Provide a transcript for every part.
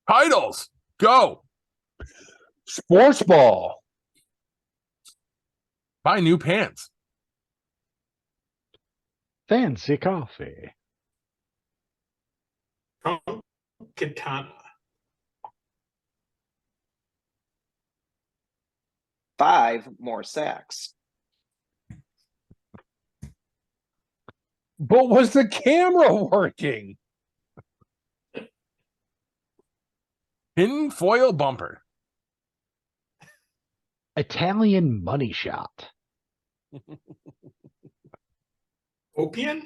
Titles, go. Sports ball. Buy new pants. Fancy coffee. Katana. 5 more sacks. But was the camera working? Hidden foil bumper. Italian money shot. Opian?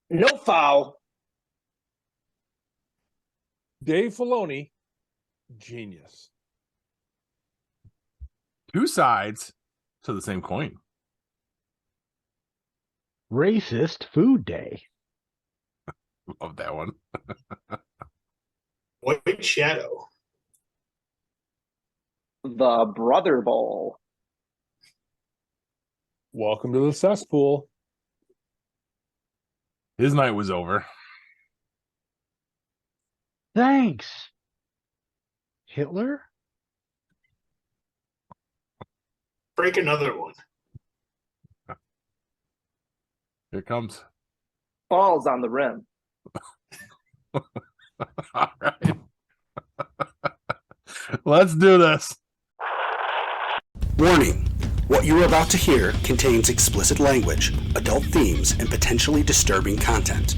No foul. Dave Filoni, genius. Two sides to the same coin. Racist food day. Love that one. White Shadow. The Brother Bowl. Welcome to the cesspool. His night was over. Thanks. Hitler? Break another one. Here it comes. Falls on the rim. All right. Let's do this. Warning. What you are about to hear contains explicit language, adult themes, and potentially disturbing content.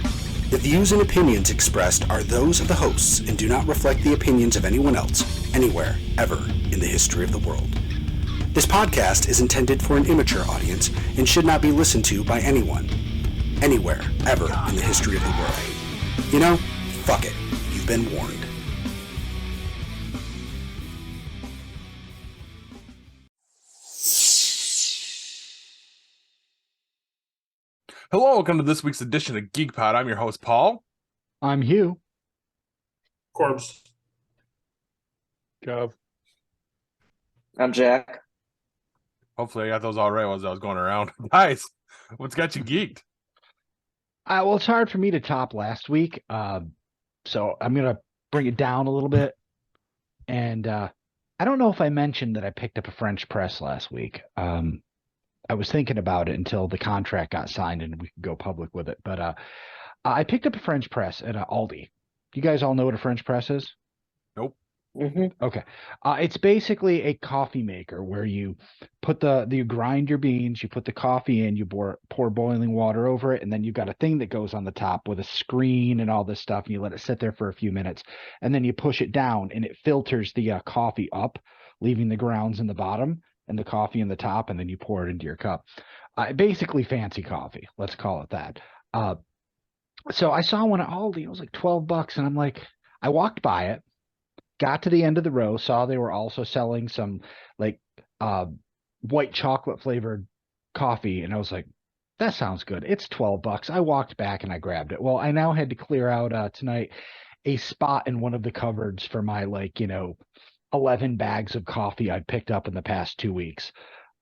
The views and opinions expressed are those of the hosts and do not reflect the opinions of anyone else, anywhere, ever, in the history of the world. This podcast is intended for an immature audience and should not be listened to by anyone, anywhere, ever, in the history of the world. You know, fuck it. You've been warned. Hello, welcome to this week's edition of Geek Pod. I'm your host, Paul. I'm Hugh. Corbs. Gov. I'm Jack. Hopefully I got those all right as I was going around. Guys, what's got you geeked? Well, it's hard for me to top last week, so I'm going to bring it down a little bit. And I don't know if I mentioned that I picked up a French press last week. I was thinking about it until the contract got signed and we could go public with it. But I picked up a French press at Aldi. You guys all know what a French press is? Nope. Mm-hmm. Okay. It's basically a coffee maker where you put you grind your beans, you put the coffee in, you pour boiling water over it, and then you've got a thing that goes on the top with a screen and all this stuff, and you let it sit there for a few minutes, and then you push it down, and it filters the coffee up, leaving the grounds in the bottom and the coffee in the top, and then you pour it into your cup. Basically fancy coffee, let's call it that. So I saw one at Aldi. It was like $12, and I'm like, I walked by it, got to the end of the row, saw they were also selling some like white chocolate flavored coffee, and I was like, that sounds good. It's $12. I walked back and I grabbed it. Well, I now had to clear out tonight a spot in one of the cupboards for my 11 bags of coffee I picked up in the past 2 weeks.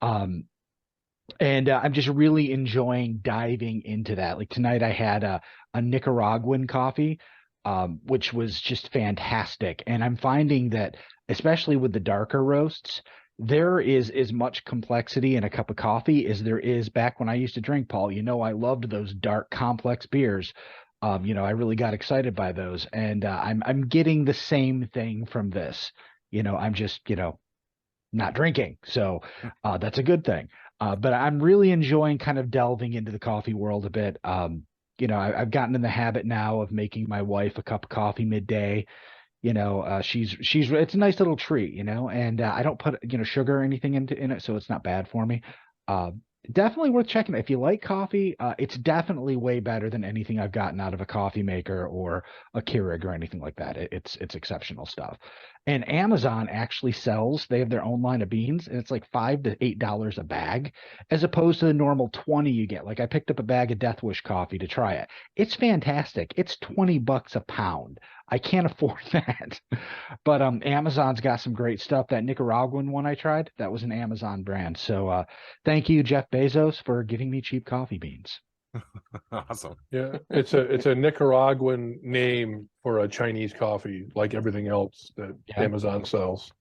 And I'm just really enjoying diving into that. Like tonight I had a Nicaraguan coffee, which was just fantastic. And I'm finding that, especially with the darker roasts, there is as much complexity in a cup of coffee as there is back when I used to drink, Paul. I loved those dark, complex beers. I really got excited by those. And I'm getting the same thing from this. I'm just, not drinking. So that's a good thing. But I'm really enjoying kind of delving into the coffee world a bit. I've gotten in the habit now of making my wife a cup of coffee midday. It's a nice little treat, and I don't put, sugar or anything in it, so it's not bad for me. Definitely worth checking. If you like coffee, it's definitely way better than anything I've gotten out of a coffee maker or a Keurig or anything like that. It's exceptional stuff. And Amazon actually they have their own line of beans, and it's like $5 to $8 a bag, as opposed to the normal 20 you get. Like I picked up a bag of Death Wish coffee to try it. It's fantastic. It's $20 a pound. I can't afford that. But Amazon's got some great stuff. That Nicaraguan one I tried, that was an Amazon brand. So thank you, Jeff Bezos, for giving me cheap coffee beans. Awesome. Yeah, it's a Nicaraguan name for a Chinese coffee, like everything else that Yeah. Amazon sells.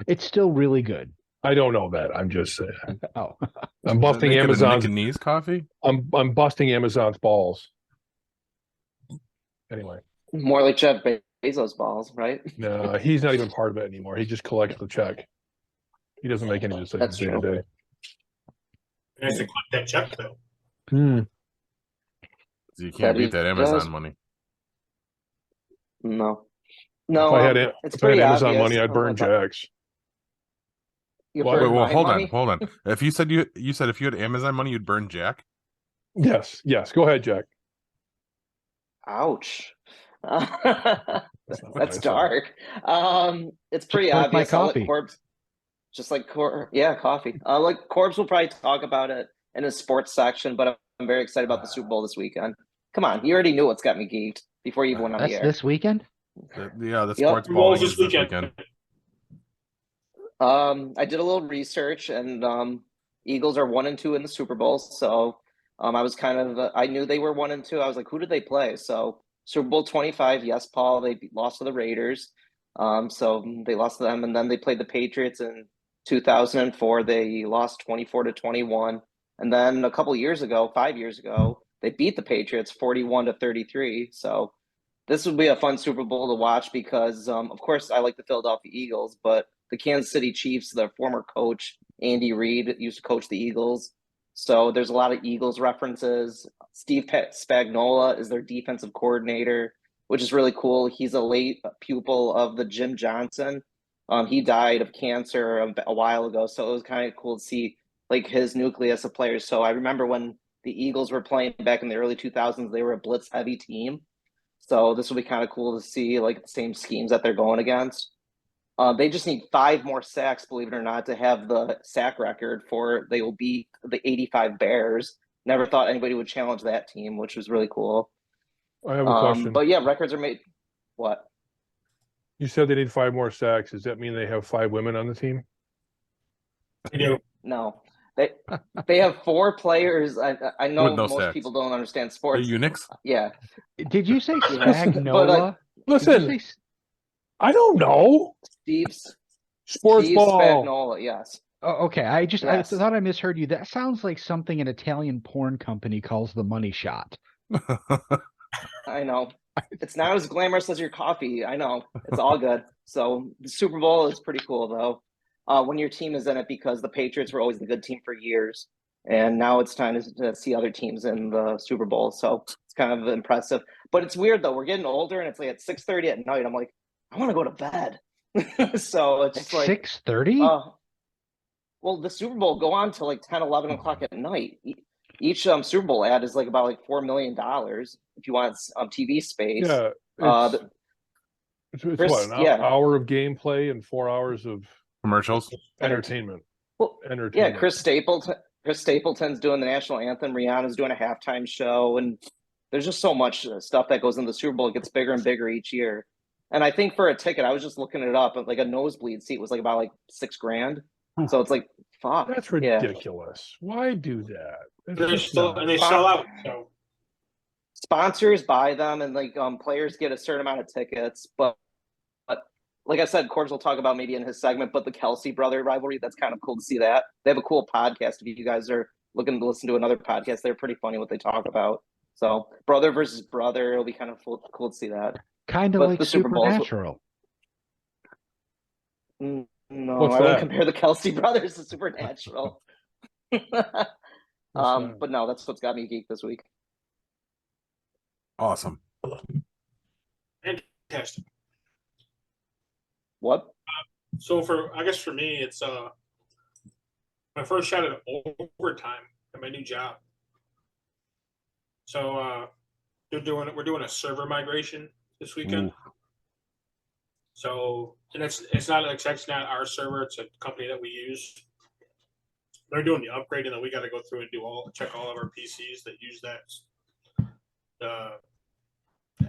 It's still really good. I don't know that. I'm just saying. Oh, I'm busting They get a Amazon's. Nicanese coffee. I'm busting Amazon's balls. Anyway, More like Jeff Bezos balls, right? no, he's not even part of it anymore. He just collects the check. He doesn't make any decisions That's day to true. day. Nice to collect that check though. You can't beat That that he Amazon does. money. No. If No, I had it's if I had pretty Amazon obvious. money, I'd burn Jack's. You Wait, burn Wait, well, my hold money? on, hold on. If you said you said if you had Amazon money, you'd burn Jack. Yes. Go ahead, Jack. Ouch. That's not what I That's said. dark. It's pretty like my obvious. I'll let coffee. Corbs, just like coffee. Like Corbs will probably talk about it in his sports section, but I'm very excited about the Super Bowl this weekend. Come on, you already knew what's got me geeked before you even went on that's the air. this weekend. The Yep. sports Super balling Bowl's is this weekend. I did a little research, and Eagles are 1-2 in the Super Bowl. So I was kind of I knew they were 1-2. I was like, who did they play? So Super Bowl 25, yes, Paul. They lost to the Raiders. So they lost to them, and then they played the Patriots in 2004. They lost 24-21, and then a couple years ago, 5 years ago, they beat the Patriots 41-33. So this would be a fun Super Bowl to watch because, of course, I like the Philadelphia Eagles, but the Kansas City Chiefs, their former coach, Andy Reid, used to coach the Eagles. So there's a lot of Eagles references. Steve Spagnuolo is their defensive coordinator, which is really cool. He's a late pupil of the Jim Johnson. He died of cancer a while ago, so it was kind of cool to see like his nucleus of players. So I remember when the Eagles were playing back in the early 2000s, they were a blitz heavy team. So this will be kind of cool to see like the same schemes that they're going against. They just need 5 more sacks, believe it or not, to have the sack record for they will beat the 85 Bears. Never thought anybody would challenge that team, which was really cool. I have a question. But yeah, records are made. What? You said they need 5 more sacks. Does that mean they have 5 women on the team? You know, No, they have 4 players. I know With no most sacks. people don't understand The sports. eunuchs. Yeah, Did you say Yeah. Spagnola? Listen, Did you say I don't know. Steve's Sports Steve ball. Spagnuolo. Yes. Oh, okay. I Yes. thought I misheard you. That sounds like something an Italian porn company calls the money shot. I know. It's not as glamorous as your coffee. I know. It's all good. So the Super Bowl is pretty cool, though, when your team is in it, because the Patriots were always the good team for years. And now it's time to see other teams in the Super Bowl. So it's kind of impressive. But it's weird, though. We're getting older, and it's like at 6:30 at night. I'm like, I want to go to bed. So it's just like 6:30. well, the Super Bowl go on till like 10, 11 o'clock at night. Each Super Bowl ad is like about like $4 million if you want TV space. Yeah. It's Chris, what, an yeah. hour of gameplay and 4 hours of Commercials. entertainment. Well, Entertainment. yeah, Chris Stapleton's doing the national anthem. Rihanna's doing a halftime show, and there's just so much stuff that goes into the Super Bowl. It gets bigger and bigger each year. And I think for a ticket, I was just looking it up, like a nosebleed seat was like about like $6,000. So it's like, fuck. That's Yeah. ridiculous. Why do that? It's they're just still not- and they sell out. So Sponsors buy them, and like players get a certain amount of tickets. But like I said, Corbs will talk about maybe in his segment, but the Kelsey brother rivalry, that's kind of cool to see that. They have a cool podcast. If you guys are looking to listen to another podcast, they're pretty funny what they talk about. So brother versus brother, it'll be kind of cool to see that. Kind of but like the Super Bowl is- Supernatural. No, What's I wouldn't that? compare the Kelsey brothers to Supernatural. that? But no, that's what's got me geeked this week. Awesome. fantastic. What? So I guess for me, it's my first shot at overtime at my new job. So we're doing a server migration this weekend. Ooh. So, and it's not our server; it's a company that we use. They're doing the upgrade, and then we got to go through and check all of our PCs that use the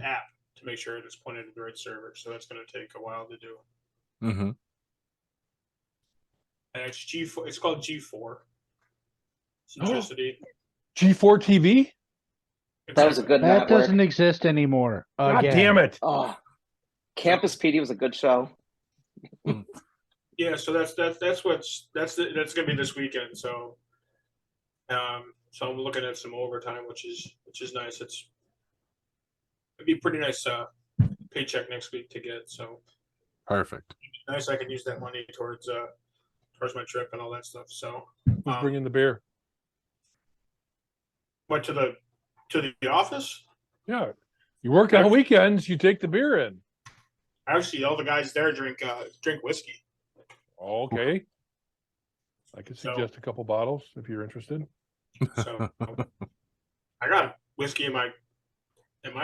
app to make sure it's pointed to the right server. So that's going to take a while to do. Mm-hmm. And it's G4. It's called G4. Centricity. G4 TV? That was a good That network. doesn't exist anymore. God Again. damn it. Oh, Campus PD was a good show. Yeah, so that's gonna be this weekend. So, so I'm looking at some overtime, which is nice. It'd be a pretty nice paycheck next week to get. So Perfect. nice. I can use that money towards my trip and all that stuff. So, Who's bringing the beer? went to the office. Yeah. You work on weekends, you take the beer in. Actually, all the guys there drink whiskey. Okay. I could So- suggest a couple bottles if you're interested. So I got whiskey in my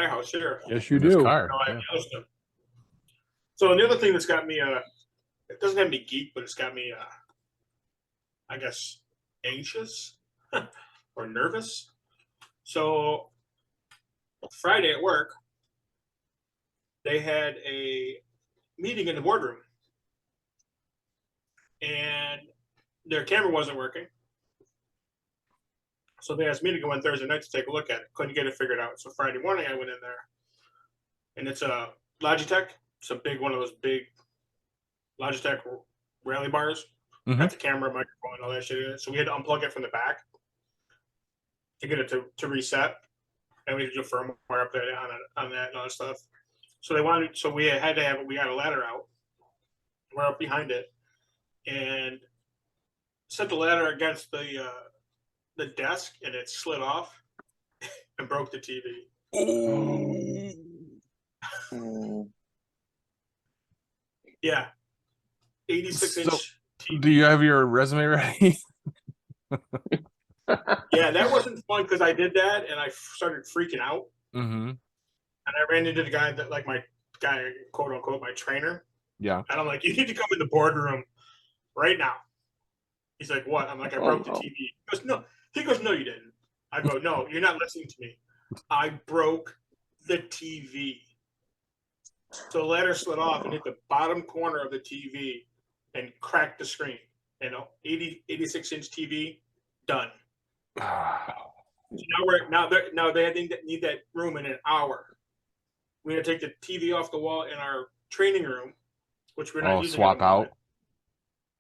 house here. Yes, you In this do. car. No, I Yeah. housed them. So the other thing that's got me it doesn't have me geek, but it's got me I guess anxious or nervous. So Friday at work, they had a meeting in the boardroom, and their camera wasn't working. So they asked me to go in Thursday night to take a look at it. Couldn't get it figured out. So Friday morning I went in there, and it's a Logitech. It's a big one of those big Logitech rally bars. Mhm. Got the camera, microphone, all that shit in it. So we had to unplug it from the back to get it to reset, and we had to do firmware update on that and all that stuff. So we had to have it. We got a ladder out. We're up behind it, and set the ladder against the desk, and it slid off and broke the TV. Mm. Yeah, 86-inch TV. Do you have your resume ready? Yeah, that wasn't fun because I did that and I started freaking out. Mm-hmm. And I ran into the guy that, like, my guy, quote unquote, my trainer. Yeah. And I'm like, you need to come in the boardroom right now. He's like, what? I'm like, I broke the no. TV. He goes, no. He goes, no, you didn't. I go, no, you're not listening to me. I broke the TV. So the ladder slid off and hit the bottom corner of the TV and cracked the screen. And 86-inch TV, done. So now they need that room in an hour. We had to take the TV off the wall in our training room, which we're not using. Swap at the moment, out.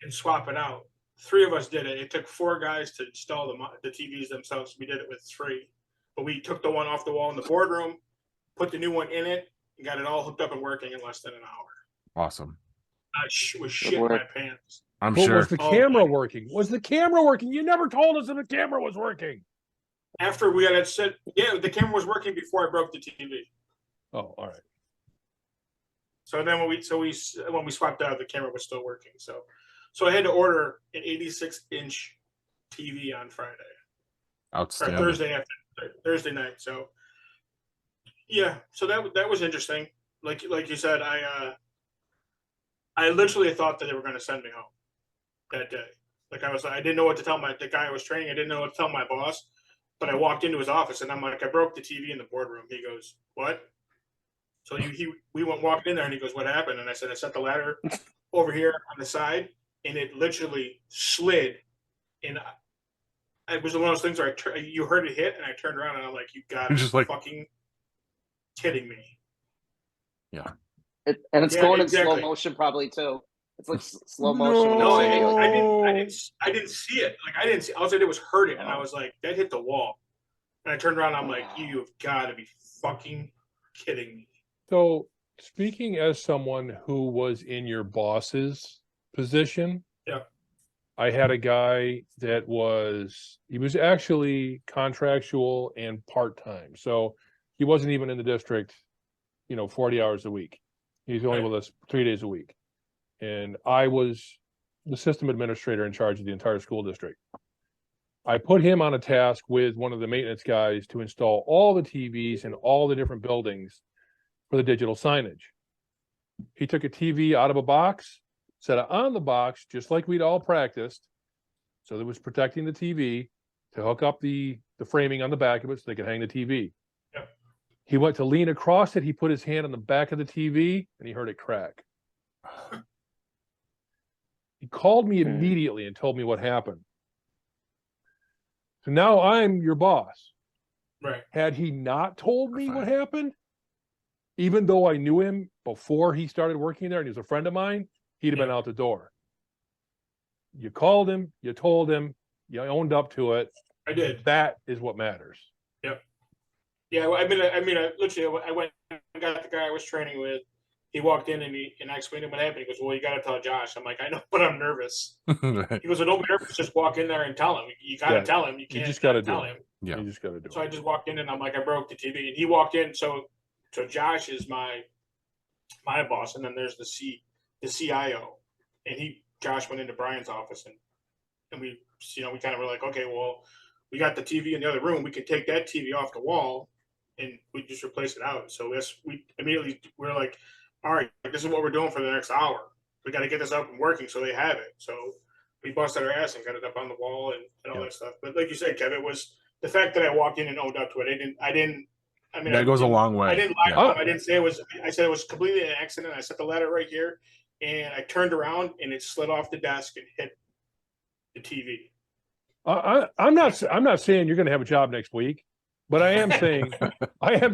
and swap it out. 3 of us did it. It took 4 guys to install the TVs themselves. We did it with 3, but we took the one off the wall in the boardroom, put the new one in it, and got it all hooked up and working in less than an hour. Awesome. I was shitting my pants. I'm But sure. was the camera working? Was the camera working? You never told us if the camera was working. After we had it said, yeah, the camera was working before I broke the TV. Oh, all right. So then when we swapped out, the camera was still working. So I had to order an 86-inch TV on Friday or Outstanding. Thursday night. So yeah, so that was interesting. Like you said, I literally thought that they were going to send me home that day. Like I didn't know what to tell the guy I was training. I didn't know what to tell my boss. But I walked into his office and I'm like, I broke the TV in the boardroom. He goes, what? So we went walking in there and he goes, what happened? And I said, I set the ladder over here on the side and it literally slid. And it was one of those things where you heard it hit and I turned around and I'm like, you got to Just like, fucking kidding me. And it's Yeah, going exactly. in slow motion probably too. It's like slow motion. No, Oh. I didn't see it. Like I didn't see. All I did was hurt it, and I was like, that hit the wall. And I turned around. And I'm like, you've got to be fucking kidding me. So, speaking as someone who was in your boss's position, Yeah. I had a guy that was actually contractual and part-time. So he wasn't even in the district, 40 hours a week. He's only Right. with us 3 days a week. And I was the system administrator in charge of the entire school district. I put him on a task with one of the maintenance guys to install all the TVs in all the different buildings for the digital signage. He took a TV out of a box, set it on the box, just like we'd all practiced. So that was protecting the TV to hook up the framing on the back of it so they could hang the TV. Yep. He went to lean across it. He put his hand on the back of the TV and he heard it crack. He called me immediately and told me what happened. So now I'm your boss. Right. Had he not told me what Fine. happened, even though I knew him before he started working there and he was a friend of mine, he'd have been Yeah. out the door. You called him, you told him, you owned up to it. I did. That is what matters. Yeah, well, I literally, I went and got the guy I was training with. He walked in and I explained to him what happened. He goes, "Well, you got to tell Josh." I'm like, "I know, but I'm nervous." Right. He goes, "Well, don't be nervous. Just walk in there and tell him. You got to Yeah. tell him. You can't just gotta not tell do it. him." Yeah. You just got to do So it. I just walked in and I'm like, I broke the TV. And he walked in. So Josh is my boss, and then there's the CIO, and Josh went into Brian's office and we kind of were like, okay, well, we got the TV in the other room. We could take that TV off the wall and we just replace it out. So we immediately we're like, all right, this is what we're doing for the next hour. We got to get this up and working so they have it. So we busted our ass and got it up on the wall and all that stuff. But like you said, Kev, it was the fact that I walked in and owned up to it. That goes a long way. I didn't lie Yeah. to him. I didn't say it was. I said it was completely an accident. I set the ladder right here, and I turned around and it slid off the desk and hit the TV. I'm not saying you're going to have a job next week, but I am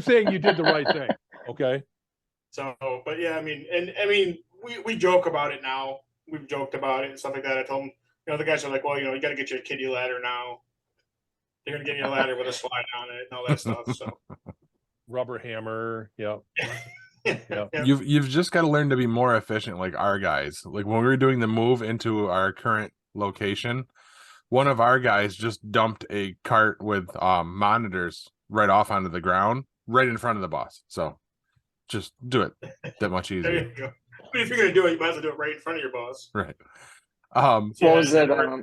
saying you did the right thing. Okay. So, but yeah, we joke about it now. We've joked about it and stuff like that. I told him, the guys are like, well, you got to get you a kiddie ladder now. They're going to get you a ladder with a slide on it and all that stuff. So. Rubber hammer. Yep. Yep. You've just got to learn to be more efficient, like our guys. Like when we were doing the move into our current location, one of our guys just dumped a cart with monitors right off onto the ground, right in front of the boss. So just do it that much There easier. you go. But if you're going to do it, you might as well do it right in front of your boss. Right. What was it? Go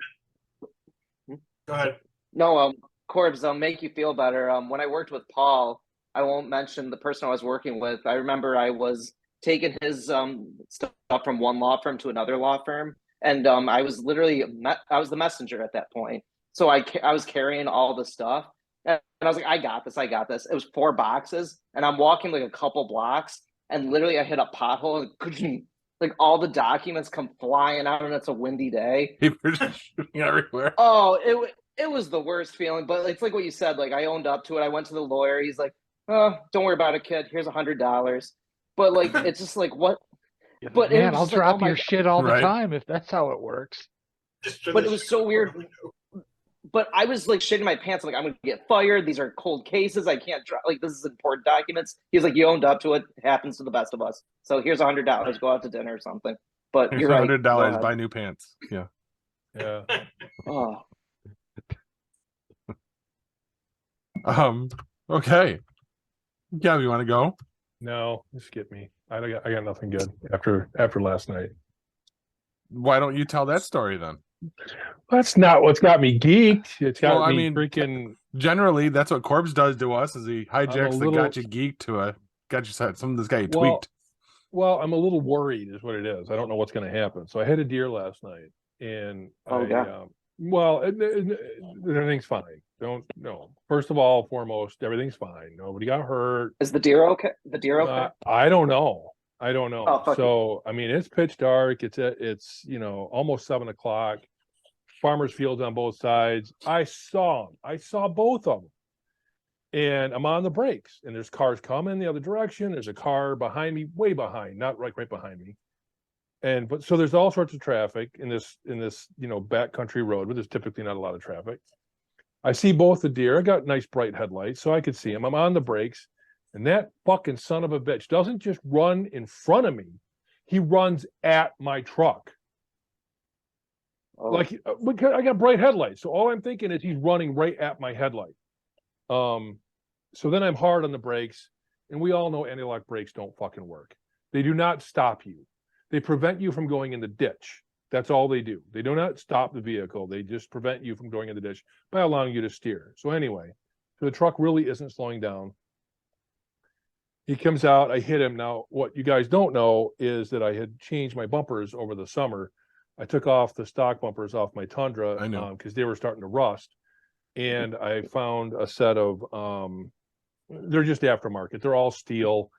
ahead. No, Corbs, make you feel better. When I worked with Paul, I won't mention the person I was working with. I remember I was taking his stuff from one law firm to another law firm, and I was literally I was the messenger at that point. So I was carrying all the stuff, and I was like, I got this. It was 4 boxes, and I'm walking like a couple blocks, and literally I hit a pothole, and like all the documents come flying out, and it's a windy day. People are just shooting everywhere. Oh, it was the worst feeling, but it's like what you said. Like I owned up to it. I went to the lawyer. He's like, "Oh, don't worry about it, kid. Here's $100." But like, it's just like what? But Man, it I'll was like, drop oh my your God. shit all the Right. time if that's how it works. But it was so weird. But I was like shitting my pants. I'm like, I'm gonna get fired. These are cold cases. I can't drop. Like this is important documents. He's like, you owned up to it. It happens to the best of us. So here's $100. Go out to dinner or something. But Here's you're right. $100. Go ahead. Buy new pants. Yeah. Yeah. Oh, Okay. Yeah, you want to go? No, you skip me. I got nothing good after last night. Why don't you tell that story then? That's not what's got me geeked. It's got Well, I me mean, freaking. Generally, that's what Corbs does to us. Is he hijacks the little- got you geeked to a got you some of this guy Well, tweaked. Well, I'm a little worried, is what it is. I don't know what's going to happen. So I had a deer last night, and everything's fine. First of all, foremost, everything's fine. Nobody got hurt. is the deer okay? The deer okay? I don't know. Oh, fuck So I mean, it's pitch dark. It's almost 7:00. Farmers fields on both sides. I saw both of them, and I'm on the brakes. And there's cars coming the other direction. There's a car behind me, way behind, not right behind me. But so there's all sorts of traffic in this backcountry road, where there's typically not a lot of traffic. I see both the deer. I got nice bright headlights, so I could see them. I'm on the brakes. And that fucking son of a bitch doesn't just run in front of me. He runs at my truck. Oh. Like, because I got bright headlights. So all I'm thinking is he's running right at my headlight. So then I'm hard on the brakes. And we all know anti-lock brakes don't fucking work. They do not stop you. They prevent you from going in the ditch. That's all they do. They do not stop the vehicle. They just prevent you from going in the ditch by allowing you to steer. So anyway, so the truck really isn't slowing down. He comes out, I hit him. Now, what you guys don't know is that I had changed my bumpers over the summer. I took off the stock bumpers off my Tundra I know. because they were starting to rust. And I found a set of, they're just aftermarket. They're all steel,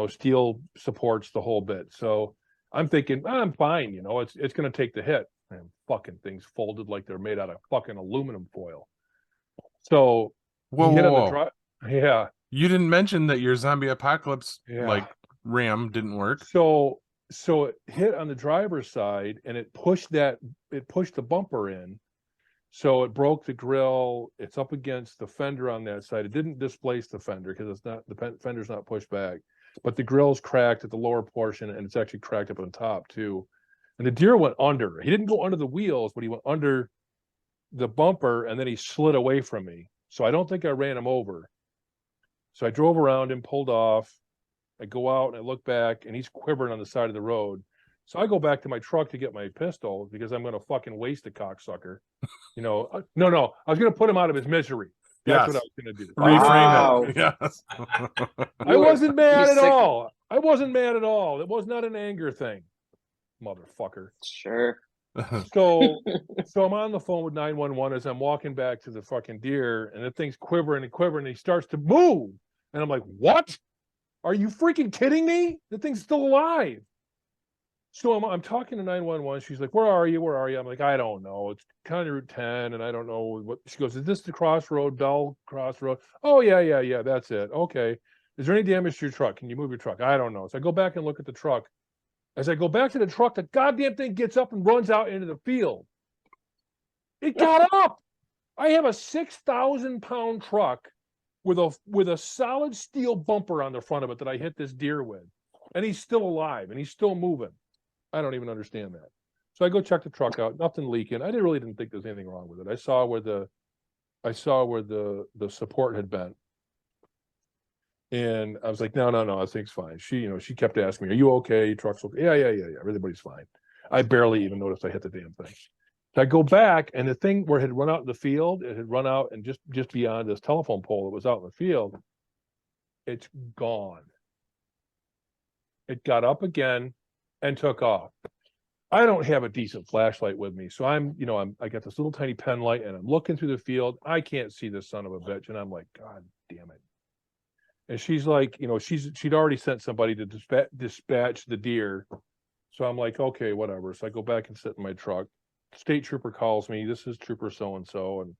steel supports the whole bit. So I'm thinking, I'm fine, it's going to take the hit. And fucking things folded like they're made out of fucking aluminum foil. So Whoa, he hit whoa, on the whoa. drive. Yeah, You didn't mention that your zombie apocalypse yeah. like ram didn't work. So it hit on the driver's side and it pushed the bumper in. So it broke the grill. It's up against the fender on that side. It didn't displace the fender because the fender's not pushed back, but the grill's cracked at the lower portion and it's actually cracked up on top too. And the deer went under. He didn't go under the wheels, but he went under the bumper and then he slid away from me. So I don't think I ran him over. So I drove around him, pulled off. I go out and I look back and he's quivering on the side of the road. So I go back to my truck to get my pistol because I'm going to fucking waste the cocksucker. No, I was going to put him out of his misery. That's what I was going to do. Reframe it. Yes. I wasn't mad at sick. all. I wasn't mad at all. It was not an anger thing, motherfucker. Sure. So I'm on the phone with 911 as I'm walking back to the fucking deer, and the thing's quivering and quivering, and he starts to move, and I'm like, "What? Are you freaking kidding me? The thing's still alive." So I'm talking to 911. She's like, "Where are you? Where are you?" I'm like, "I don't know. It's kind of Route 10, and I don't know what." She goes, "Is this the crossroad, Bell Crossroad?" "Oh yeah. That's it. Okay. Is there any damage to your truck? Can you move your truck?" "I don't know." So I go back and look at the truck. As I go back to the truck, the goddamn thing gets up and runs out into the field. It got up. I have a 6,000-pound truck with a solid steel bumper on the front of it that I hit this deer with, and he's still alive and he's still moving. I don't even understand that. So I go check the truck out. Nothing leaking. I didn't think there was anything wrong with it. I saw where the support had been. And I was like, no, I think it's fine. She kept asking me, "Are you okay? Your truck's okay?" Yeah. Everybody's fine. I barely even noticed I hit the damn thing. So I go back, and the thing where it had run out in the field, it had run out and just beyond this telephone pole that was out in the field, it's gone. It got up again and took off. I don't have a decent flashlight with me, so I got this little tiny pen light, and I'm looking through the field. I can't see this son of a bitch, and I'm like, God damn it. And she's like, she'd already sent somebody to dispatch the deer. So I'm like, okay, whatever. So I go back and sit in my truck. State trooper calls me. "This is Trooper so-and-so. And,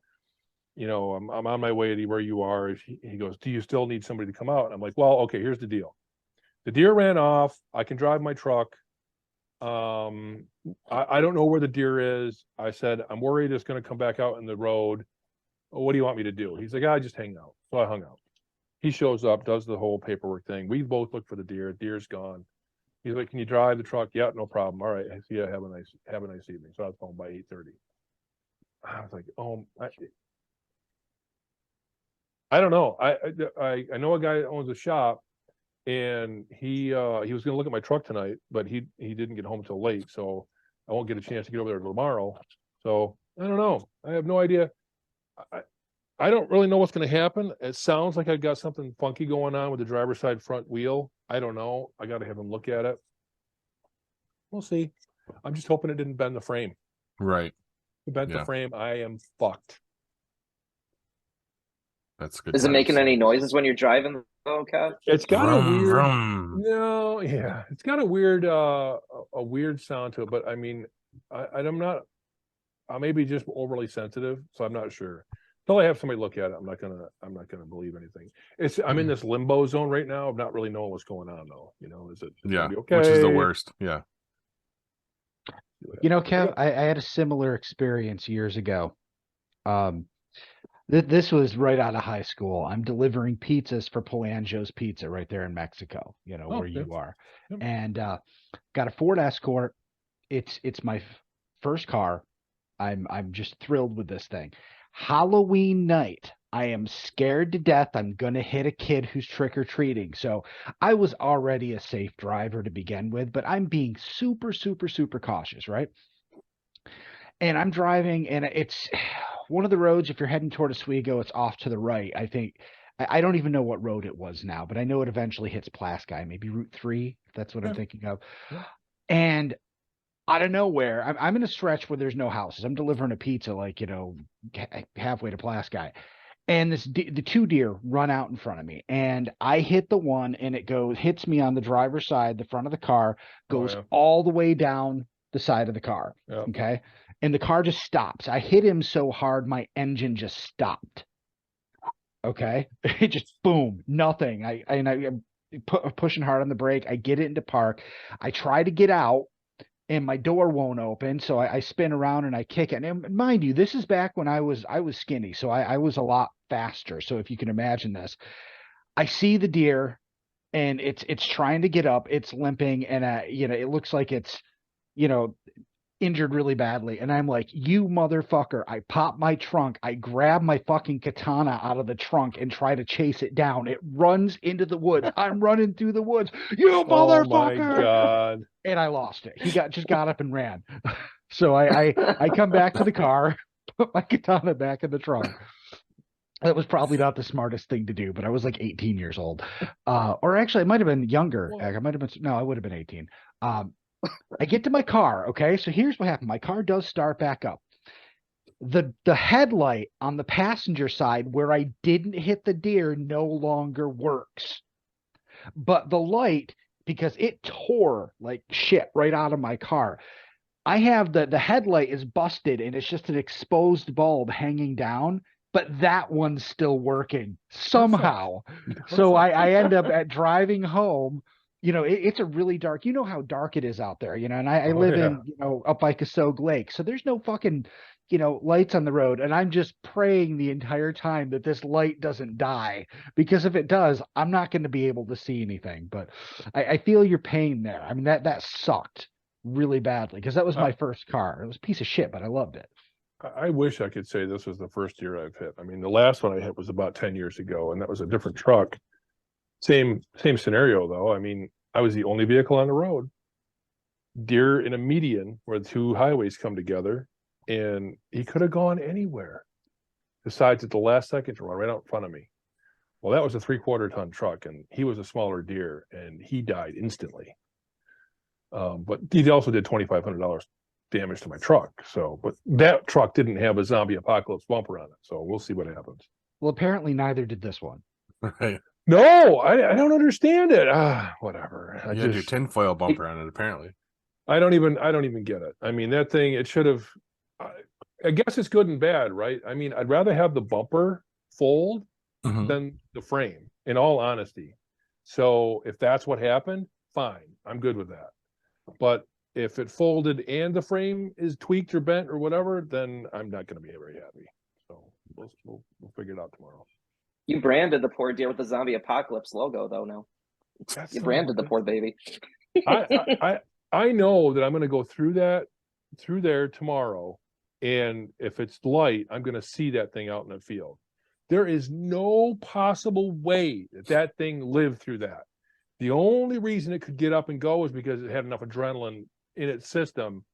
I'm on my way to where you are." He goes, "Do you still need somebody to come out?" And I'm like, "Well, okay, here's the deal. The deer ran off. I can drive my truck. I don't know where the deer is." I said, "I'm worried it's going to come back out in the road. What do you want me to do?" He's like, "I just hang out." So I hung out. He shows up, does the whole paperwork thing. We both look for the deer. Deer's gone. He's like, "Can you drive the truck?" "Yeah, no problem." "All right. See ya. Have a nice evening." So I was home by 8:30. I was like, "Oh, I don't know. I know a guy that owns a shop, and he was going to look at my truck tonight, but he didn't get home till late, so I won't get a chance to get over there tomorrow. So I don't know. I have no idea. I don't really know what's going to happen. It sounds like I've got something funky going on with the driver's side front wheel. I don't know. I got to have him look at it. We'll see. I'm just hoping it didn't bend the frame. Right. If it bent the frame, I am fucked. That's good. Is it making any noises when you're driving though, Kev? It's got a weird vroom. No, yeah. It's got a weird sound to it, but I mean, I'm not, I may be just overly sensitive, so I'm not sure. Until I have somebody look at it, I'm not gonna believe anything. I'm in this limbo zone right now of not really knowing what's going on though. Is it gonna be okay? Which is the worst. Yeah. Kev, I had a similar experience years ago. This was right out of high school. I'm delivering pizzas for Polanjo's Pizza right there in Mexico, where you are. Yep. And got a Ford Escort. It's my first car. I'm just thrilled with this thing. Halloween night, I am scared to death I'm going to hit a kid who's trick-or-treating. So I was already a safe driver to begin with, but I'm being super, super, super cautious, right? And I'm driving, and it's one of the roads, if you're heading toward Oswego, it's off to the right. I think, I don't even know what road it was now, but I know it eventually hits Plasky, maybe Route 3, if that's what I'm thinking of. Yeah. And out of nowhere, I'm in a stretch where there's no houses. I'm delivering a pizza, halfway to Plasky. And the two deer run out in front of me, and I hit the one, and it hits me on the driver's side, the front of the car, goes all the way down the side of the car. Yeah. Okay. And the car just stops. I hit him so hard, my engine just stopped. Okay. It just boom, nothing. I'm pushing hard on the brake. I get it into park. I try to get out and my door won't open. So I spin around and I kick it. And mind you, this is back when I was skinny. So I was a lot faster. So if you can imagine this, I see the deer and it's trying to get up. It's limping and it looks like it's, injured really badly. And I'm like, you motherfucker. I pop my trunk. I grab my fucking katana out of the trunk and try to chase it down. It runs into the woods. I'm running through the woods. You motherfucker. Oh my God. And I lost it. He just got up and ran. So I come back to the car, put my katana back in the trunk. That was probably not the smartest thing to do, but I was like 18 years old. Or actually, I might have been younger. I might have been, no, I would have been 18. I get to my car. Okay. So here's what happened. My car does start back up. The headlight on the passenger side where I didn't hit the deer no longer works. But the light, because it tore like shit right out of my car, I have the headlight is busted and it's just an exposed bulb hanging down, but that one's still working somehow. So I end up at driving home. It's a really dark, how dark it is out there, and I live in, up by Casog Lake. So there's no fucking, lights on the road. And I'm just praying the entire time that this light doesn't die, because if it does, I'm not going to be able to see anything. But I feel your pain there. I mean, that sucked really badly because that was my first car. It was a piece of shit, but I loved it. I wish I could say this was the first deer I've hit. I mean, the last one I hit was about 10 years ago, and that was a different truck. Same scenario, though. I mean, I was the only vehicle on the road. Deer in a median where the two highways come together, and he could have gone anywhere. Decides at the last second to run right out in front of me. Well, that was a 3/4 ton truck, and he was a smaller deer, and he died instantly. But he also did $2,500 damage to my truck. So, but that truck didn't have a zombie apocalypse bumper on it. So we'll see what happens. Well, apparently neither did this one. Right. No, I don't understand it. Whatever. You had your tinfoil bumper on it, apparently. I don't even get it. I mean, that thing, it should have, I guess it's good and bad, right? I mean, I'd rather have the bumper fold than the frame, in all honesty. So if that's what happened, fine. I'm good with that. But if it folded and the frame is tweaked or bent or whatever, then I'm not going to be very happy. So we'll figure it out tomorrow. You branded the poor deer with the zombie apocalypse logo, though. No, you branded the poor baby. I know that I'm going to go through there tomorrow, and if it's light, I'm going to see that thing out in the field. There is no possible way that thing lived through that. The only reason it could get up and go is because it had enough adrenaline in its system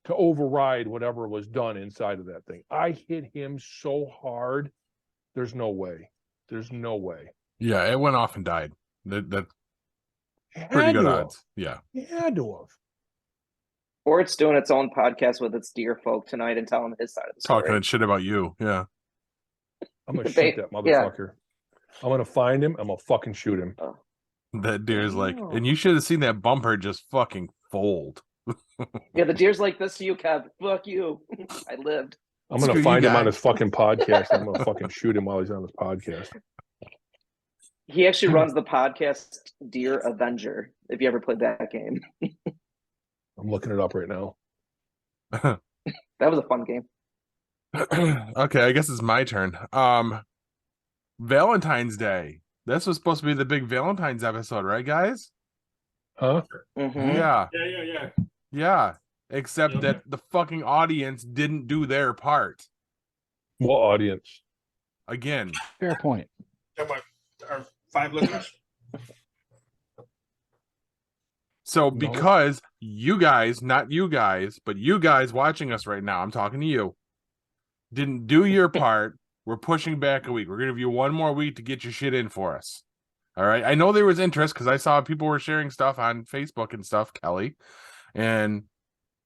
to override whatever was done inside of that thing. I hit him so hard. There's no way. There's no way. Yeah, it went off and died. That's pretty good odds. Yeah. It had to have. Or it's doing its own podcast with its deer folk tonight and telling his side of the story. Talking shit about you. Yeah. I'm going to shoot that motherfucker. I'm going to find him. I'm going to fucking shoot him. That deer's like, and you should have seen that bumper just fucking fold. Yeah, the deer's like this to you, Kev. Fuck you. I lived. I'm going to find him on his fucking podcast. I'm going to fucking shoot him while he's on his podcast. He actually runs the podcast Deer Avenger, if you ever played that game. I'm looking it up right now. That was a fun game. Okay, I guess it's my turn. Valentine's Day. This was supposed to be the big Valentine's episode, right, guys? Huh? Mm-hmm. Yeah. Except that the fucking audience didn't do their part. What audience? Again. Fair point. Our 5 listeners. So because you guys, not you guys, but you guys watching us right now, I'm talking to you, didn't do your part, we're pushing back a week. We're going to give you one more week to get your shit in for us. All right. I know there was interest because I saw people were sharing stuff on Facebook and stuff, Kelly. And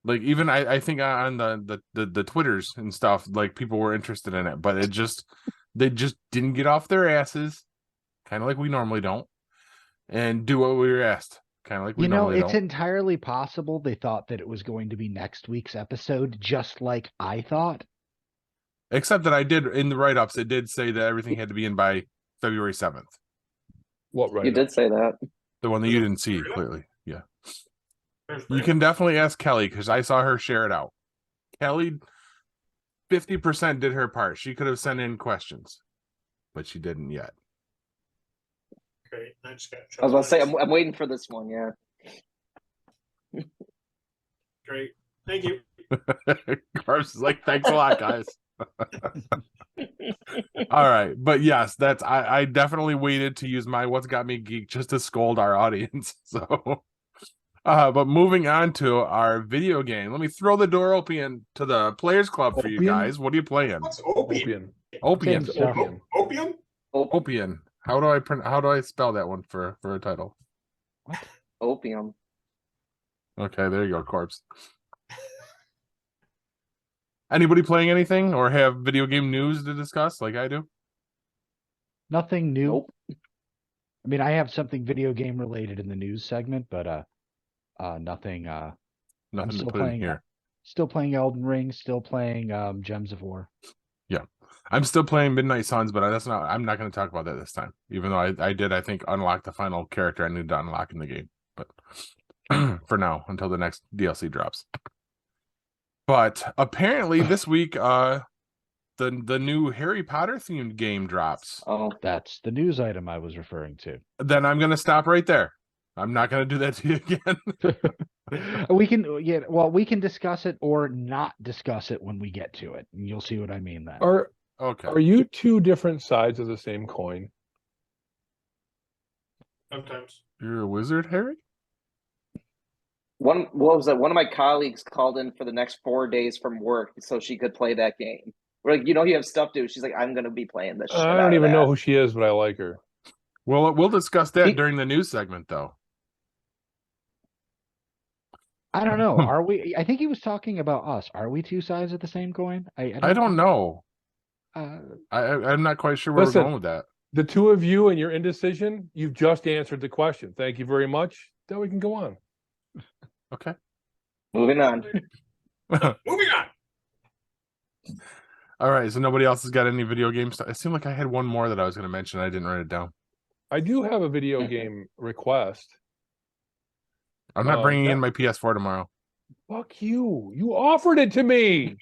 like even I think on the Twitters and stuff, like people were interested in it, but they just didn't get off their asses, kind of like we normally don't, and do what we were asked. Kind of like we normally don't. It's entirely possible they thought that it was going to be next week's episode, just like I thought. Except that I did, in the write-ups, it did say that everything had to be in by February 7th. What right? You did say that. The one that you didn't see clearly. Yeah. There's You Brady. can definitely ask Kelly because I saw her share it out. Kelly, 50% did her part. She could have sent in questions, but she didn't yet. Great. I just got. I was about to say, I'm waiting for this one. Yeah. Great. Thank you. Corbs is like, thanks a lot, guys. All right, but yes, I definitely waited to use my What's Got Me Geek just to scold our audience. So, but moving on to our video game, let me throw the door open to the Players Club for you Opium? guys. What are you playing? What's opium? Opium. Same stuff. Opium. Opium? Opium. How do I spell that one for a title? Opium. Okay, there you go, Corpse. Anybody playing anything or have video game news to discuss like I do? Nothing new. Nope. I mean, I have something video game related in the news segment, but nothing. I'm Nothing to still put in playing. here. Still playing Elden Ring. Still playing Gems of War. I'm still playing Midnight Suns, but I'm not going to talk about that this time. Even though I think unlock the final character I need to unlock in the game, but for now until the next DLC drops. But apparently this week, the new Harry Potter themed game drops. Oh, That's the news item I was referring to. Then I'm going to stop right there. I'm not going to do that to you again. We can discuss it or not discuss it when we get to it, and you'll see what I mean then. Okay. Are you two different sides of the same coin? Sometimes. You're a wizard, Harry? what was that? One of my colleagues called in for the next 4 days from work so she could play that game. We're like, you have stuff to do. She's like, I'm gonna be playing this shit. I don't even know who she is, but I like her. Well, we'll discuss that He- during the news segment, though. I don't know. Are we? I think he was talking about us. Are we two sides of the same coin? I don't know. I'm not quite sure where Listen. we're going with that. The two of you and your indecision, you've just answered the question. Thank you very much. Then we can go on. Okay. Moving on. Moving on. All right. So nobody else has got any video game stuff. It seemed like I had one more that I was going to mention. I didn't write it down. I do have a video game request. I'm not bringing in my PS4 tomorrow. Fuck you. You offered it to me.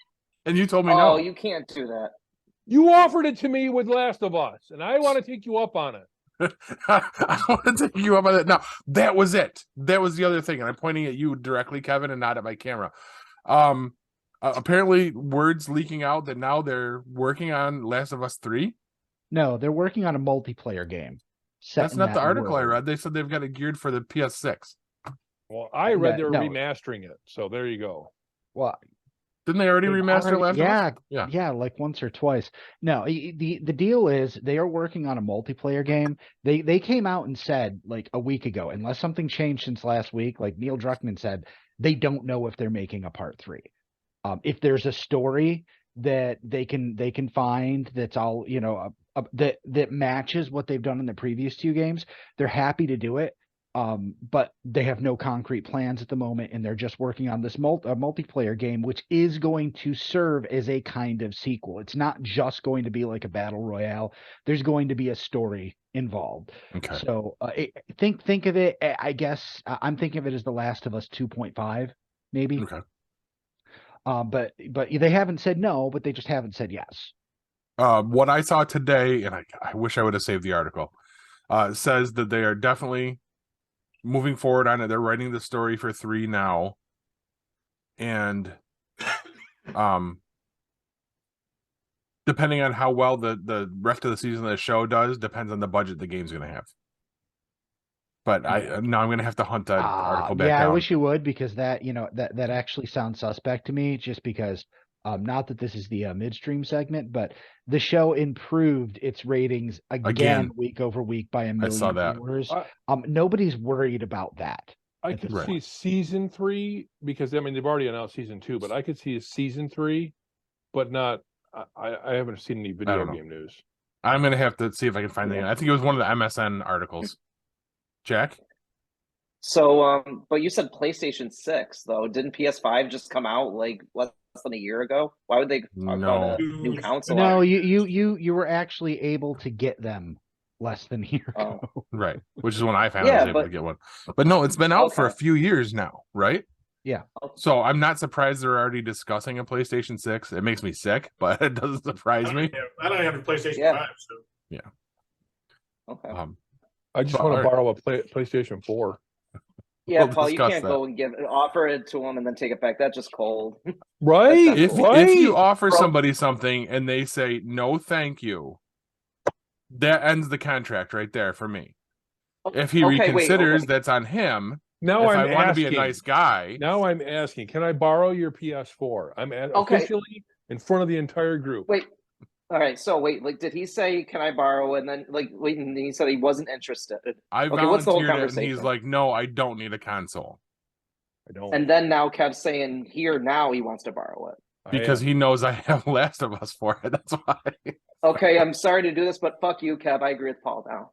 And you told me Oh, no. you can't do that. You offered it to me with Last of Us, and I want to take you up on it. I want to take you up on that. No, that was it. That was the other thing. And I'm pointing at you directly, Kevin, and not at my camera. Apparently, words leaking out that now they're working on Last of Us 3. No, they're working on a multiplayer game. set That's in not that the article I world. read. They said they've got it geared for the PS6. Well, I read they were No. remastering it, so there you go. Well, Didn't they already they've remaster already- Last of Us? yeah, like once or twice. No, the deal is they are working on a multiplayer game. They came out and said like a week ago, unless something changed since last week, like Neil Druckmann said, they don't know if they're making a part 3. If there's a story that they can find that's all that matches what they've done in the previous 2 games, they're happy to do it. But they have no concrete plans at the moment, and they're just working on this multiplayer game, which is going to serve as a kind of sequel. It's not just going to be like a battle royale. There's going to be a story involved. Okay. So think of it. I guess I'm thinking of it as The Last of Us 2.5, maybe. Okay. But they haven't said no, but they just haven't said yes. What I saw today, and I wish I would have saved the article, says that they are definitely moving forward on it. They're writing the story for 3 now. And depending on how well the rest of the season of the show does, depends on the budget the game's going to have. But now I'm going to have to hunt that article back yeah, down. I wish you would, because that that actually sounds suspect to me, just because not that this is the midstream segment, but the show improved its ratings again week over week by a million saw that. viewers. Nobody's worried about that. I could Right. see season 3 because they've already announced season 2, but I could see a season 3, but not. I haven't seen any video know. game news. I'm going to have to see if I can find the. I think it was one of the MSN articles. Jack? So, but you said PlayStation 6 though. Didn't PS5 just come out like less than a year ago? Why would they talk about a new console? No, you were actually able to get them less than a year ago. Right. Which is when I finally Yeah, was able to but- get one. But no, it's been out for a Okay. few years now, right? Yeah. So I'm not surprised they're already discussing a PlayStation 6. It makes me sick, but it doesn't surprise me. I don't have a PlayStation Yeah. 5, so Okay. I just But- want to borrow a PlayStation 4. Yeah, we'll Paul, you discuss can't that. go and offer it to them and then take it back. That's just cold. Right? If right? you offer Bro. somebody something and they say no thank you, that ends the contract right there for me. If he Okay, wait, reconsiders, okay. that's on him. Now If I'm I want to be a asking. nice guy, Now I'm asking, can I borrow your PS4? I'm Okay. officially in front of the entire group. Wait. All right. So wait, like, did he say, "Can I borrow?" And then, like, wait, and he said he wasn't interested. I Okay, what's the whole volunteered it and he's conversation? like, no, I don't need a console. I don't. And then now Kev's saying here now he wants to borrow it. Because he knows I have Last of Us for it. That's why. Okay, I'm sorry to do this, but fuck you, Kev. I agree with Paul now.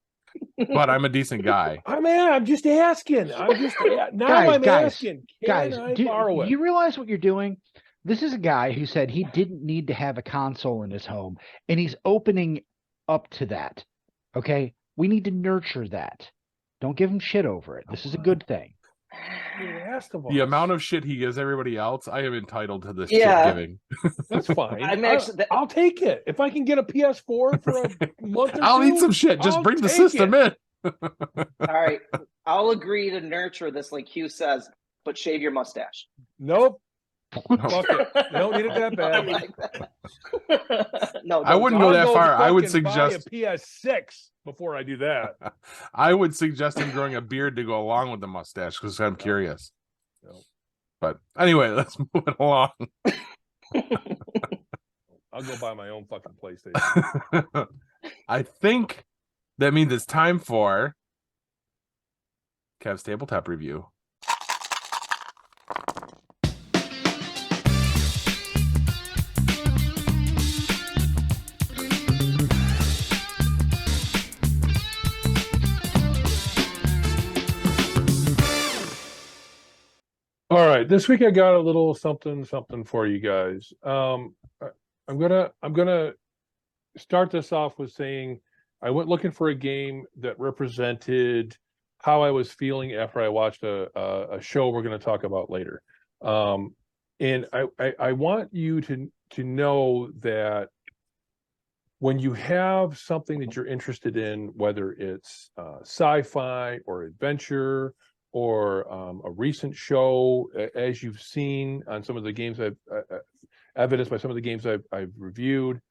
But I'm a decent guy. I'm just asking. I'm just now Guys, I'm guys, asking. Can Guys, I do borrow it? you realize what you're doing? This is a guy who said he didn't need to have a console in his home, and he's opening up to that. Okay? We need to nurture that. Don't give him shit over it. This is a good thing. Last of Us. The amount of shit he gives everybody else, I am entitled to this Yeah. shit giving. That's fine. I'm actually- I'll take it. If I can get a PS4 for a month or I'll two, eat some shit. Just I'll bring the take system it. in. All right, I'll agree to nurture this, like Hugh says, but shave your mustache. Nope. Fuck it. They don't need it that I bad. like that. No, I wouldn't go I'll that far. I would fucking buy suggest a PS6 before I do that. I would suggest him growing a beard to go along with the mustache because I'm curious. No. But anyway, let's move it along. I'll go buy my own fucking PlayStation. I think that means it's time for Kev's tabletop review. All right, this week I got a little something for you guys. I'm gonna start this off with saying I went looking for a game that represented how I was feeling after I watched a show we're going to talk about later. And I want you to know that when you have something that you're interested in, whether it's sci-fi or adventure or a recent show, as you've seen on some of the games I've evidenced by some of the games I've reviewed,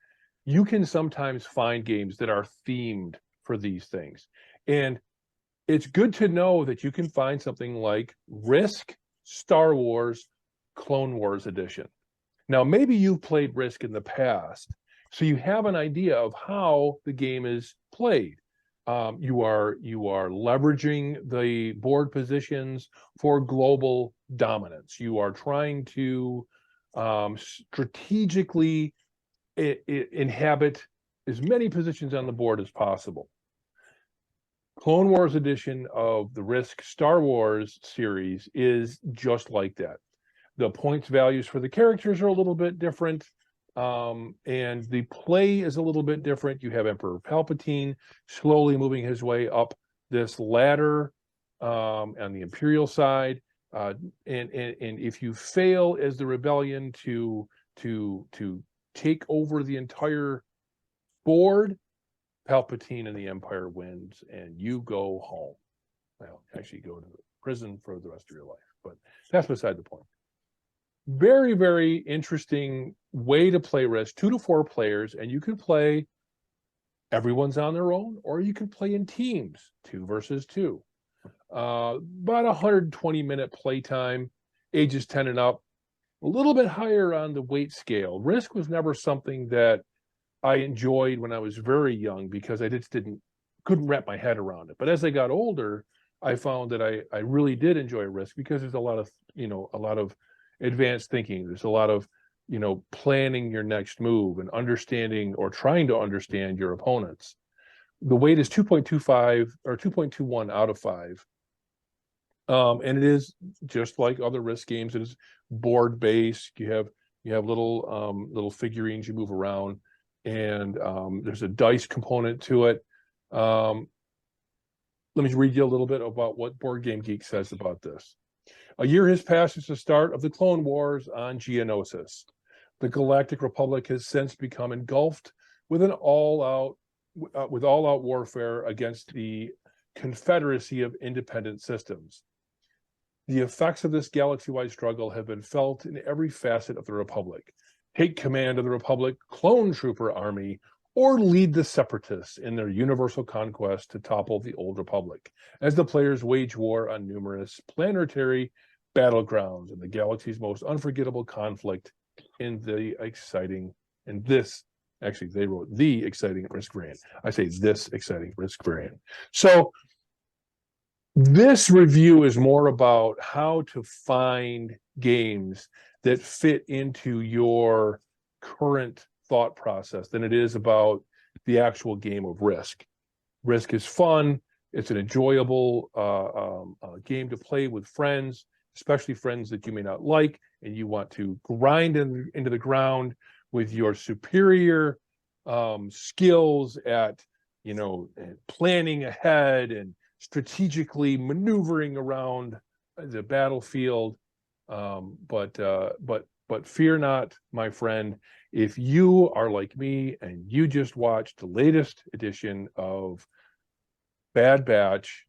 you can sometimes find games that are themed for these things. And it's good to know that you can find something like Risk Star Wars Clone Wars Edition. Now, maybe you've played Risk in the past, so you have an idea of how the game is played. You are leveraging the board positions for global dominance. You are trying to strategically inhabit as many positions on the board as possible. Clone Wars edition of the Risk Star Wars series is just like that. The points values for the characters are a little bit different, and the play is a little bit different. You have Emperor Palpatine slowly moving his way up this ladder on the Imperial side, and if you fail as the rebellion to take over the entire board, Palpatine and the Empire wins, and you go home. Well, actually, go to prison for the rest of your life, but that's beside the point. Very, very interesting way to play Risk. 2 to 4 players, and you can play. Everyone's on their own, or you can play in teams, 2 versus 2. About 120-minute playtime, ages 10 and up. A little bit higher on the weight scale. Risk was never something that I enjoyed when I was very young because I just couldn't wrap my head around it. But as I got older, I found that I really did enjoy Risk because there's a lot of advanced thinking. There's a lot of planning your next move and understanding or trying to understand your opponents. The weight is 2.25 or 2.21 out of 5. And it is just like other Risk games. It is board based. You have little figurines you move around, and there's a dice component to it. Let me read you a little bit about what Board Game Geek says about this. A year has passed since the start of the Clone Wars on Geonosis. The Galactic Republic has since become engulfed with all-out warfare against the Confederacy of Independent Systems. The effects of this galaxy-wide struggle have been felt in every facet of the Republic. Take command of the Republic Clone Trooper Army, or lead the Separatists in their universal conquest to topple the Old Republic, as the players wage war on numerous planetary battlegrounds in the galaxy's most unforgettable conflict in the exciting, and this, actually, they wrote the exciting Risk variant. I say this exciting Risk variant. So this review is more about how to find games that fit into your current thought process than it is about the actual game of Risk. Risk is fun. It's an enjoyable game to play with friends, especially friends that you may not like, and you want to grind into the ground with your superior skills at, planning ahead and strategically maneuvering around the battlefield. But fear not, my friend. If you are like me and you just watched the latest edition of Bad Batch,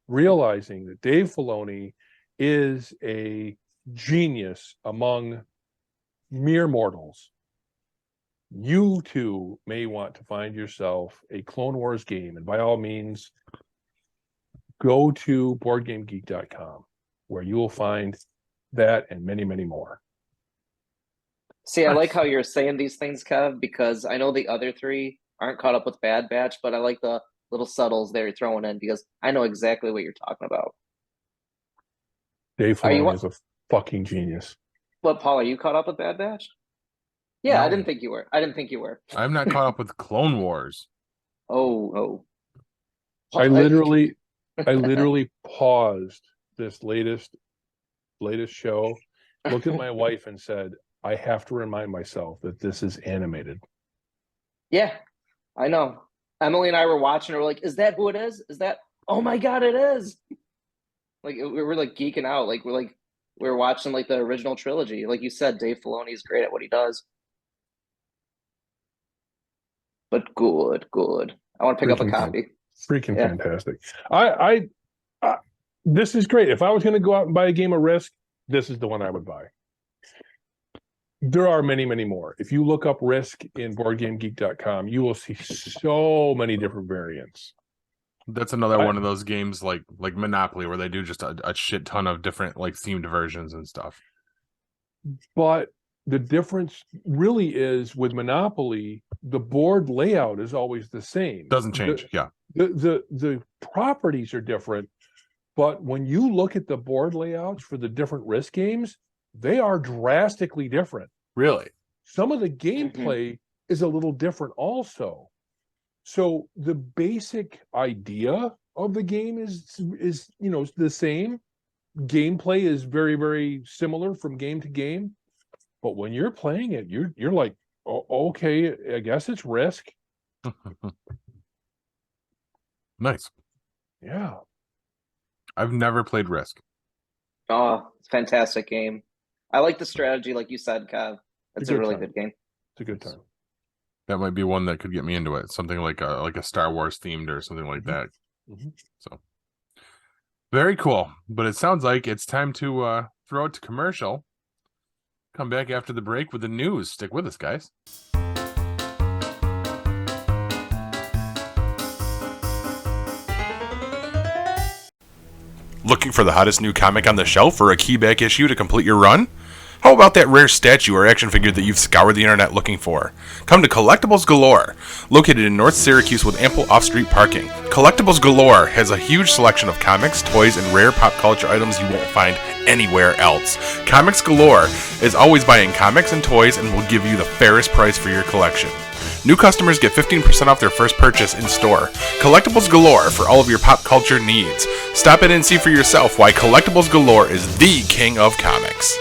realizing that Dave Filoni is a genius among mere mortals, you too may want to find yourself a Clone Wars game. And by all means, go to BoardGameGeek.com, where you will find that and many, many more. See, I like how you're saying these things, Kev, because I know the other three aren't caught up with Bad Batch, but I like the little subtles they're throwing in because I know exactly what you're talking about. Dave Filoni is a fucking genius. What, Paul, are you caught up with Bad Batch? Yeah, No. I didn't think you were. I'm not caught up with Clone Wars. Oh. I literally paused this latest show, looked at my wife and said, I have to remind myself that this is animated. Yeah, I know. Emily and I were watching. We're like, "Is that who it is? Is that? Oh my god, it is!" Like we were like geeking out. Like we're watching like the original trilogy. Like you said, Dave Filoni is great at what he does. But good. I want to pick up a copy. Freaking fantastic. I this is great. If I was going to go out and buy a game of Risk, this is the one I would buy. There are many, many more. If you look up Risk in BoardGameGeek.com, you will see so many different variants. That's another one of those games like Monopoly, where they do just a shit ton of different like themed versions and stuff. But the difference really is with Monopoly, the board layout is always the same. Doesn't change. The properties are different, but when you look at the board layouts for the different Risk games, they are drastically different. Really? Some of the gameplay is a little different also. So the basic idea of the game is the same. Gameplay is very, very similar from game to game. But when you're playing it, you're like, oh, okay, I guess it's Risk. Nice. Yeah. I've never played Risk. Oh, it's a fantastic game. I like the strategy, like you said, Kev. It's a really good game. It's a good time. That might be one that could get me into it. Something like a Star Wars themed or something like that. Mm-hmm. So very cool. But it sounds like it's time to throw it to commercial. Come back after the break with the news. Stick with us, guys. Looking for the hottest new comic on the shelf or a keyback issue to complete your run? How about that rare statue or action figure that you've scoured the internet looking for? Come to Collectibles Galore. Located in North Syracuse with ample off-street parking, Collectibles Galore has a huge selection of comics, toys, and rare pop culture items you won't find anywhere else. Comics Galore is always buying comics and toys and will give you the fairest price for your collection. New customers get 15% off their first purchase in store. Collectibles Galore for all of your pop culture needs. Stop in and see for yourself why Collectibles Galore is the king of comics.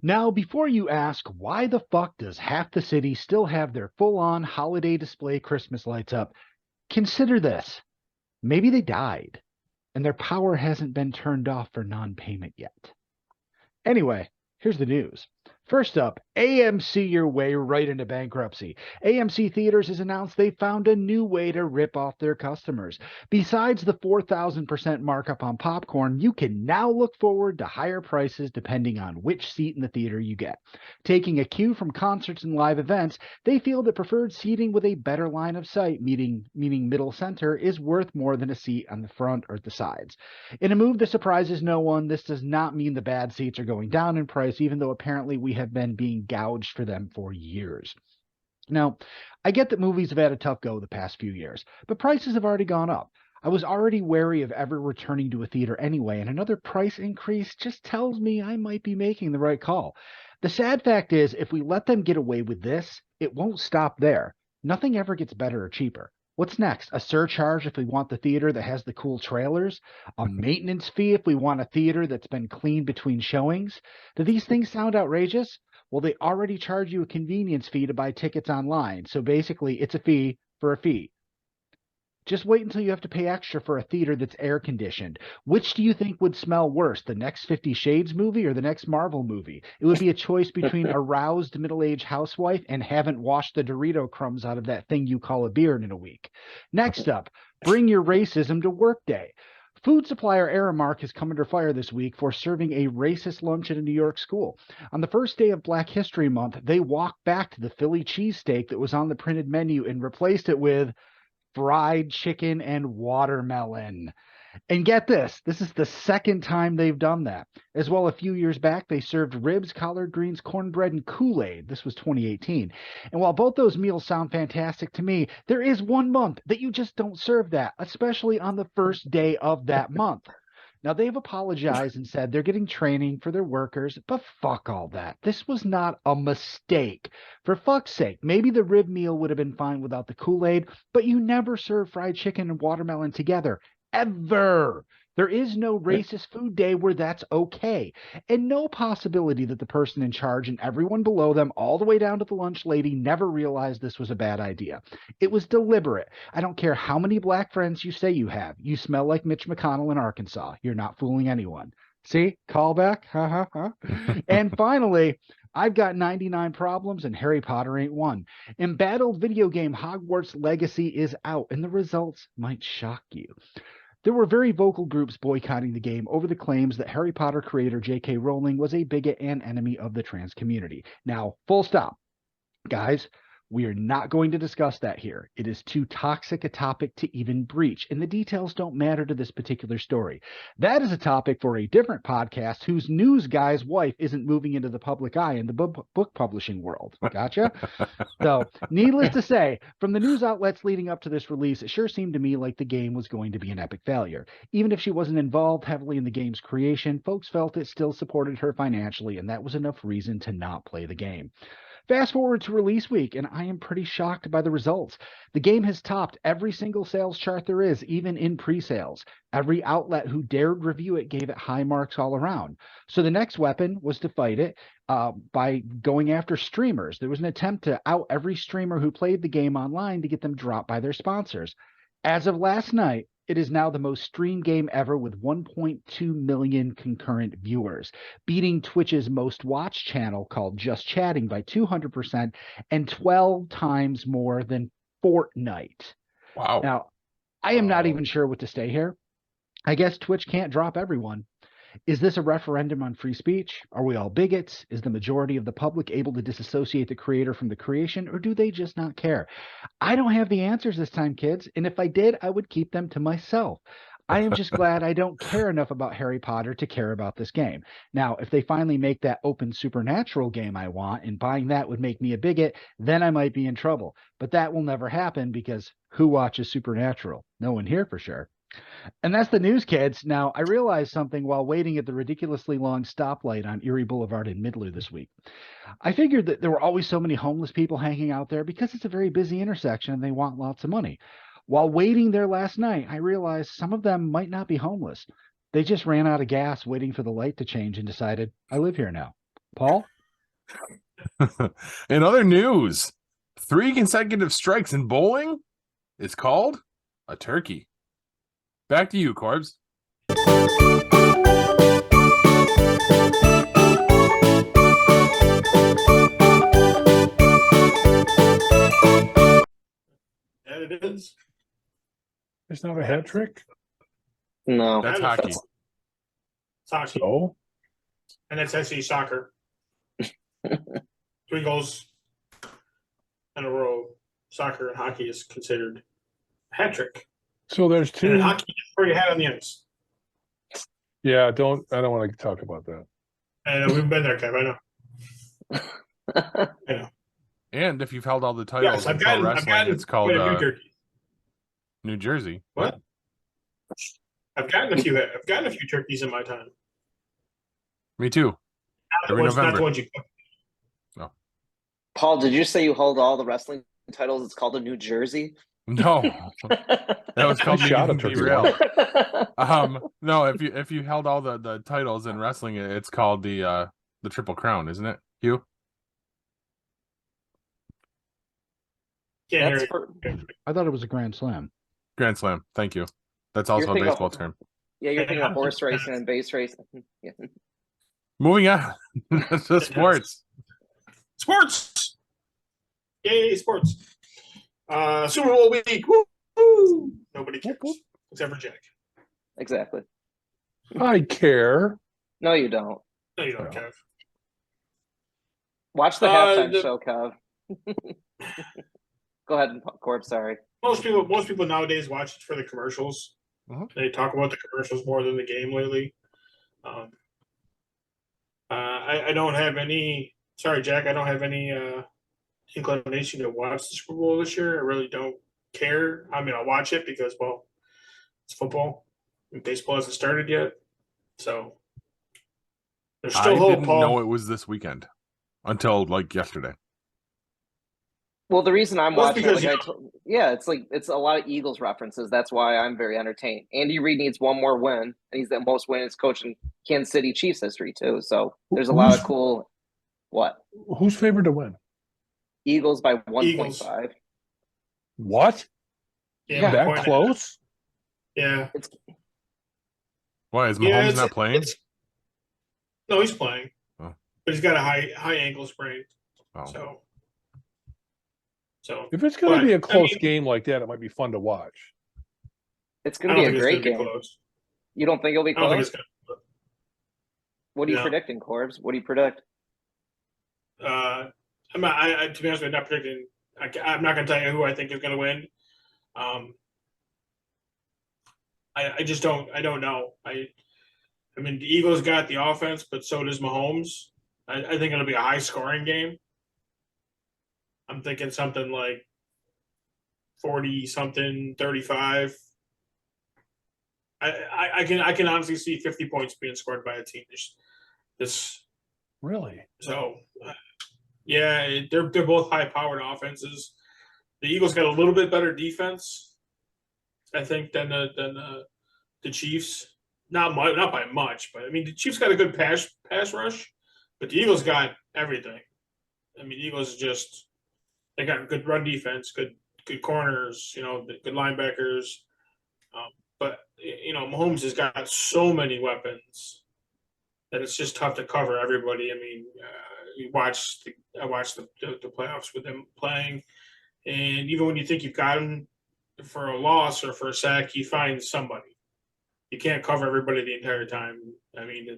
Now, before you ask, why the fuck does half the city still have their full-on holiday display Christmas lights up, consider this. Maybe they died, and their power hasn't been turned off for non-payment yet. Anyway, here's the news. First up, AMC your way right into bankruptcy. AMC Theaters has announced they found a new way to rip off their customers. Besides the 4,000% markup on popcorn, you can now look forward to higher prices depending on which seat in the theater you get. Taking a cue from concerts and live events, they feel that preferred seating with a better line of sight, meaning middle center, is worth more than a seat on the front or the sides. In a move that surprises no one, this does not mean the bad seats are going down in price, even though apparently we have been being gouged for them for years. Now, I get that movies have had a tough go the past few years, but prices have already gone up. I was already wary of ever returning to a theater anyway, and another price increase just tells me I might be making the right call. The sad fact is, if we let them get away with this, it won't stop there. Nothing ever gets better or cheaper. What's next? A surcharge if we want the theater that has the cool trailers? A maintenance fee if we want a theater that's been cleaned between showings? Do these things sound outrageous? Well, they already charge you a convenience fee to buy tickets online. So basically, it's a fee for a fee. Just wait until you have to pay extra for a theater that's air conditioned. Which do you think would smell worse, the next 50 Shades movie or the next Marvel movie? It would be a choice between aroused middle-aged housewife and haven't washed the Dorito crumbs out of that thing you call a beard in a week. Next up, bring your racism to work day. Food supplier Aramark has come under fire this week for serving a racist lunch at a New York school. On the first day of Black History Month, they walked back to the Philly cheesesteak that was on the printed menu and replaced it with fried chicken and watermelon. And get this is the second time they've done that. As well, a few years back, they served ribs, collard greens, cornbread, and Kool-Aid. This was 2018. And while both those meals sound fantastic to me, there is one month that you just don't serve that, especially on the first day of that month. Now, they've apologized and said they're getting training for their workers, but fuck all that. This was not a mistake. For fuck's sake, maybe the rib meal would have been fine without the Kool-Aid, but you never serve fried chicken and watermelon together. Ever. There is no racist food day where that's okay, and no possibility that the person in charge and everyone below them, all the way down to the lunch lady, never realized this was a bad idea. It was deliberate. I don't care how many black friends you say you have. You smell like Mitch McConnell in Arkansas. You're not fooling anyone. See? Callback? Ha ha ha. And finally, I've got 99 problems and Harry Potter ain't one. Embattled video game Hogwarts Legacy is out, and the results might shock you. There were very vocal groups boycotting the game over the claims that Harry Potter creator J.K. Rowling was a bigot and enemy of the trans community. Now, full stop. Guys, we are not going to discuss that here. It is too toxic a topic to even breach, and the details don't matter to this particular story. That is a topic for a different podcast whose news guy's wife isn't moving into the public eye in the book publishing world. Gotcha? So, needless to say, from the news outlets leading up to this release, it sure seemed to me like the game was going to be an epic failure. Even if she wasn't involved heavily in the game's creation, folks felt it still supported her financially, and that was enough reason to not play the game. Fast forward to release week, and I am pretty shocked by the results. The game has topped every single sales chart there is, even in pre-sales. Every outlet who dared review it gave it high marks all around. So the next weapon was to fight it by going after streamers. There was an attempt to out every streamer who played the game online to get them dropped by their sponsors. As of last night, it is now the most streamed game ever with 1.2 million concurrent viewers, beating Twitch's most watched channel called Just Chatting by 200% and 12 times more than Fortnite. Wow. Now, I am not even sure what to say here. I guess Twitch can't drop everyone. Is this a referendum on free speech? Are we all bigots? Is the majority of the public able to disassociate the creator from the creation, or do they just not care? I don't have the answers this time, kids, and if I did, I would keep them to myself. I am just glad I don't care enough about Harry Potter to care about this game. Now, if they finally make that open supernatural game I want, and buying that would make me a bigot, then I might be in trouble. But that will never happen because who watches Supernatural? No one here for sure. And that's the news, kids. Now, I realized something while waiting at the ridiculously long stoplight on Erie Boulevard in Midler this week. I figured that there were always so many homeless people hanging out there because it's a very busy intersection and they want lots of money. While waiting there last night, I realized some of them might not be homeless. They just ran out of gas waiting for the light to change and decided, I live here now. Paul? In other news, 3 consecutive strikes in bowling is called a turkey. Back to you, Corbs. And it is. It's not a hat trick. No. That's Kind of. hockey. It's hockey. So And that's SC soccer. 3 goals in a row. Soccer and hockey is considered a hat trick. there's And in two. hockey, you already had on the ice. Yeah, I don't want to talk about that. And we've been there, Kev. I know. And if you've held all the titles Yes, in pro wrestling, it's called quite a few turkeys. New Jersey. What? I've gotten a few turkeys in my time. Me too. Not the Every ones, not November. the ones you cook. Paul, did you say you hold all the wrestling titles? It's called a New Jersey. No, that was called I shot a Be turkey Real. once. No, if you held all the titles in wrestling, it's called the Triple Crown, isn't it, Hugh? Can't hear That's you. for, I thought it was a Grand Slam. Grand Slam. Thank you. That's You're also a thinking of- baseball term. yeah, you're thinking of horse racing and base racing. Yeah. Moving on to sports. Sports. Yay, sports. Super Bowl week. Woo! Woo! Nobody cares except for Jack. Exactly. I care. No, you don't. No, you don't, No. Kev. Watch the halftime show, Kev. Go ahead, Corb. Sorry. Most people nowadays watch it for the commercials. Mhm. They talk about the commercials more than the game lately. I don't have any. Sorry, Jack. I don't have any inclination to watch the Super Bowl this year. I really don't care. I mean, I'll watch it because, well, it's football and baseball hasn't started yet. So there's still I hope, didn't Paul. know it was this weekend until like yesterday. Well, the reason I'm Well, it's watching it, because, it's a lot of Eagles references. That's why I'm very entertained. Andy Reid needs one more win, and he's the most winningest coach in Kansas City Chiefs history too. So there's a lot of cool. What? Who's favored to win? Eagles by 1.5. Eagles. What? Yeah, That point- close? Yeah. Why is Yeah, Mahomes it's- not playing? it's- No, he's playing, Oh. but he's got a high ankle sprain. Oh. So If it's going to But, be a I close mean- game like that, it might be fun to watch. It's I going don't to be think a it's great going to be game. close. You don't think it'll be I don't think close? it's going to. What are you No. predicting, Corbs? What do you predict? I'm not. To be honest, I'm not predicting. I'm not going to tell you who I think is going to win. I just don't. I don't know. I mean, the Eagles got the offense, but so does Mahomes. I think it'll be a high scoring game. I'm thinking something like 40-something, 35. I can honestly see 50 points being scored by a team this Really? so yeah, they're both high powered offenses. The Eagles got a little bit better defense, I think, than the Chiefs. Not by much, but I mean the Chiefs got a good pass rush, but the Eagles got everything. I mean, the Eagles they got good run defense, good corners, good linebackers. But Mahomes has got so many weapons that it's just tough to cover everybody. I mean, I watched the playoffs with them playing, and even when you think you've got him for a loss or for a sack, he finds somebody. You can't cover everybody the entire time. I mean,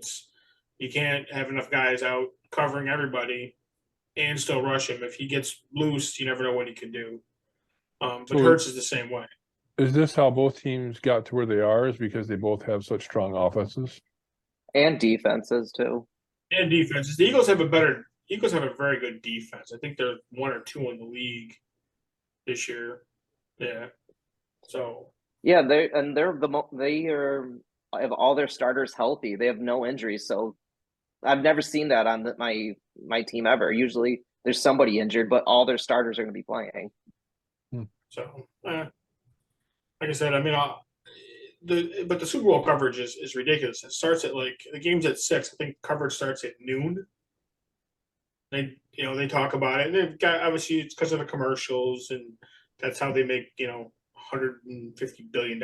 you can't have enough guys out covering everybody and still rush him. If he gets loose, you never know what he can do. But So- Hurts is the same way. Is this how both teams got to where they are? Is because they both have such strong offenses? And defenses too. And defenses. The Eagles have a very good defense. I think they're 1 or 2 in the league this year. Yeah. So Yeah, they have all their starters healthy. They have no injuries, so I've never seen that on my team ever. Usually, there's somebody injured, but all their starters are going to be playing. like I said, I mean, but the Super Bowl coverage is ridiculous. It starts at the game's at 6. I think coverage starts at noon. They talk about it, and they've got, obviously it's because of the commercials, and that's how they make $150 billion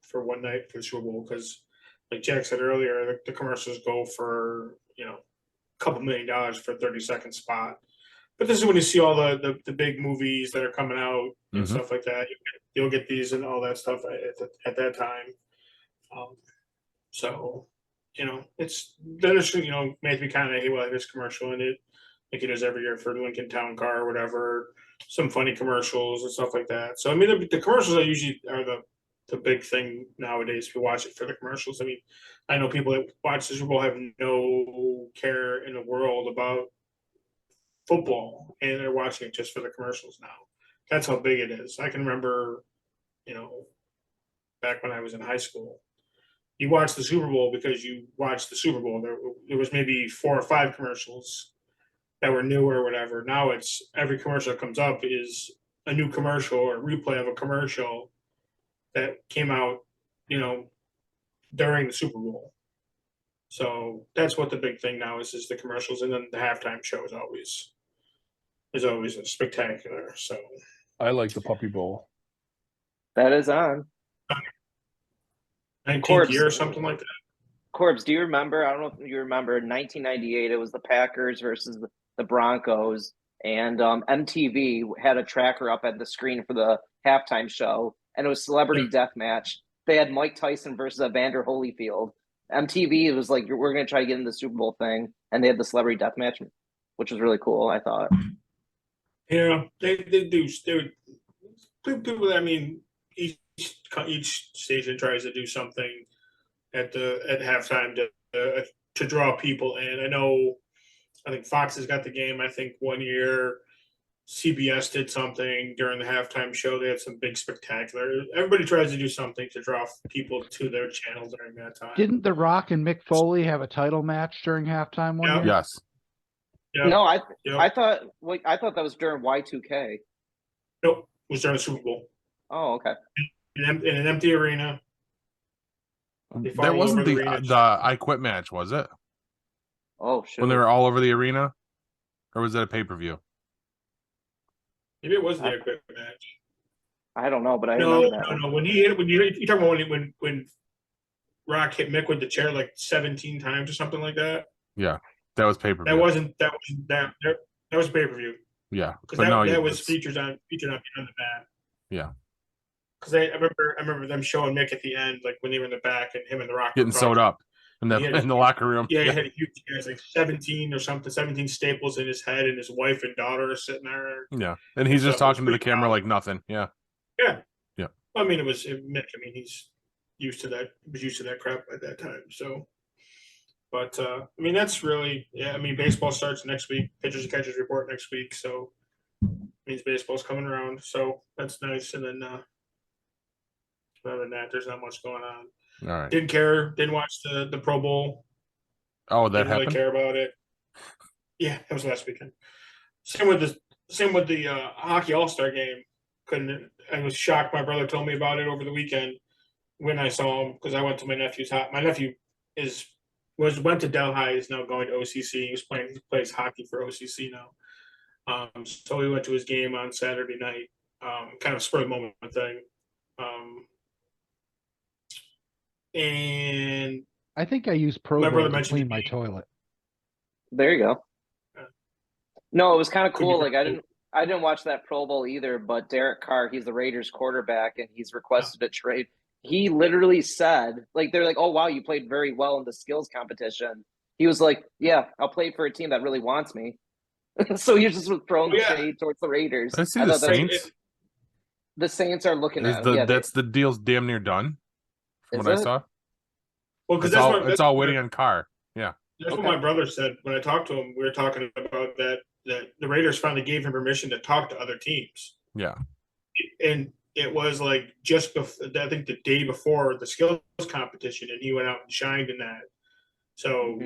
for one night for the Super Bowl. Because, like Jack said earlier, the commercials go for a couple $1,000,000 for a 30-second spot. But this is when you see all the big movies that are coming out and stuff like that. You'll get these and all that stuff at that time. So, it's then it's made me kind of, hey, well, there's commercial in it, like he does every year for Lincoln Town Car or whatever. Some funny commercials and stuff like that. So I mean, the commercials are usually the big thing nowadays. If you watch it for the commercials, I mean, I know people that watch the Super Bowl have no care in the world about football, and they're watching it just for the commercials now. That's how big it is. I can remember, back when I was in high school, you watched the Super Bowl because you watched the Super Bowl. There was maybe 4 or 5 commercials that were new or whatever. Now it's every commercial that comes up is a new commercial or a replay of a commercial that came out, during the Super Bowl. So that's what the big thing now is the commercials, and then the halftime show is always a spectacular. So I like the Puppy Bowl. That is on. 19th Corbs. year or something like that. Corbs, do you remember? I don't know if you remember. In 1998, it was the Packers versus the Broncos, and MTV had a tracker up at the screen for the halftime show, and it was Celebrity Deathmatch. They had Mike Tyson versus Evander Holyfield. MTV, it was like, we're going to try to get into the Super Bowl thing, and they had the Celebrity Deathmatch, which was really cool, I thought. Yeah, they do. People, I mean, each station tries to do something at halftime to draw people in. I think Fox has got the game. I think one year CBS did something during the halftime show. They had some big spectacular. Everybody tries to do something to draw people to their channel during that time. Didn't The Rock and Mick Foley have a title match during halftime one year? Yes. Yeah. No, I thought that was during Y2K. Nope, it was during the Super Bowl. Oh, okay. In an empty arena. That wasn't the I Quit match, was it? Oh, shit. When they were all over the arena? Or was that a pay-per-view? Maybe it was the I Quit match. I don't know, but I remember that. No. When you talking about when Rock hit Mick with the chair like 17 times or something like that. Yeah, that was pay-per-view. That was pay-per-view. Yeah, because that was featured on the back. Yeah, because I remember them showing Mick at the end, like when they were in the back, and him and the Rock getting sewed up in the locker room. Yeah, he had a huge, like 17 staples in his head, and his wife and daughter are sitting there. Yeah, and he's just talking to the camera like nothing. Yeah. I mean, Mick. I mean, he's used to that. He was used to that crap at that time. So, but I mean, that's really I mean, baseball starts next week. Pitchers and catchers report next week, so it means baseball's coming around. So that's nice. And then other than that, there's not much going on. All right. Didn't care. Didn't watch the Pro Bowl. Oh, that didn't happened. Really care about it. Yeah, that was last weekend. Same with the hockey All-Star game. I was shocked. My brother told me about it over the weekend when I saw him, because I went to my nephew's house. My nephew went to Delhi, is now going to OCC. He plays hockey for OCC now. So we went to his game on Saturday night. Kind of spur of the moment thing. And I think I use Pro Bowl to clean my toilet. There you go. No, it was kind of cool. Like I didn't watch that Pro Bowl either, but Derek Carr, he's the Raiders quarterback, and he's requested a trade. He literally said, like, they're like, "Oh wow, you played very well in the skills competition." He was like, "Yeah, I'll play for a team that really wants me." So he just was throwing shade towards the Raiders. I see the Saints. The Saints are looking at him. That's the deal's damn near done. From what I saw. Well, because it's all waiting on Carr. Yeah, that's what my brother said when I talked to him. We were talking about that the Raiders finally gave him permission to talk to other teams. Yeah, and it was like just before, I think the day before the skills competition, and he went out and shined in that. So,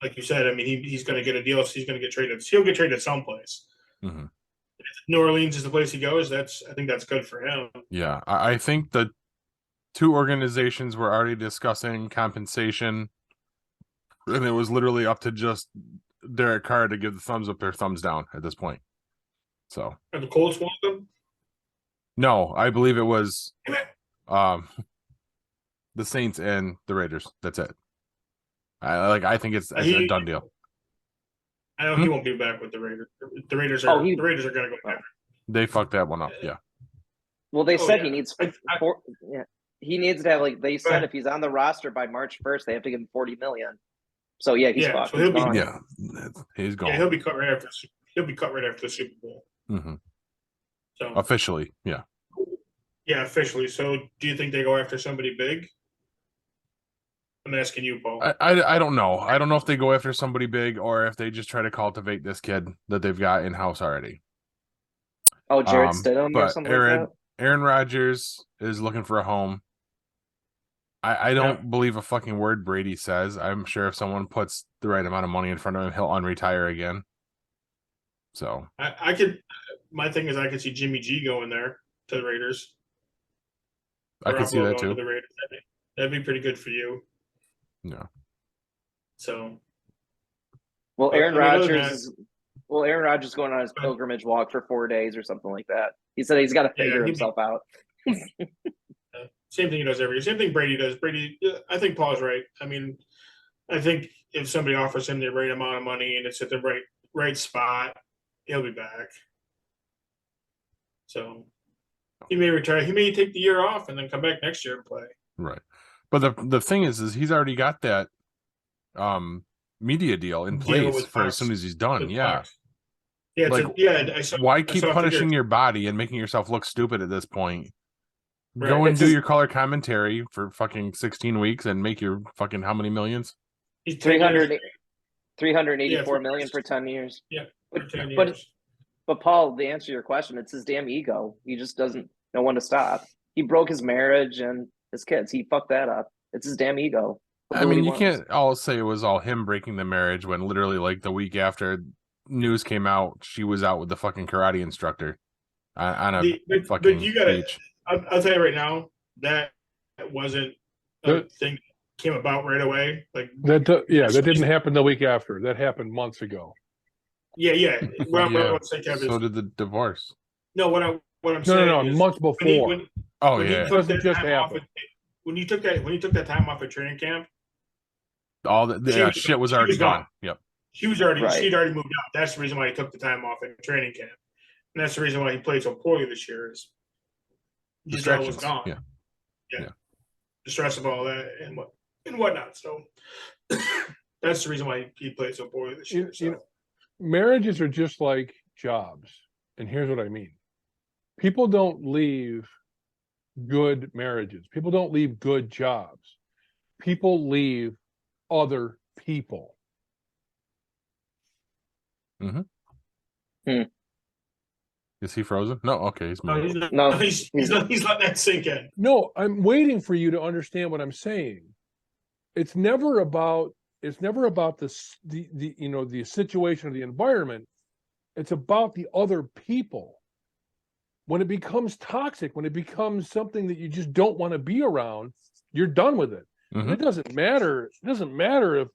like you said, I mean, he's going to get a deal. So he's going to get traded. He'll get traded someplace. Mm-hmm. If New Orleans is the place he goes, I think that's good for him. Yeah, I think the two organizations were already discussing compensation, and it was literally up to just Derek Carr to give the thumbs up or thumbs down at this point. So And the Colts want them. no, I believe it was the Saints and the Raiders. That's it. I think it's a done deal. I know he won't be back with the Raiders. The Raiders are the Raiders are going to go back. They fucked that one up. Yeah. Well, they said he needs he needs to have they said if he's on the roster by March 1st, they have to give him $40 million. So yeah, he's fucked. So he'll gone. He's gone. Yeah, he'll be cut right after. He'll be cut right after the Super Bowl. Mm-hmm. So officially, yeah. Yeah, officially. So do you think they go after somebody big? I'm asking you, Paul. I don't know. I don't know if they go after somebody big or if they just try to cultivate this kid that they've got in house already. Oh, Jared Stidham or something like that? Aaron Rodgers is looking for a home. I don't believe a fucking word Brady says. I'm sure if someone puts the right amount of money in front of him, he'll unretire again. So I could. My thing is, I could see Jimmy G going there to the Raiders. I could see that too. To the Raiders. That'd be pretty good for you. Yeah. So. Well, Aaron Rodgers is going on his pilgrimage walk for 4 days or something like that. He said he's got to figure himself out. Same thing he does every year. Same thing Brady does. Brady, I think Paul's right. I mean, I think if somebody offers him the right amount of money and it's at the right spot, he'll be back. So he may retire. He may take the year off and then come back next year and play. Right. But the thing is he's already got that media deal in place for as soon as he's done. Yeah. Yeah. Why keep punishing your body and making yourself look stupid at this point? Right. Go and do your color commentary for fucking 16 weeks and make your fucking how many millions? 384 million for 10 years. Yeah. For 10 years. But Paul, to answer your question, it's his damn ego. He just doesn't know when to stop. He broke his marriage and his kids. He fucked that up. It's his damn ego. I mean, you can't all say it was all him breaking the marriage when literally like the week after news came out, she was out with the fucking karate instructor on a fucking beach. I'll tell you right now, that wasn't a thing that came about right away. Like that didn't happen the week after. That happened months ago. Yeah. So did the divorce. No, what I'm saying. No, months before. When it doesn't just happen. When you took that time off at training camp, all the shit was already gone. Yep. She'd already moved out. That's the reason why he took the time off at training camp, and that's the reason why he played so poorly this year. Is Giselle was gone. Yeah. The stress of all that and whatnot. So that's the reason why he played so poorly this year. Marriages are just like jobs, and here's what I mean: people don't leave good marriages. People don't leave good jobs. People leave other people. Is he frozen? No. Okay, he's moving. He's letting that sink in. No, I'm waiting for you to understand what I'm saying. It's never about the situation or the environment. It's about the other people. When it becomes toxic, when it becomes something that you just don't want to be around, you're done with it. It doesn't matter. It doesn't matter if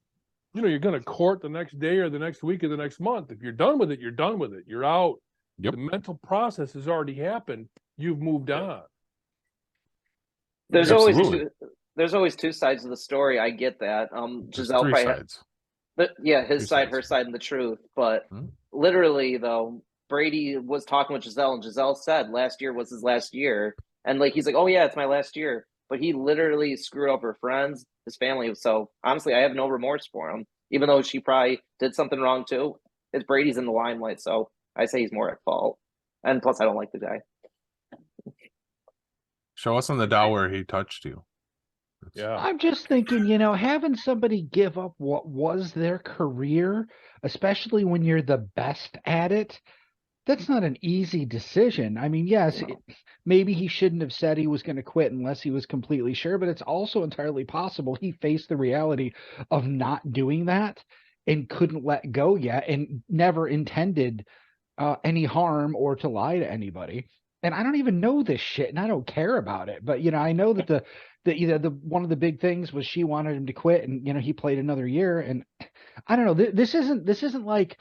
you're going to court the next day or the next week or the next month. If you're done with it, you're done with it. You're out. Yep. The mental process has already happened. You've moved on. There's always two sides of the story. I get that. Giselle three sides. His side, her side, and the truth. But literally, though, Brady was talking with Giselle, and Giselle said last year was his last year. And he's like, oh, yeah, it's my last year. But he literally screwed up her friends, his family. So honestly, I have no remorse for him, even though she probably did something wrong too. It's Brady's in the limelight, so I say he's more at fault. And plus, I don't like the guy. Show us on the dial where he touched you. Yeah. I'm just thinking, having somebody give up what was their career, especially when you're the best at it, that's not an easy decision. I mean, yes, maybe he shouldn't have said he was going to quit unless he was completely sure, but it's also entirely possible he faced the reality of not doing that and couldn't let go yet and never intended any harm or to lie to anybody. And I don't even know this shit and I don't care about it. But, I know that the one of the big things was she wanted him to quit and, he played another year. And I don't know. This isn't like,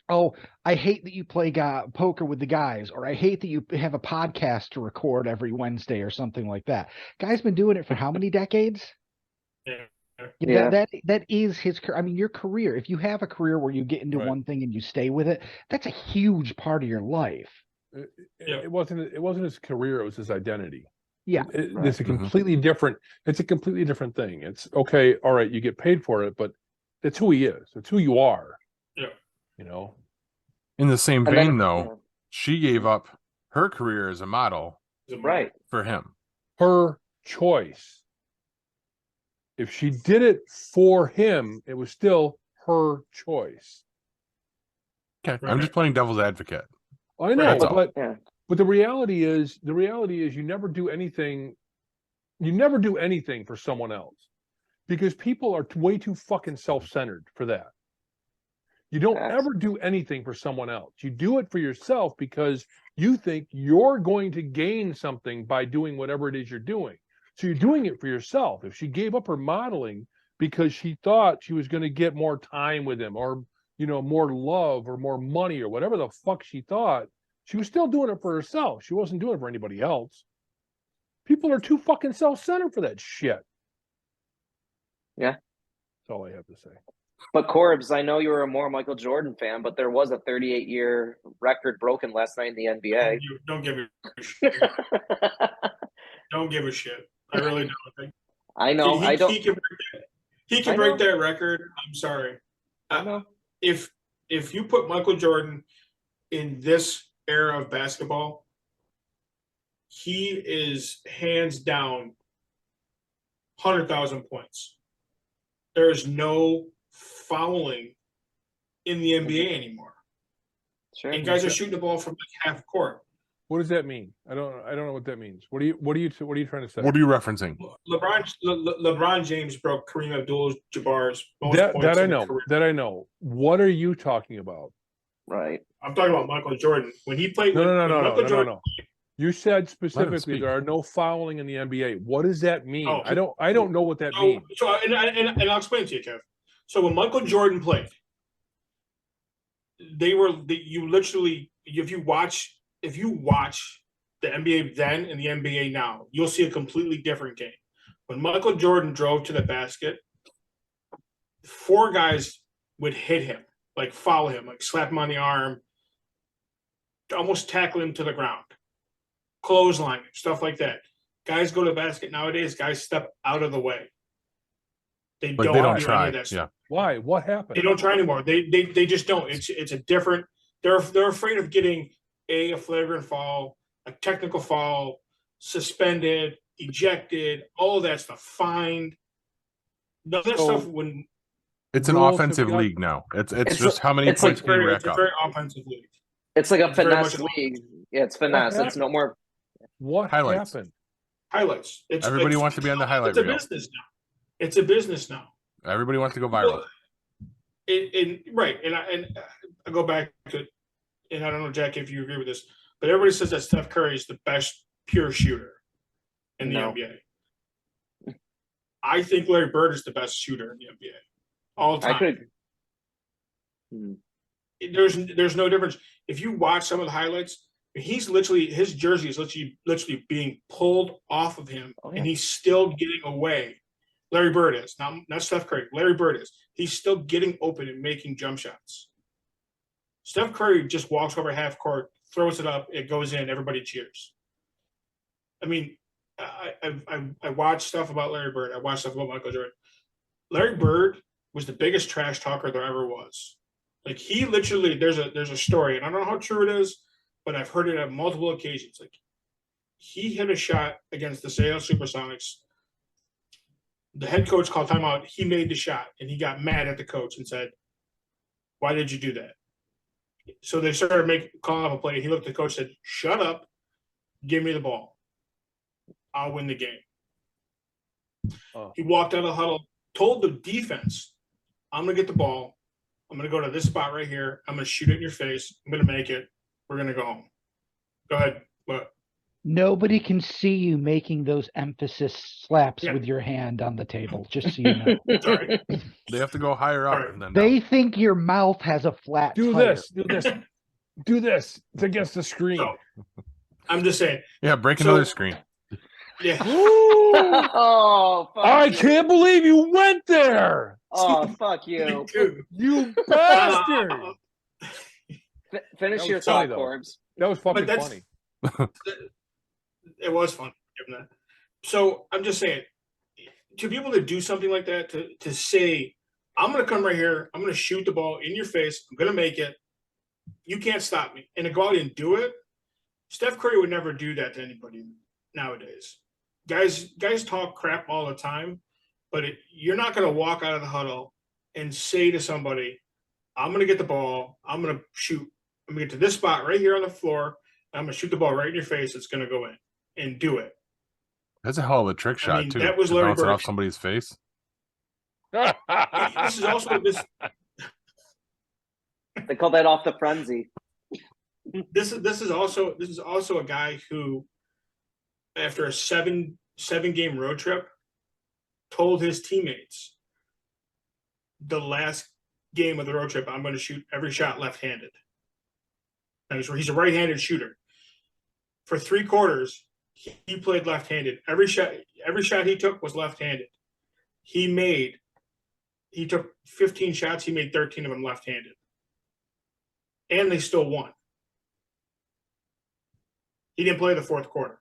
oh, I hate that you play poker with the guys, or I hate that you have a podcast to record every Wednesday or something like that. Guy's been doing it for how many decades? Yeah. Yeah. That is his career. I mean, your career, if you have a career where you get into Right. one thing and you stay with it, that's a huge part of your life. It wasn't his career, it was his identity. Yeah. It's a completely different, it's a completely different thing. It's okay, all right, you get paid for it, but that's who he is. It's who you are. Yeah. You know? In the same And vein, then- though, she gave up her career as a model Right. for him. Her choice. If she did it for him, it was still her choice. Okay, I'm just playing devil's advocate. I know, That's all. but Yeah. the reality is you never do anything for someone else, because people are way too fucking self-centered for that. You don't Facts. ever do anything for someone else. You do it for yourself because you think you're going to gain something by doing whatever it is you're doing. So you're doing it for yourself. If she gave up her modeling because she thought she was going to get more time with him, or, you know, more love or more money or whatever the fuck she thought, she was still doing it for herself. She wasn't doing it for anybody else. People are too fucking self-centered for that shit. Yeah. That's all I have to say. But Corbs, I know you were a more Michael Jordan fan, but there was a 38-year record broken last night in the NBA. Don't give a shit. Don't give a shit. I really don't think. I know. He can break that record. I'm sorry. I know. If you put Michael Jordan in this era of basketball, he is hands down 100,000 points. There is no fouling in the NBA anymore. Sure. And guys are shooting the ball from like half court. What does that mean? I don't know what that means. What are you trying to say? What are you referencing? LeBron James broke Kareem Abdul-Jabbar's most points That I in a know. career. That I know. What are you talking about? Right. I'm talking about Michael Jordan when he played. No. You said specifically speak. there are no fouling in the NBA. What does that mean? Oh. I don't know what that means. So and I'll explain it to you, Kev. So when Michael Jordan played, you literally, if you watch the NBA then and the NBA now, you'll see a completely different game. When Michael Jordan drove to the basket, 4 guys would hit him, like foul him, like slap him on the arm, almost tackle him to the ground, clothesline him, stuff like that. Guys go to the basket nowadays, guys step out of the way. They don't do any try. of that stuff. Yeah. Why? What happened? They don't try anymore. They just don't. It's a different. They're afraid of getting a flagrant foul, a technical foul, suspended, ejected, all of that stuff, fined. None of that stuff when It's an Rules have offensive got- league now. It's It's just how many it's points like can you it's rack a up. very offensive league. It's like a It's very finesse much- league. Yeah, it's finesse. It's no more. What Highlights. happened? Highlights. Everybody wants to be on the highlight It's a reel. business now. It's a business now. Everybody wants to go viral. Right, and I go back to, and I don't know, Jack, if you agree with this, but everybody says that Steph Curry is the best pure shooter in the No. NBA. I think Larry Bird is the best shooter in the NBA all time. I could. Hmm. There's no difference. If you watch some of the highlights, his jersey is literally being pulled off of him, Oh, yeah. and he's still getting away. Larry Bird is not Steph Curry. Larry Bird is. He's still getting open and making jump shots. Steph Curry just walks over half court, throws it up, it goes in, everybody cheers. I mean, I watch stuff about Larry Bird. I watch stuff about Michael Jordan. Larry Bird was the biggest trash talker there ever was. Like, he literally, there's a story, and I don't know how true it is, but I've heard it on multiple occasions. Like, he hit a shot against the Seattle Supersonics. The head coach called timeout. He made the shot, and he got mad at the coach and said, "Why did you do that?" So they started calling up a play. He looked at the coach and said, "Shut up. Give me the ball. I'll win the game." Oh. He walked out of the huddle, told the defense, "I'm going to get the ball. I'm going to go to this spot right here. I'm going to shoot it in your face. I'm going to make it. We're going to go home." Go ahead. What? Nobody can see you making those emphasis slaps Yeah. with your hand on the table, just so you know. Sorry. They have to go higher up Sorry. and then They down. think your mouth has a flat Do tire. this. Do this. Do this. It's against the screen. So, I'm just saying. Yeah, break So- another screen. Yeah. Oh, fuck I you. can't believe you went there. Oh, fuck you. Dude. You bastard. Finish That your was funny, thought, though. Corbs. That was fucking that's- funny. It was fun. Given that. So I'm just saying, to be able to do something like that, to say, I'm going to come right here, I'm going to shoot the ball in your face, I'm going to make it, you can't stop me, and to go out and do it, Steph Curry would never do that to anybody nowadays. Guys talk crap all the time, but you're not going to walk out of the huddle and say to somebody, I'm going to get the ball, I'm going to shoot, I'm going to get to this spot right here on the floor, I'm going to shoot the ball right in your face, it's going to go in, and do it. That's a hell of a trick shot, mean, too. that was to Larry bounce it off Bird. somebody's face. This is also They call that off the frenzy. this is also a guy who, after a seven game road trip, told his teammates, the last game of the road trip, I'm going to shoot every shot left-handed. Now, he's a right-handed shooter. For 3 quarters, he played left-handed. Every shot he took was left-handed. He took 15 shots. He made 13 of them left-handed, and they still won. He didn't play the 4th quarter.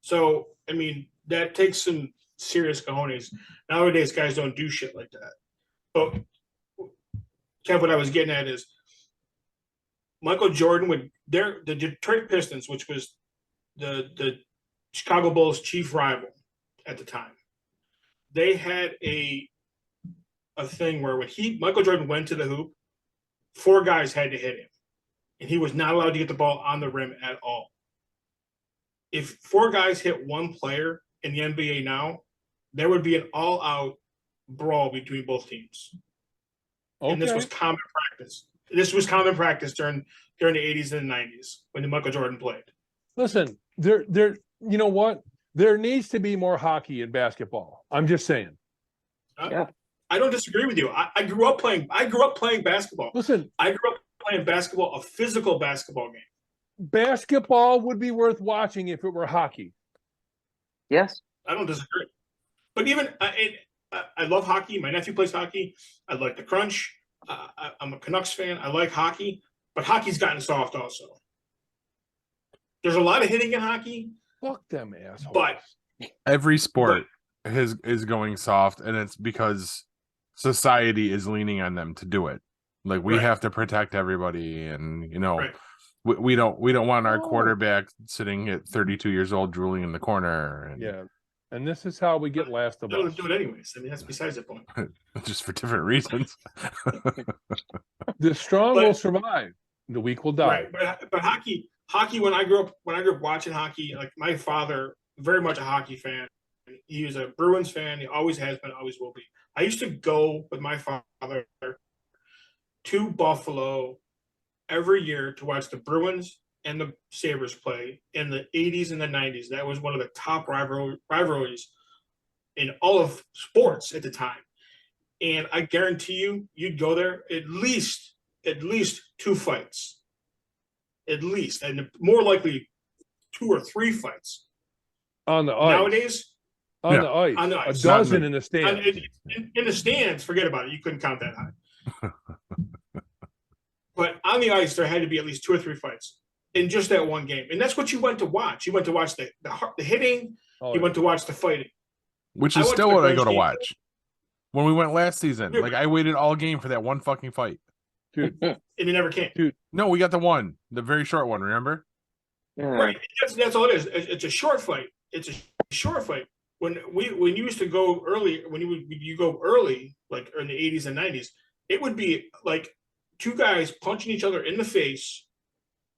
So, I mean, that takes some serious cojones. Nowadays, guys don't do shit like that. But, Kev, what I was getting at is Michael Jordan the Detroit Pistons, which was the Chicago Bulls' chief rival at the time, they had a thing where when Michael Jordan went to the hoop, 4 guys had to hit him, and he was not allowed to get the ball on the rim at all. If 4 guys hit one player in the NBA now, there would be an all-out brawl between both teams. Okay. And this was common practice. This was common practice during the 80s and 90s when Michael Jordan played. Listen, there. You know what? There needs to be more hockey and basketball. I'm just saying. Yeah. I don't disagree with you. I grew up playing basketball. Listen, I grew up playing basketball, a physical basketball game. basketball would be worth watching if it were hockey. Yes. I don't disagree. But even I love hockey. My nephew plays hockey. I like the crunch. I'm a Canucks fan. I like hockey, but hockey's gotten soft also. There's a lot of hitting in hockey, Fuck them assholes. but Every sport is going soft, and it's because society is leaning on them to do it. Like, we Right. have to protect everybody, and Right. we don't want our Oh. quarterback sitting at 32 years old drooling in the corner, and Yeah. And this is how we get Last of they'll Us. do it anyways. I mean, that's besides the point. just for different reasons. The strong But- will survive. The weak will die. Right, but hockey. When I grew up watching hockey, like my father, very much a hockey fan. He was a Bruins fan. He always has been, always will be. I used to go with my father to Buffalo every year to watch the Bruins and the Sabres play in the 80s and the 90s. That was one of the top rivalries in all of sports at the time. And I guarantee you'd go there at least 2 fights. At least, and more likely 2 or 3 fights. On the ice. Nowadays, on Yeah. the ice. On the ice. A dozen Not in the stand. in the stands, forget about it. You couldn't count that high. But on the ice, there had to be at least 2 or 3 fights in just that one game, and that's what you went to watch. You went to watch the hitting. Oh, You yeah. went to watch the fighting. Which I is went still to the what I go Braves to game. watch. When we went last season, Yeah, like, I waited all game for that one fucking fight. Dude, And it never came. No, we got the very short one. Remember? Yeah. Right. That's all it is. It's a short fight. It's a short fight. When you used to go early, when you go early, like in the 80s and 90s, it would be like 2 guys punching each other in the face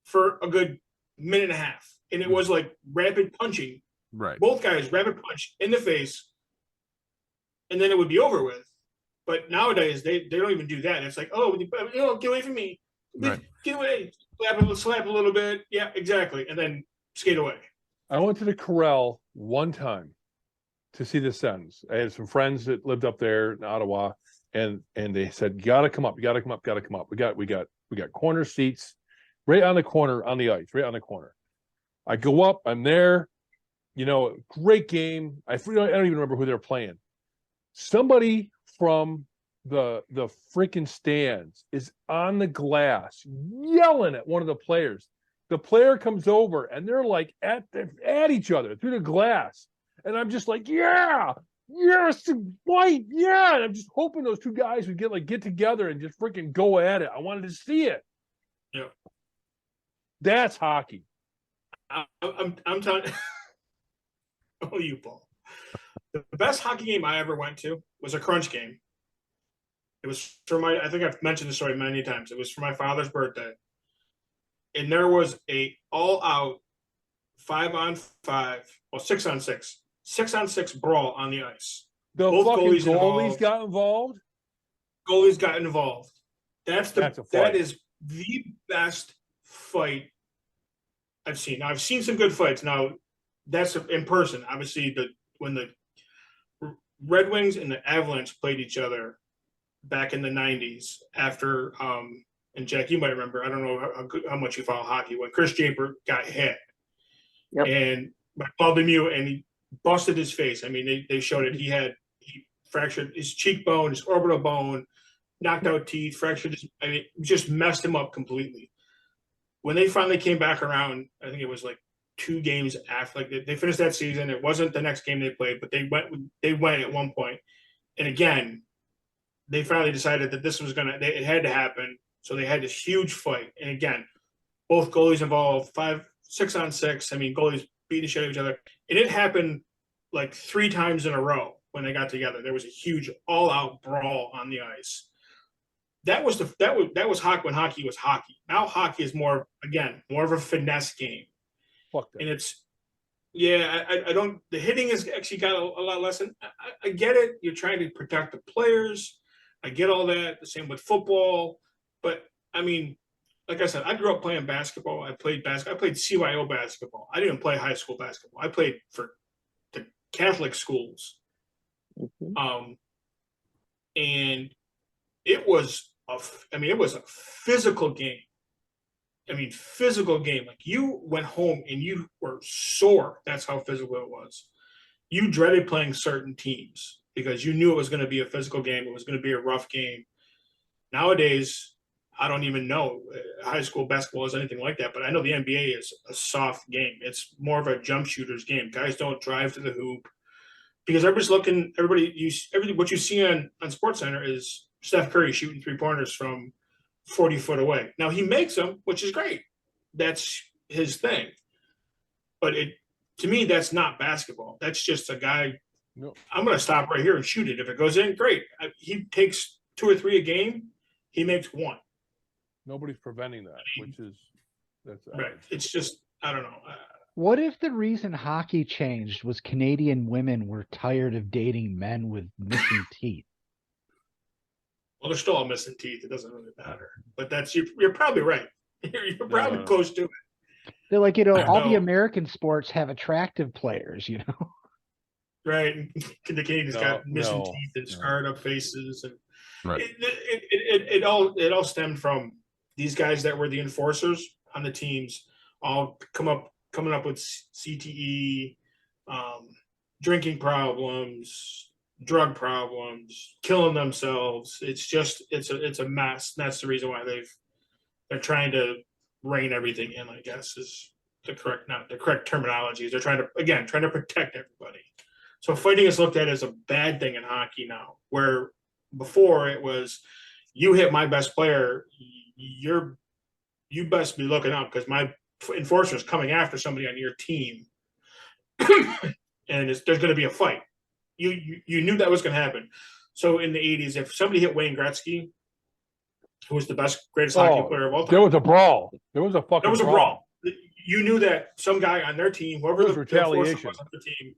for a good minute and a half, and it was like rapid punching. Right. Both guys rapid punch in the face, and then it would be over with. But nowadays they don't even do that. It's like, oh, get away from me, Right. get away, slap a little bit, yeah, exactly, and then skate away. I went to the Corral one time to see the Sens. I had some friends that lived up there in Ottawa, and they said, "You gotta come up, you gotta come up, gotta come up." We got corner seats right on the corner on the ice, right on the corner. I go up, I'm there, great game. I don't even remember who they're playing. Somebody from the freaking stands is on the glass yelling at one of the players. The player comes over and they're like at each other through the glass. And I'm just like, yeah, yes, fight, yeah. And I'm just hoping those two guys would get together and just freaking go at it. I wanted to see it. Yeah. That's hockey. I'm telling oh, you, Paul. The best hockey game I ever went to was a crunch game. It was for I think I've mentioned the story many times. It was for my father's birthday. And there was a all-out 5-on-5, well, 6-on-6, 6-on-6 brawl on the ice. Both goalies got involved. Goalies got involved. That is the best fight I've seen. Now, I've seen some good fights. Now, that's in person. Obviously, when the Red Wings and the Avalanche played each other back in the 90s after and Jack, you might remember, I don't know how much you follow hockey, when Chris Japer got hit. Yep. And by Paul Lemieux, and he busted his face. I mean, they showed it. He fractured his cheekbone, his orbital bone, knocked out teeth, just messed him up completely. When they finally came back around, I think it was like 2 games after, like they finished that season. It wasn't the next game they played, but they went at one point. And again, they finally decided that this was it had to happen. So they had this huge fight. And again, both goalies involved, 6-on-6. I mean, goalies beating the shit out of each other. And it happened like 3 times in a row when they got together. There was a huge all-out brawl on the ice. That was hockey when hockey was hockey. Now hockey is more of a finesse game. Fuck that. And I don't. The hitting has actually got a lot less. I get it. You're trying to protect the players. I get all that. The same with football. But I mean, like I said, I grew up playing basketball. I played CYO basketball. I didn't play high school basketball. I played for the Catholic schools. Mm-hmm. And it was a physical game. I mean, physical game. Like, you went home and you were sore. That's how physical it was. You dreaded playing certain teams because you knew it was going to be a physical game. It was going to be a rough game. Nowadays, I don't even know high school basketball is anything like that, but I know the NBA is a soft game. It's more of a jump shooter's game. Guys don't drive to the hoop because everybody's looking. What you see on SportsCenter is Steph Curry shooting 3-pointers from 40 foot away. Now he makes them, which is great. That's his thing. But to me, that's not basketball. That's just a guy. No. I'm going to stop right here and shoot it. If it goes in, great. He takes 2 or 3 a game. He makes 1. Nobody's preventing that, that's right. It's just, I don't know. What if the reason hockey changed was Canadian women were tired of dating men with missing teeth? Well, they're still all missing teeth. It doesn't really matter. But you're probably right. You're probably close to it. They're like, all the American sports have attractive players, Right. The Canadians got missing teeth and scarred up faces. And right. It all stemmed from these guys that were the enforcers on the teams, all coming up with CTE, drinking problems, drug problems, killing themselves. It's a mess. And that's the reason why they're trying to rein everything in, I guess, is the correct terminology. They're trying to protect everybody. So fighting is looked at as a bad thing in hockey now, where before it was, you hit my best player, you best be looking out because my enforcer is coming after somebody on your team, and there's going to be a fight. You knew that was going to happen. So in the 80s, if somebody hit Wayne Gretzky, who was the greatest hockey player of all time, there was a brawl. There was a brawl. You knew that some guy on their team, whoever the retaliation was on the team,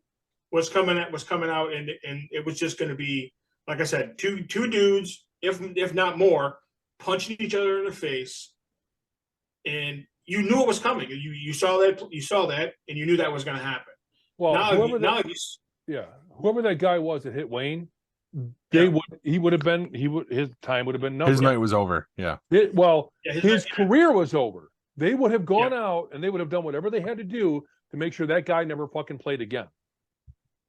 was coming out, and it was just going to be, like I said, two dudes, if not more, punching each other in the face. And you knew it was coming. You saw that, and you knew that was going to happen. Well, Now, whoever that guy was that hit Wayne, Yeah. his time would have been numbered. His night was over. Yeah. His career was over. They would have gone out and they would have done whatever they had to do to make sure that guy never fucking played again.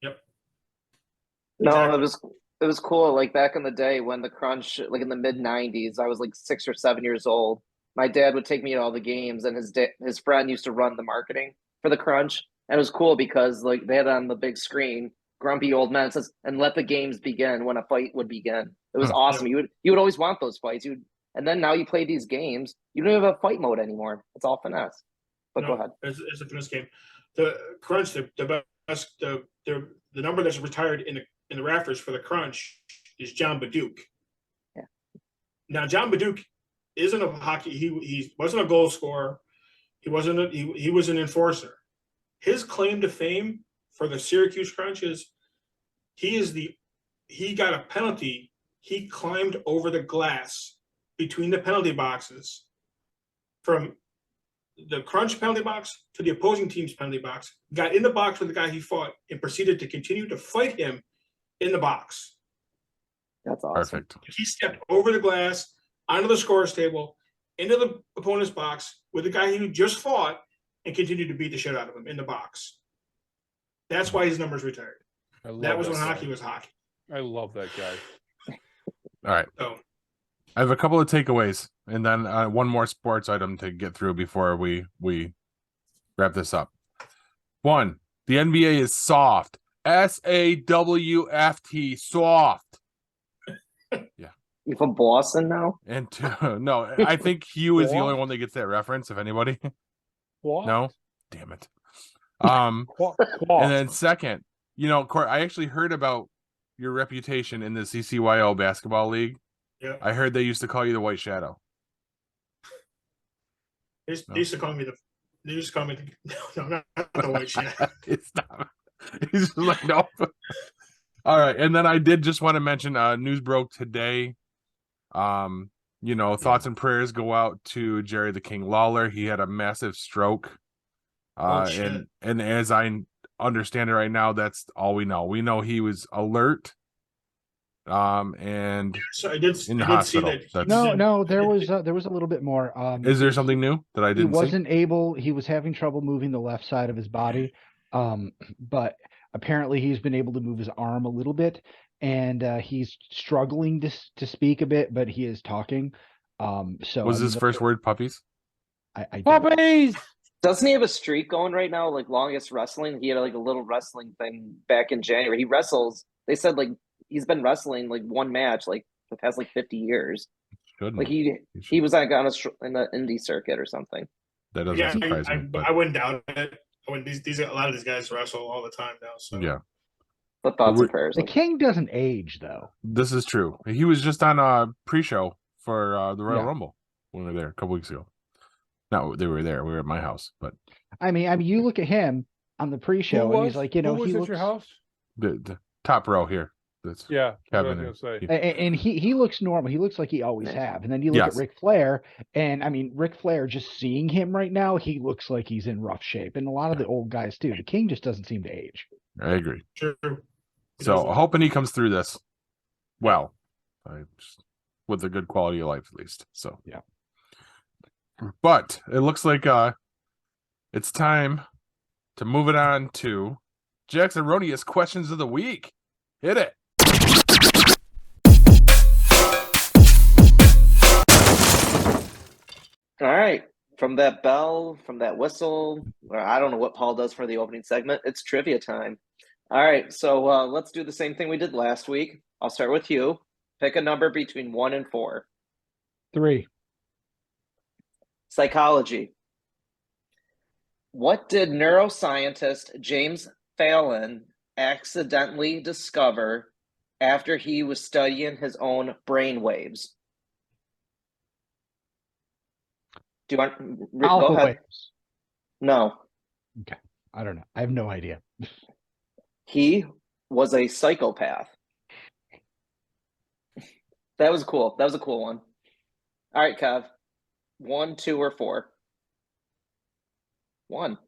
Yep. No, Exactly. it was cool. Like back in the day when the crunch, like in the mid '90s, I was like 6 or 7 years old. My dad would take me to all the games, and his friend used to run the marketing for the crunch, and it was cool because like they had on the big screen, grumpy old men says, "And let the games begin," when a fight would begin. It was awesome. You would always want those fights. And then now you play these games, you don't have a fight mode anymore. It's all finesse. But go ahead. It's a finesse game. The crunch, the best, the number that's retired in the rafters for the crunch is John Baduke. Yeah. Now John Baduke isn't a hockey. He wasn't a goal scorer. He wasn't. He was an enforcer. His claim to fame for the Syracuse crunch is he got a penalty. He climbed over the glass between the penalty boxes from the crunch penalty box to the opposing team's penalty box, got in the box with the guy he fought, and proceeded to continue to fight him in the box. That's awesome. Perfect. He stepped over the glass, onto the scorer's table, into the opponent's box with the guy he just fought, and continued to beat the shit out of him in the box. That's why his number's retired. That was when hockey was hockey. I love that guy. All right. So I have a couple of takeaways, and then one more sports item to get through before we wrap this up. One, the NBA is soft. SAWFT, soft. Yeah. You from Boston now? And two, no, I think Hugh is the only one that gets that reference, if anybody. What? No? Damn it. And then second, Court, I actually heard about your reputation in the CCYO basketball league. yeah, I heard they used to call you the White Shadow. they used to call me not the White Shadow. It's not. He's just like, no. All right. And then I did just want to mention news broke today. Thoughts and prayers go out to Jerry the King Lawler. He had a massive stroke. And as I understand it right now, that's all we know. We know he was alert. And so I did in the see hospital. that. No, there was a little bit more. Is there something new that I didn't see? He was having trouble moving the left side of his body. But apparently he's been able to move his arm a little bit, and he's struggling to speak a bit, but he is talking. So was his first word puppies? I Puppies! Doesn't he have a streak going right now? Like longest wrestling? He had like a little wrestling thing back in January. He wrestles. They said like he's been wrestling like one match like the past like 50 years. Shouldn't. Like he was like in the indie circuit or something. That doesn't surprise me. I wouldn't doubt it. A lot of these guys wrestle all the time now. So Yeah. But thoughts and prayers. The King doesn't age though. This is true. He was just on a pre-show for the Royal Rumble when we were there a couple weeks ago. No, they were there. We were at my house, but I mean, you look at him on the pre-show, and he's like, who was he at looks. your house? the top row here. That's Yeah, Kevin. I was gonna say. And he looks normal. He looks like he always have. And then you look at Ric Flair, and I mean, Ric Flair, just seeing him right now, he looks like he's in rough shape. And a lot of the old guys too. The King just doesn't seem to age. I agree. true. So hoping he comes through this well, with a good quality of life at least. So yeah. But it looks like it's time to move it on to Jack's Erroneous Questions of the Week. Hit it. All right. From that bell, from that whistle, or I don't know what Paul does for the opening segment. It's trivia time. All right. So let's do the same thing we did last week. I'll start with you. Pick a number between 1 and 4. 3. Psychology. What did neuroscientist James Fallon accidentally discover after he was studying his own brainwaves? Do you want? Alpha go ahead. waves. No. Okay. I don't know. I have no idea. He was a psychopath. That was cool. That was a cool one. All right, Kev. 1, 2, or 4? One.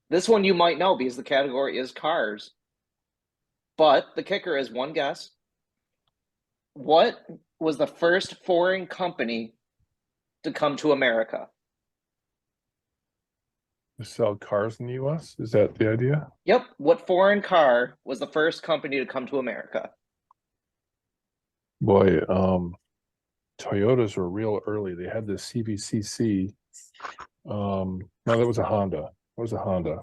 This one you might know because the category is cars. But the kicker is one guess. What was the first foreign company to come to America? To sell cars in the U.S. Is that the idea? Yep. What foreign car was the first company to come to America? Boy, Toyotas were real early. They had the CVCC. No, that was a Honda. What was a Honda?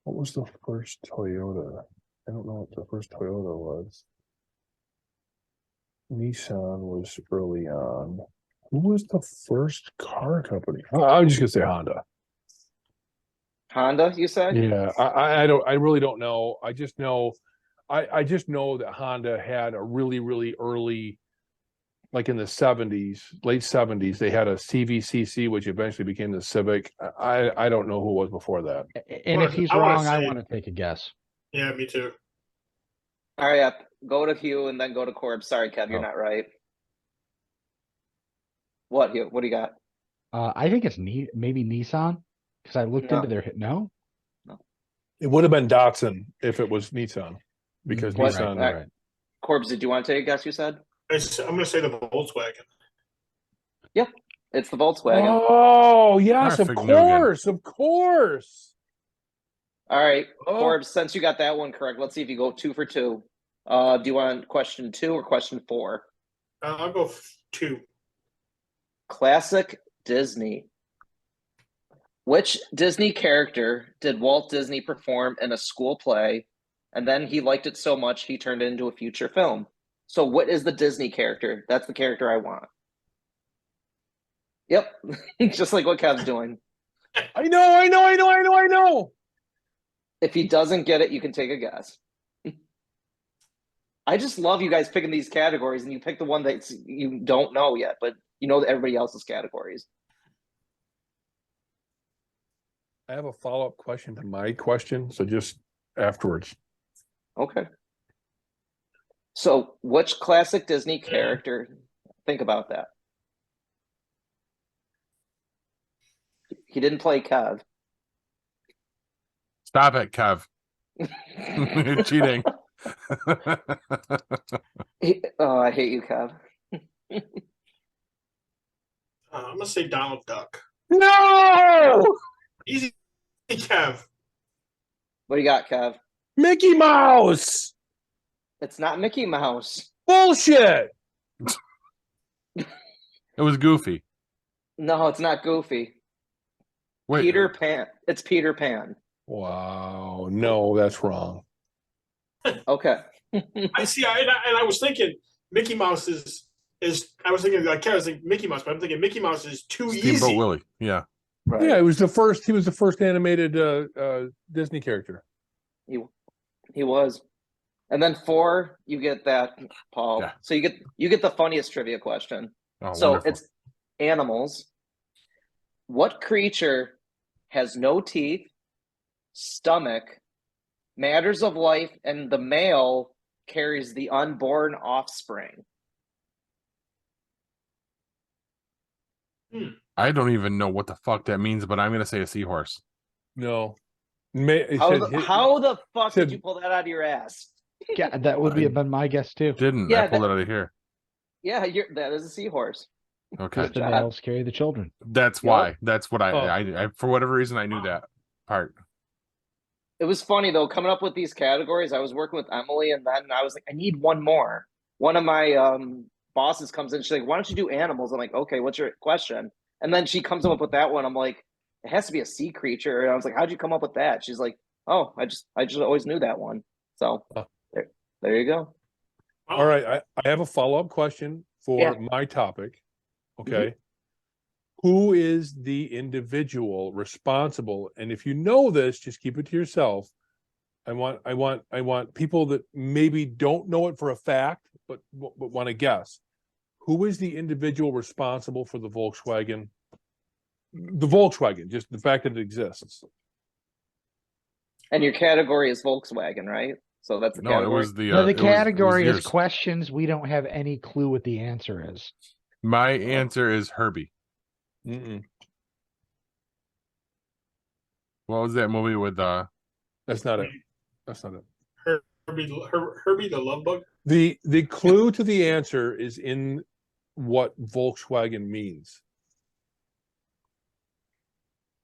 What was the first Toyota? I don't know what the first Toyota was. Nissan was early on. Who was the first car company? I'm just gonna say Honda. Honda, you said? Yeah, I really don't know. I just know that Honda had a really early, like in the 70s, late 70s, they had a CVCC, which eventually became the Civic. I don't know who was before that. And if he's I wanna wrong, I say- want to take a guess. Yeah, me too. All right, yep. Go to Hugh and then go to Corbs. Sorry, Kev, you're Oh. not right. What, Hugh? What do you got? I think it's maybe Nissan because I looked No. into their no. It would have been Datsun if it was Nissan, because You're Nissan. right, you're right. Corbs, did you want to take a guess? You said I'm going to say the Volkswagen. it's the Volkswagen. Oh yes, of Perfect Nugan. course, of course. All right, Oh. Corbs, since you got that one correct, let's see if you go 2 for 2. Do you want question 2 or question 4? I'll go 2. Classic Disney. Which Disney character did Walt Disney perform in a school play, and then he liked it so much he turned it into a future film? So what is the Disney character? That's the character I want. Yep, just like what Kev's doing. I know. If he doesn't get it, you can take a guess. I just love you guys picking these categories, and you pick the one that you don't know yet, but you know everybody else's categories. I have a follow-up question to my question, so just afterwards. Okay. So, which classic Disney character? Think about that. He didn't play Kev. Stop it, Kev. You're cheating. I hate you, Kev. I'm going to say Donald Duck. No, Easy, Kev. What do you got, Kev? Mickey Mouse. It's not Mickey Mouse. Bullshit. It was Goofy. No, it's not Goofy. Wait, Peter Pan. It's Peter Pan. Wow, no, that's wrong. Okay. I see. And I was thinking Mickey Mouse is. I was thinking like Kev was thinking Mickey Mouse, but I'm thinking Mickey Mouse is too Steamboat easy. Willie. Yeah. Right. Yeah, he was the first animated Disney character. He was. And then 4, you get that, Paul. Yeah. So you get the funniest trivia question. Oh, So wonderful. it's animals. What creature has no teeth, stomach, matters of life, and the male carries the unborn offspring? I don't even know what the fuck that means, but I'm gonna say a seahorse. No. How the fuck said- did you pull that out of your ass? Yeah, that would have been my guess too. Didn't Yeah, I pulled it out of here? Yeah, that is a seahorse. Okay, Because the job. males carry the children. that's Yep. why. That's what Oh. I for whatever reason I knew that part. It was funny though, coming up with these categories. I was working with Emily, and then I was like, I need one more. One of my bosses comes in, she's like, why don't you do animals? I'm like, okay, what's your question? And then she comes up with that one. I'm like, it has to be a sea creature. And I was like, how'd you come up with that? She's like, oh, I just always knew that one. So Oh. there you go. All right, I have a follow-up question for Yeah. my topic. Okay. Who is the individual responsible? And if you know this, just keep it to yourself. I want people that maybe don't know it for a fact, but want to guess. Who is the individual responsible for the Volkswagen? The Volkswagen, just the fact that it exists. And your category is Volkswagen, right? So that's the No, category. it was the No, the it was category is yours. questions. We don't have any clue what the answer is. My answer is Herbie. Mm-mm. What was that movie with That's not it. That's not it. Herbie the Love Bug. The clue to the answer is in what Volkswagen means.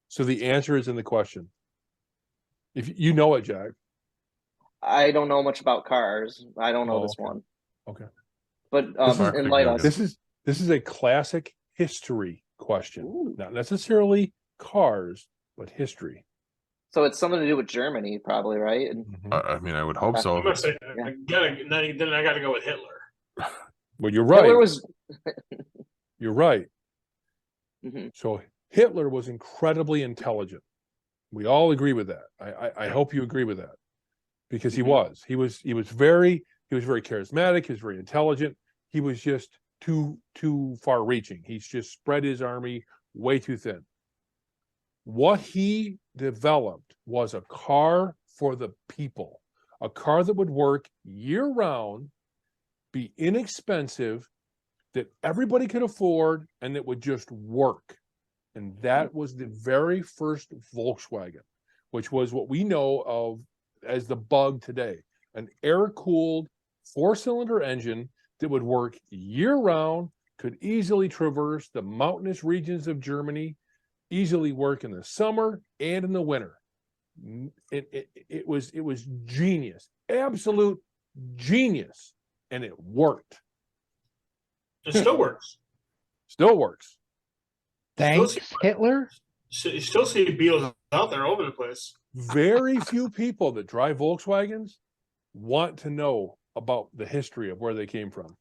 So the answer is in the question. If you know it, Jack. I don't know much about cars. I don't know Oh, this okay. one. Okay. But This is- enlighten us. This is a classic history question. Ooh. Not necessarily cars, but history. So it's something to do with Germany, probably, right? And I mean, I would hope so. I'm gonna say, Yeah. then I gotta go with Hitler. Well, you're right. Hitler was. You're right. Mhm. So Hitler was incredibly intelligent. We all agree with that. I hope you agree with that, because he Mhm. was. He was very charismatic. He was very intelligent. He was just too far reaching. He's just spread his army way too thin. What he developed was a car for the people, a car that would work year round, be inexpensive, that everybody could afford, and that would just work. And that was the very first Volkswagen, which was what we know of as the Bug today, an air-cooled 4-cylinder engine that would work year-round, could easily traverse the mountainous regions of Germany, easily work in the summer and in the winter. It was genius, absolute genius, and it worked. It still works. Still works. Thanks, Hitler. You still see Beetles out there over the place. Very few people that drive Volkswagens want to know about the history of where they came from.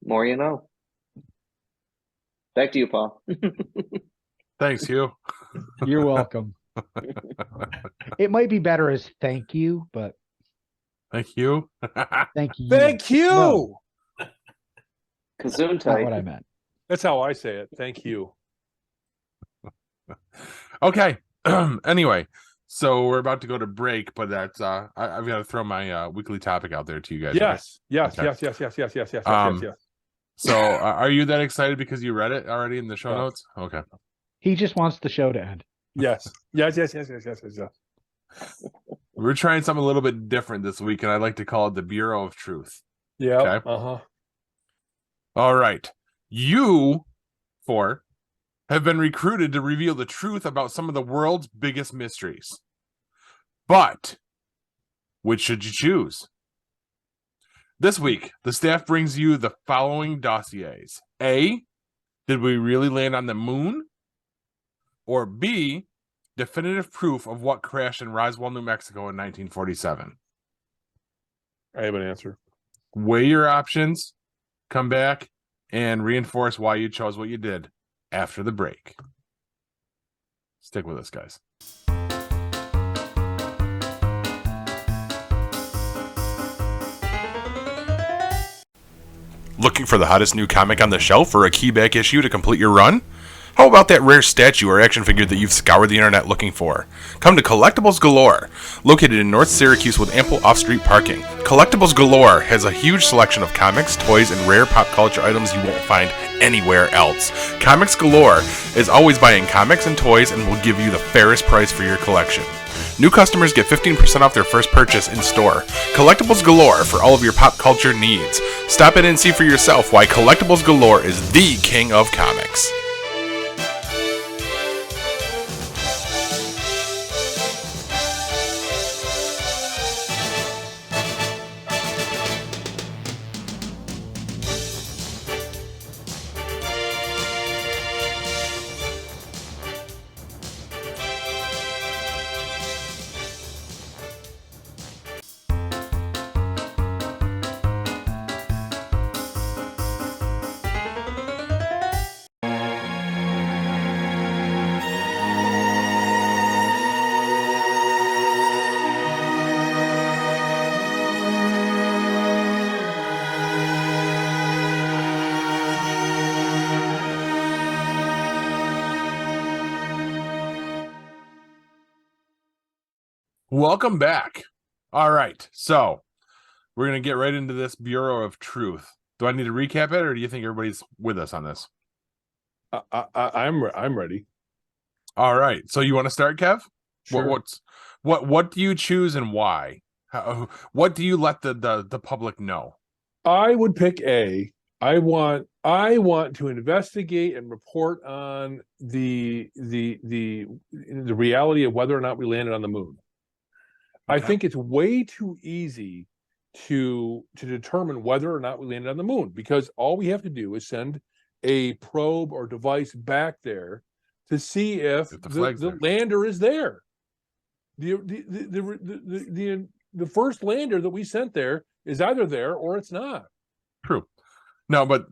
More you know. Back to you, Paul. Thanks, Hugh. You're welcome. It might be better as thank you, but Thank you. thank you. Thank you. No, Gesundheit. not what I meant. That's how I say it. Thank you. Okay. Anyway, so we're about to go to break, but that's I've got to throw my weekly topic out there to you guys. Yes. Yes. Okay. Yes. So are you that excited because you read it already in the show No. notes? Okay. He just wants the show to end. Yes. Yes. We're trying something a little bit different this week, and I'd like to call it the Bureau of Truth. Yeah. Okay. Uh-huh. All right. You four have been recruited to reveal the truth about some of the world's biggest mysteries. But which should you choose? This week, the staff brings you the following dossiers. A, did we really land on the moon? Or B, definitive proof of what crashed in Roswell, New Mexico in 1947. I have an answer. Weigh your options, come back, and reinforce why you chose what you did after the break. Stick with us, guys. Looking for the hottest new comic on the shelf or a key back issue to complete your run? How about that rare statue or action figure that you've scoured the internet looking for? Come to Collectibles Galore. Located in North Syracuse with ample off-street parking, Collectibles Galore has a huge selection of comics, toys, and rare pop culture items you won't find anywhere else. Comics Galore is always buying comics and toys and will give you the fairest price for your collection. New customers get 15% off their first purchase in store. Collectibles Galore for all of your pop culture needs. Stop in and see for yourself why Collectibles Galore is the king of comics. Welcome back. All right, so we're going to get right into this Bureau of Truth. Do I need to recap it, or do you think everybody's with us on this? I'm ready. All right. So you want to start, Kev? Sure. What do you choose and why? What do you let the public know? I would pick A. I want to investigate and report on the reality of whether or not we landed on the moon. I Okay. think it's way too easy to determine whether or not we landed on the moon, because all we have to do is send a probe or device back there to see if If the flag's the there. lander is there. The first lander that we sent there is either there or it's not. True. No, but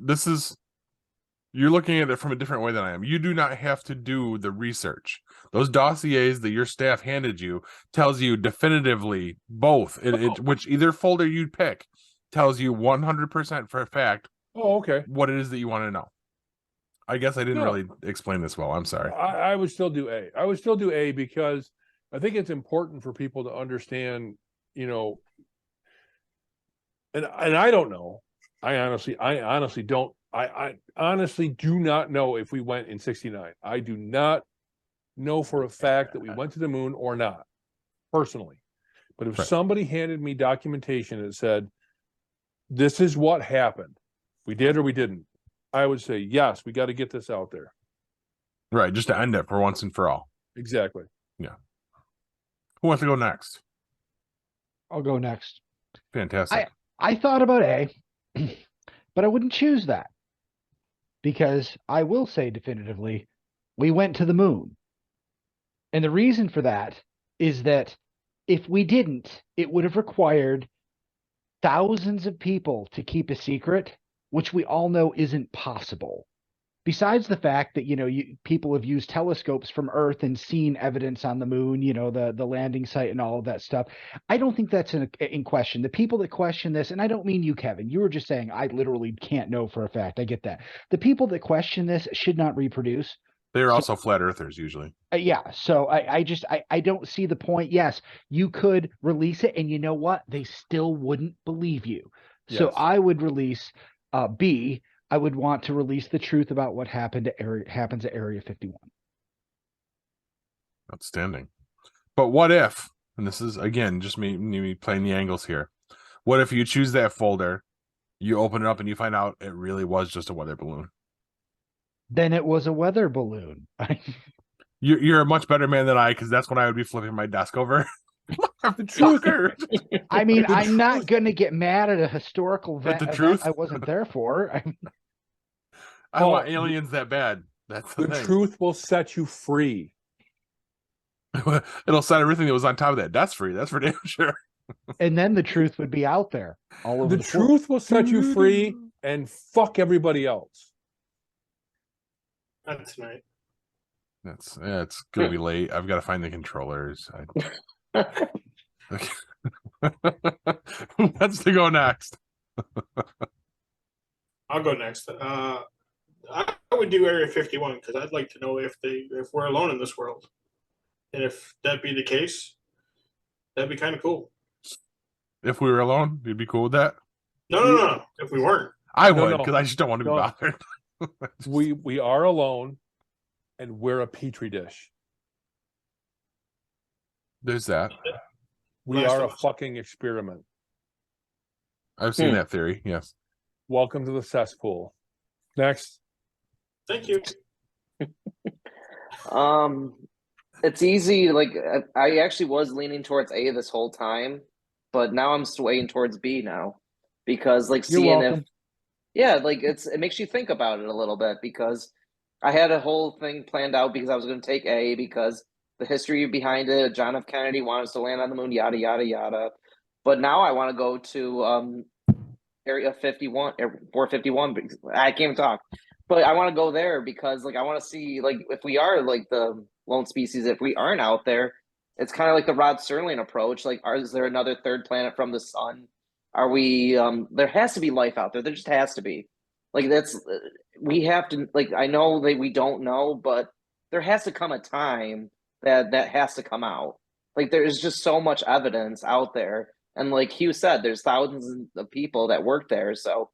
you're looking at it from a different way than I am. You do not have to do the research. Those dossiers that your staff handed you tells you definitively both. Which either folder you pick tells you 100% for a fact Oh, okay. what it is that you want to know. I guess I didn't really explain this well. I'm sorry. I would still do A. I would still do A because I think it's important for people to understand, and I don't know. I honestly don't. I honestly do not know if we went in 69. I do not know for a fact that we went to the moon or not, personally. But if Right. somebody handed me documentation that said, this is what happened, we did or we didn't, I would say, yes, we got to get this out there. Right, just to end it for once and for all. Exactly. Yeah. Who wants to go next? I'll go next. Fantastic. I thought about A, but I wouldn't choose that because I will say definitively we went to the moon. And the reason for that is that if we didn't, it would have required thousands of people to keep a secret, which we all know isn't possible. Besides the fact that, people have used telescopes from Earth and seen evidence on the moon, the landing site and all of that stuff. I don't think that's in question. The people that question this, and I don't mean you, Kevin, you were just saying I literally can't know for a fact. I get that. The people that question this should not reproduce. They're also flat earthers usually. Yeah. So I don't see the point. Yes, you could release it, and you know what? They still wouldn't believe you. So Yes. I would release B. I would want to release the truth about what happens at Area 51. Outstanding. But what if, and this is again just me playing the angles here, what if you choose that folder, you open it up and you find out it really was just a weather balloon? Then it was a weather balloon. You're a much better man than I, because that's when I would be flipping my desk over. The truth. I mean, I'm not going to get mad at a historical event truth? I wasn't there for. I want aliens that bad. That's the thing. Truth will set you free. It'll set everything that was on top of that desk free. That's for damn sure. And then the truth would be out there all over The floor. truth will set you free and fuck everybody else. Not tonight. It's gonna be late. I've got to find the controllers. Who wants to go next? I'll go next. I would do Area 51 because I'd like to know if we're alone in this world, and if that be the case, that'd be kind of cool. If we were alone, you'd be cool with that. No. If we weren't, I would, because I just don't want to be No. bothered. We are alone, and we're a petri dish. There's that. We Last are a of Us. fucking experiment. I've seen that theory. Yes. Welcome to the cesspool. Next. thank you. It's easy. Like I actually was leaning towards A this whole time, but now I'm swaying towards B now because You're seeing welcome. it makes you think about it a little bit because I had a whole thing planned out because I was going to take A because the history behind it. John F. Kennedy wanted us to land on the moon, yada yada yada. But now I want to go to Area 51, 451. Because I can't even talk, but I want to go there because I want to see if we are the lone species, if we aren't out there, it's kind of like the Rod Serling approach. Is there another third planet from the sun? Are we? There has to be life out there. There just has to be. We have to. I know that we don't know, but there has to come a time that has to come out. There is just so much evidence out there. And like Hugh said, there's thousands of people that work there. So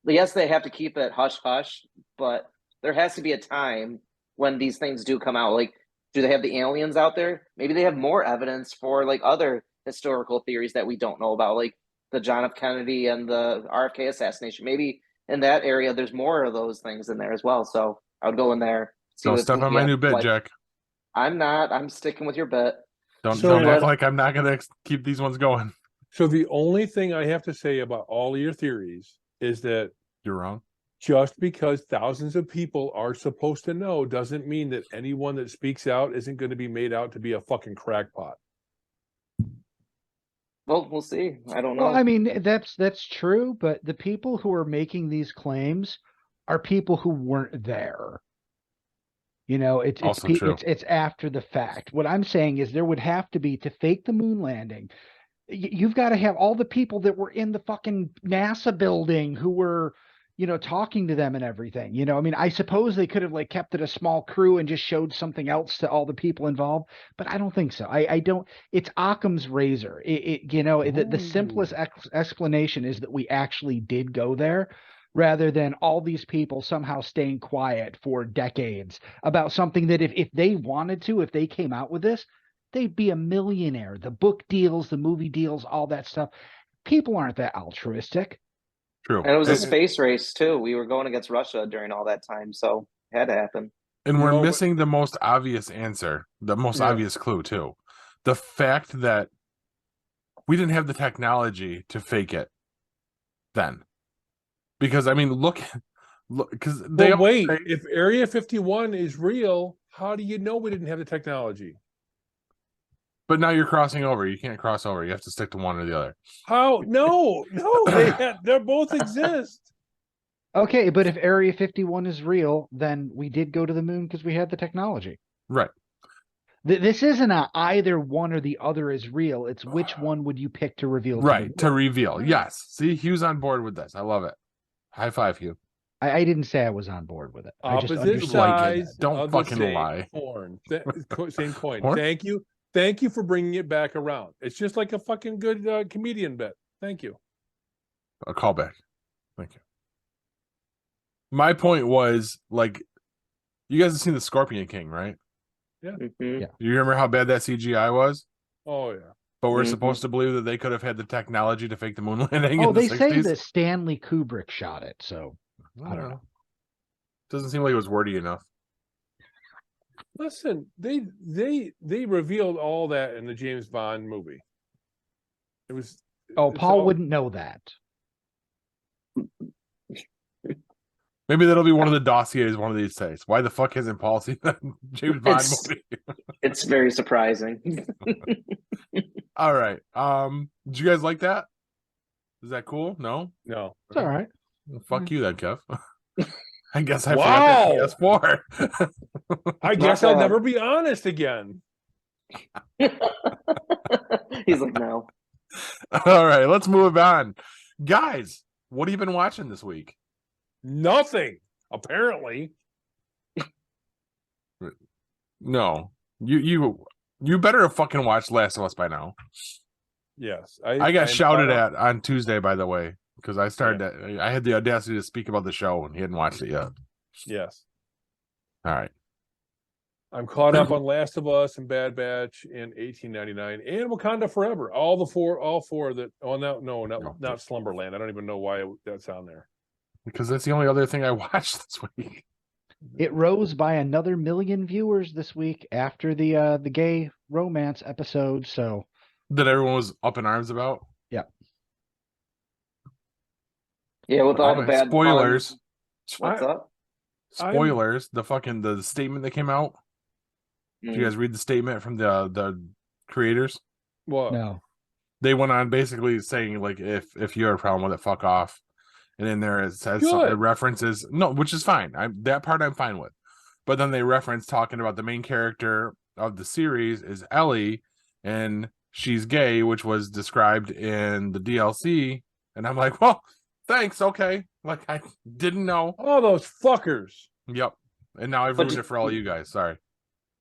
yes, they have to keep it hush hush, but there has to be a time when these things do come out. Like, do they have the aliens out there? Maybe they have more evidence for like other historical theories that we don't know about, like the John F. Kennedy and the RFK assassination. Maybe in that area, there's more of those things in there as well. So I would go in there. See Don't what step on my new bit, like, Jack. I'm not. I'm sticking with your bet. Don't act but- like I'm not gonna keep these ones going. So the only thing I have to say about all of your theories is that You're wrong. just because thousands of people are supposed to know doesn't mean that anyone that speaks out isn't going to be made out to be a fucking crackpot. Well, we'll see. I don't know. Well, I mean, that's true, but the people who are making these claims are people who weren't there. You know, Also true. it's after the fact. What I'm saying is there would have to be, to fake the moon landing, you've got to have all the people that were in the fucking NASA building who were, you know, talking to them and everything. You know, I mean, I suppose they could have like kept it a small crew and just showed something else to all the people involved, but I don't think so. I don't. It's Occam's razor. You know, the simplest explanation is that we actually did go there, rather than all these people somehow staying quiet for decades about something that if they wanted to, if they came out with this, they'd be a millionaire. The book deals, the movie deals, all that stuff. People aren't that altruistic. True. And it was a space race too. We were going against Russia during all that time, so it had to happen. And we're No, but- missing the most obvious answer, the most Yeah. obvious clue too. The fact that we didn't have the technology to fake it then. Because I mean, look, because they But wait, if Area 51 is real, how do you know we didn't have the technology? but now you're crossing over. You can't cross over. You have to stick to one or the other. How? No, they both exist. Okay, but if Area 51 is real, then we did go to the moon because we had the technology. Right. This isn't a either one or the other is real. It's which one would you pick to reveal to Right. the To world. reveal. Yes. See, Hugh's on board with this. I love it. High five, Hugh. I didn't say I was on board with it. I just Opposite understood it. sides Don't of the fucking same lie. Coin. Same coin. Horn? Thank you for bringing it back around. It's just like a fucking good comedian bit. Thank you. A callback. Thank you. My point was, like, you guys have seen the Scorpion King, right? Mhm. Yeah. You remember how bad that CGI was? Oh yeah. But we're Mhm. supposed to believe that they could have had the technology to fake the moon landing Oh, in the they say 60s? that Stanley Kubrick shot it, so I don't know. Doesn't seem like it was wordy enough. Listen, they revealed all that in the James Bond movie. It was. Oh, it's Paul all- wouldn't know that. Maybe that'll be one of the dossiers one of these days. Why the fuck hasn't Paul seen that James Bond It's- movie? It's very surprising. All right. Did you guys like that? Is that cool? No? No. It's all right. Well, fuck you then, Kev. I guess I Wow. forgot the PS4. I guess I'll bad. never be honest again. He's like, no. All right, let's move on. Guys, what have you been watching this week? Nothing. Apparently. No. You better have fucking watched Last of Us by now. Yes. I got I'm shouted caught up. at on Tuesday, by the way, because I had the audacity to speak about the show and he hadn't watched it yet. Yes. All right. I'm caught up on Last of Us and Bad Batch in 1899 and Wakanda Forever. All four that. Oh no, not Slumberland. I don't even know why that's on there. Because that's the only other thing I watched this week. It rose by another 1 million viewers this week after the gay romance episode. So That everyone was up in arms about. Yeah, with all the Alright, bad spoilers. puns. What's up? Spoilers. The statement that came out. Did you guys read the statement from the creators? Well, no, They went on basically saying, like, if you have a problem with it, fuck off. And in there it says Good. it references which is fine. That part I'm fine with. But then they reference talking about the main character of the series is Ellie, and she's gay, which was described in the DLC. And I'm like, well, thanks, okay. Like, I didn't know. all those fuckers. Yep. And now I've But ruined you- it for all you guys. Sorry.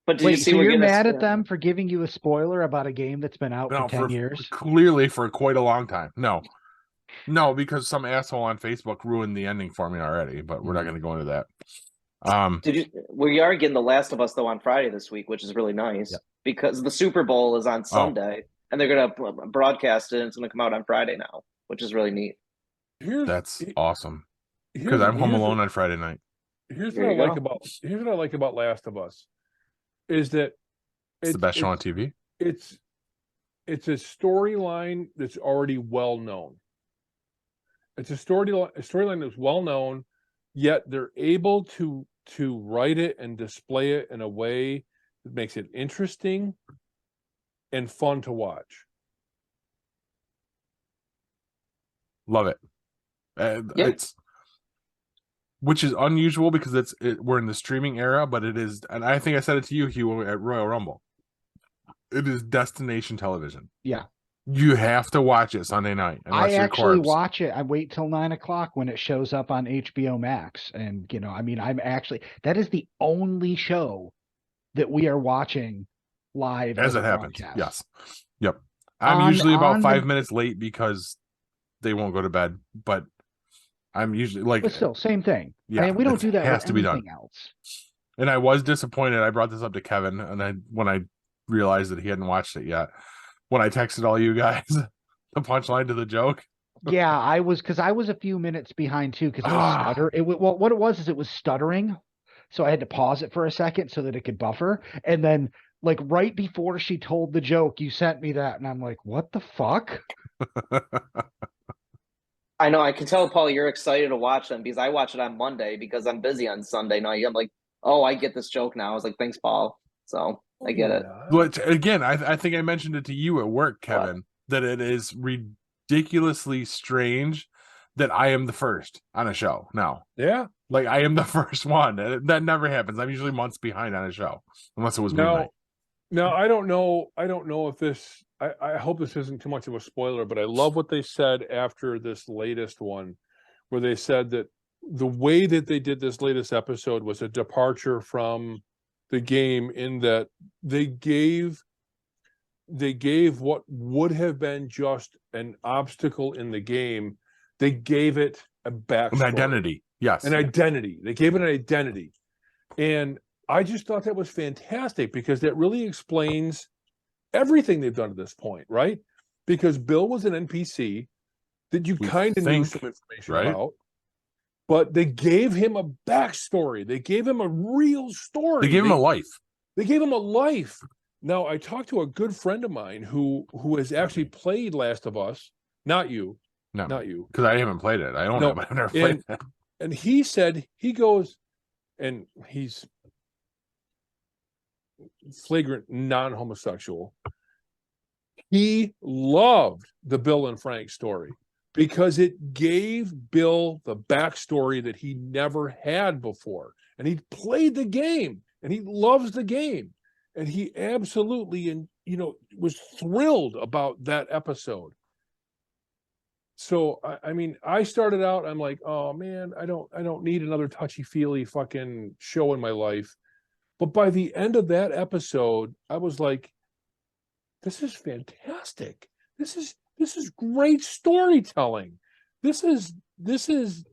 But did wait. you see So we're you're getting mad a- at them for giving you a spoiler about a game that's been out No, for 10 years? clearly for quite a long time. No. No, because some asshole on Facebook ruined the ending for me already, but we're not going to go into that. We are getting The Last of Us though on Friday this week, which is really nice because the Super Bowl is on Sunday and they're gonna broadcast it and it's gonna come out on Friday now, which is really neat. That's awesome. Because I'm home alone on Friday night. Here's what I like about Last of Us is that It's the best show on TV. It's a storyline that's already well known. It's a storyline that's well known, yet they're able to write it and display it in a way that makes it interesting and fun to watch. Love it. It's which is unusual because we're in the streaming era, but it is, and I think I said it to you, Hugh, at Royal Rumble. It is destination television. Yeah. You have to watch it Sunday night. I actually watch it. I wait till 9 o'clock when it shows up on HBO Max. And, you know, I mean, that is the only show that we are watching live as it happens. Broadcast. Yes. Yep. I'm usually about 5 minutes late because they won't go to bed, but I'm usually like, but still, same thing. Yeah. I mean, we don't do that has with to be done. else. And I was disappointed. I brought this up to Kevin, and when I realized that he hadn't watched it yet, when I texted all you guys the punchline to the joke. Yeah, I was a few minutes behind too because it was stutter. What it was is it was stuttering, so I had to pause it for a second so that it could buffer. And then, like right before she told the joke, you sent me that, and I'm like, "What the fuck?" I know. I can tell, Paul, you're excited to watch them because I watch it on Monday because I'm busy on Sunday night. I'm like, oh, I get this joke now. I was like, thanks, Paul. So I get it. But again, I think I mentioned it to you at work, Kevin, that it is ridiculously strange that I am the first on a show now. Yeah. Like I am the first one. That never happens. I'm usually months behind on a show, unless it was Moonlight. Now, I don't know if this, I hope this isn't too much of a spoiler, but I love what they said after this latest one, where they said that the way that they did this latest episode was a departure from the game in that they gave what would have been just an obstacle in the game, they gave it a backstory. An identity. Yes. An identity. They gave it an identity. And I just thought that was fantastic because that really explains everything they've done to this point, right? Because Bill was an NPC that you kind of knew some information about, but they gave him a backstory. They gave him a real story. They gave him a life. They gave him a life. Now, I talked to a good friend of mine who has actually played Last of Us. Not you. No, not you. Because I haven't played it. I don't know, but I've never played it. And he said, he goes, and he's flagrant non-homosexual. He loved the Bill and Frank story because it gave Bill the backstory that he never had before. And he played the game and he loves the game. And he absolutely, was thrilled about that episode. So, I mean, I started out, I'm like, oh man, I don't need another touchy-feely fucking show in my life. But by the end of that episode, I was like, this is fantastic. This is great storytelling. This is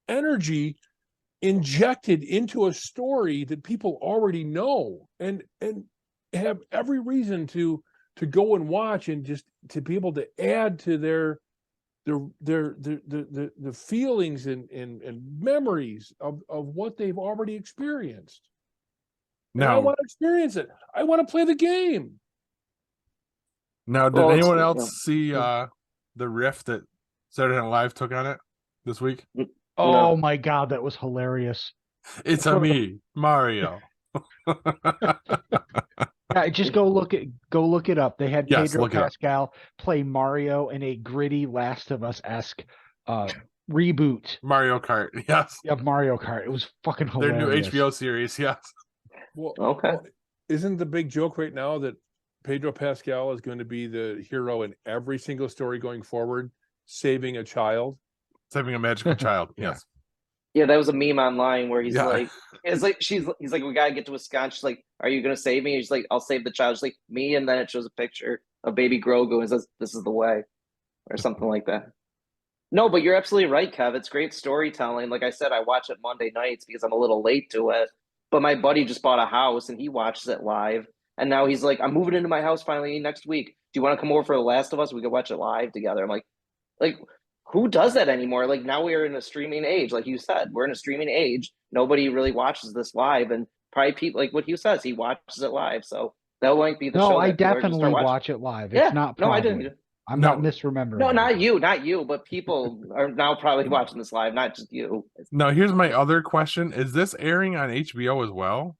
energy injected into a story that people already know and have every reason to go and watch and just to be able to add to their feelings and memories of what they've already experienced. Now I want to experience it. I want to play the game. Now, did anyone else see the riff that Saturday Night Live took on it this week? Oh my God, that was hilarious. It's a me, Mario. Yeah, just go look it up. They had Pedro Pascal play Mario in a gritty Last of Us-esque reboot. Mario Kart, yes. Yeah, Mario Kart. It was fucking hilarious. Their new HBO series, yes. Well, well, isn't the big joke right now that Pedro Pascal is going to be the hero in every single story going forward, saving a child? Saving a magical child, yes. Yeah, that was a meme online where he's like, he's like, we gotta get to Wisconsin. She's like, are you gonna save me? He's like, I'll save the child. She's like, me, and then it shows a picture of baby Grogu and says, this is the way, or something like that. No, but you're absolutely right, Kev. It's great storytelling. Like I said, I watch it Monday nights because I'm a little late to it. But my buddy just bought a house and he watches it live. And now he's like, I'm moving into my house finally next week. Do you want to come over for The Last of Us? We can watch it live together. I'm like, who does that anymore? Like now we are in a streaming age. Like you said, we're in a streaming age. Nobody really watches this live. And probably people, like what Hugh says, he watches it live. So that might be the No, show I that people are gonna definitely start watching. watch it live. Yeah, It's not no, I probably. didn't. I'm No. not misremembering. No, not anything. you, but people are now probably watching this live, not just you. Now, here's my other question: is this airing on HBO as well?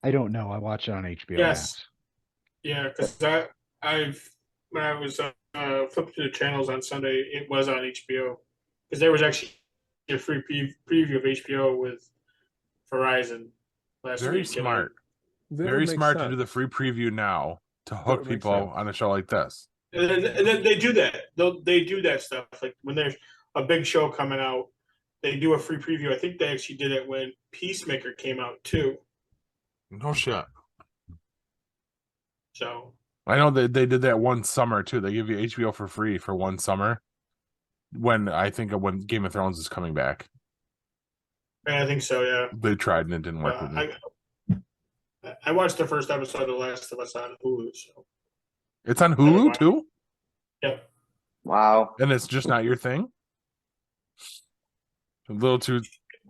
I don't know. I watch it on HBO Yes. Max. Yeah, because when I was flipping through the channels on Sunday, it was on HBO. Because there was actually a free preview of HBO with Verizon last Very week. smart. That Very would make smart to sense. do the free preview now to would hook make people sense. on a show like this. And then they do that. They do that stuff. Like when there's a big show coming out, they do a free preview. I think they actually did it when Peacemaker came out too. No shit. So I know that they did that one summer too. They give you HBO for free for one summer. When Game of Thrones is coming back, yeah, I think so. Yeah. they tried and it didn't work with me. I watched the first episode of The Last of Us on Hulu. So It's on Hulu too, yeah. Wow. and it's just not your thing. A little too.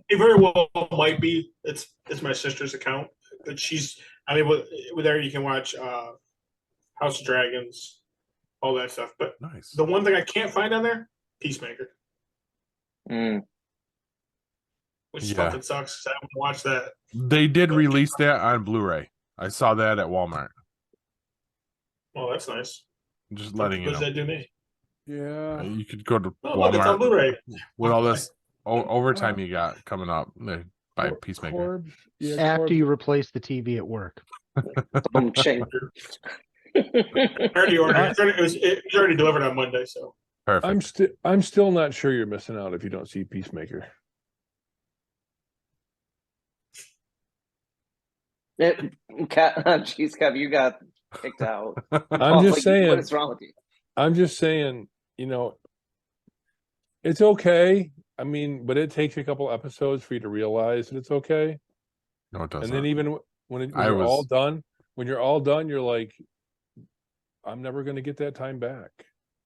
It very well might be. It's my sister's account, but with there you can watch House of Dragons, all that stuff. But Nice. the one thing I can't find on there, Peacemaker, which fucking sucks. 'Cause I want to watch that. They did release that on Blu-ray. I saw that at Walmart. Oh, that's nice. Just letting you What does know. that do me? Yeah. You could go to Oh, look, it's on Walmart Blu-ray. with all this overtime you got coming up. By Peacemaker. Corbs, yeah, After Corbs. you replace the TV at work. Boom, ching. I already ordered. It was already delivered on Monday. So Perfect. I'm still not sure you're missing out if you don't see Peacemaker. Jeez, Kev, you got kicked out. I'm just saying. What is wrong with you? I'm just saying, it's okay. I mean, but it takes a couple episodes for you to realize that it's okay. No, it doesn't. And then even when I you're was- all done, you're like, I'm never going to get that time back.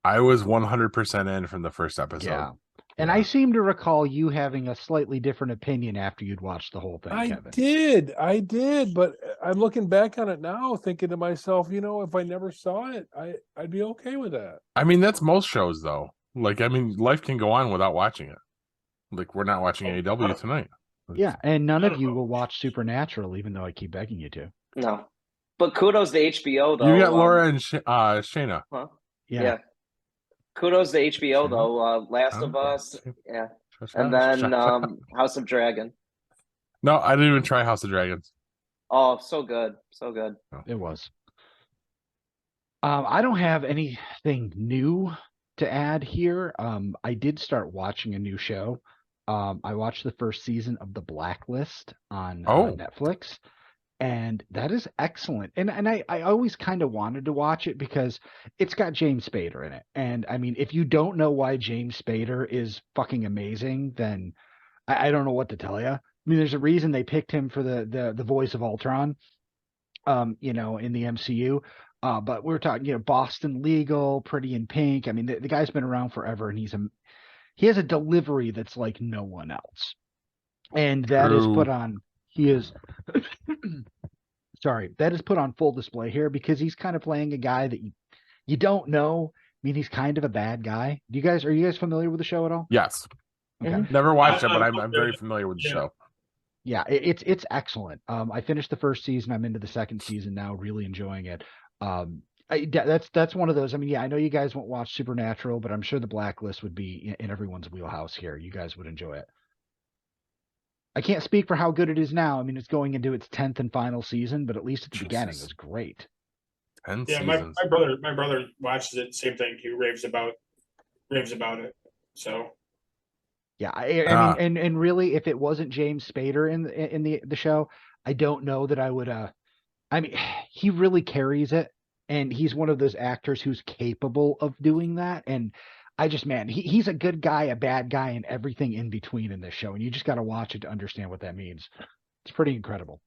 I was 100% in from the first episode. Yeah. And I seem to recall you having a slightly different opinion after you'd watched the whole thing, Kevin. I did, but I'm looking back on it now, thinking to myself, if I never saw it, I'd be okay with that. I mean, that's most shows though. Like, I mean, life can go on without watching it. Like, we're not watching AEW tonight. Yeah, and none of you will watch Supernatural, even though I keep begging you to. No. But kudos to HBO, though. You got Laura and Shayna. Huh? Yeah. Kudos to HBO, though. Last of Us. Yeah. And then House of Dragon. No, I didn't even try House of Dragons. Oh, so good. So good. It was. I don't have anything new to add here. I did start watching a new show. I watched the first season of The Blacklist on Netflix, and that is excellent. And I always kind of wanted to watch it because it's got James Spader in it. And I mean, if you don't know why James Spader is fucking amazing, then I don't know what to tell you. I mean, there's a reason they picked him for the voice of Ultron, in the MCU. But we're talking, Boston Legal, Pretty in Pink. I mean, the guy's been around forever, and he has a delivery that's like no one else. And that is put on, that is put on full display here because he's kind of playing a guy that you don't know. I mean, he's kind of a bad guy. Are you guys familiar with the show at all? Yes. Okay. Never watched it, but I'm very familiar with the show. Yeah, it's excellent. I finished the first season. I'm into the second season now, really enjoying it. That's one of those. I mean, yeah, I know you guys won't watch Supernatural, but I'm sure The Blacklist would be in everyone's wheelhouse here. You guys would enjoy it. I can't speak for how good it is now. I mean, it's going into its 10th and final season, but at least at the beginning, it was great. 10 yeah, seasons. my brother watches it. Same thing. He raves about it. So yeah, I mean, and really, if it wasn't James Spader in the show, I don't know that I would. I mean, he really carries it, and he's one of those actors who's capable of doing that. And Man, he's a good guy, a bad guy, and everything in between in this show. And you just got to watch it to understand what that means. It's pretty incredible.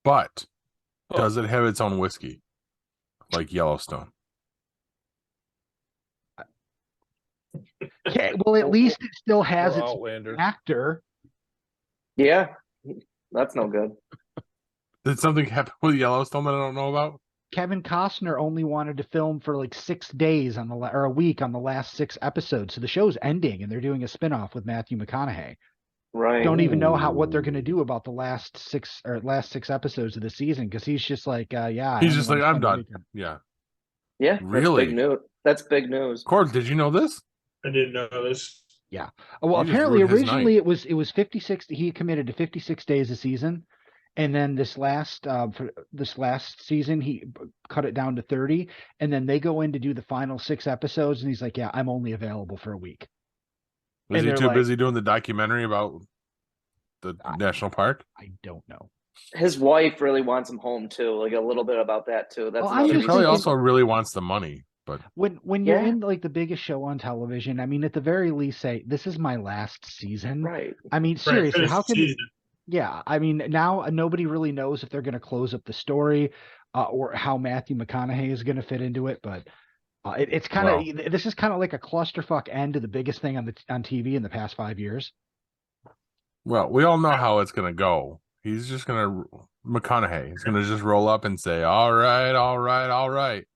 But does it have its own whiskey, like Yellowstone? Yeah, well, at least it still has Or its Outlander. actor. Yeah, that's no good. Did something happen with Yellowstone that I don't know about? Kevin Costner only wanted to film for like 6 days on or a week on the last 6 episodes. So the show's ending and they're doing a spinoff with Matthew McConaughey. Right. Don't even know what they're going to do about the last 6 episodes of the season because he's just like, yeah. He's just like, I'm done. Yeah. Yeah. Really? That's big news. That's big news. Corbs, did you know this? I didn't know this. Yeah. Well, You just apparently ruined his originally it was 56. He committed to 56 days a season. And then this last season, he cut it down to 30. And then they go in to do the final 6 episodes. And he's like, yeah, I'm only available for a week. Was he too busy doing the documentary about the national park? I don't know. His wife really wants him home too. Like a little bit about that too. That's Well, another I'm He just probably reason. thinking- also really wants the money, but When you're Yeah. in like the biggest show on television, I mean, at the very least, say this is my last season. Right. I mean, Right, seriously, finish how the can? season. Yeah, I mean, now nobody really knows if they're going to close up the story or how Matthew McConaughey is going to fit into it. But it's kind of this is kind of like a clusterfuck end to the biggest thing on TV in the past 5 years. well, we all know how it's gonna go. He's just gonna McConaughey. He's gonna just roll up and say, "All right, all right, all right."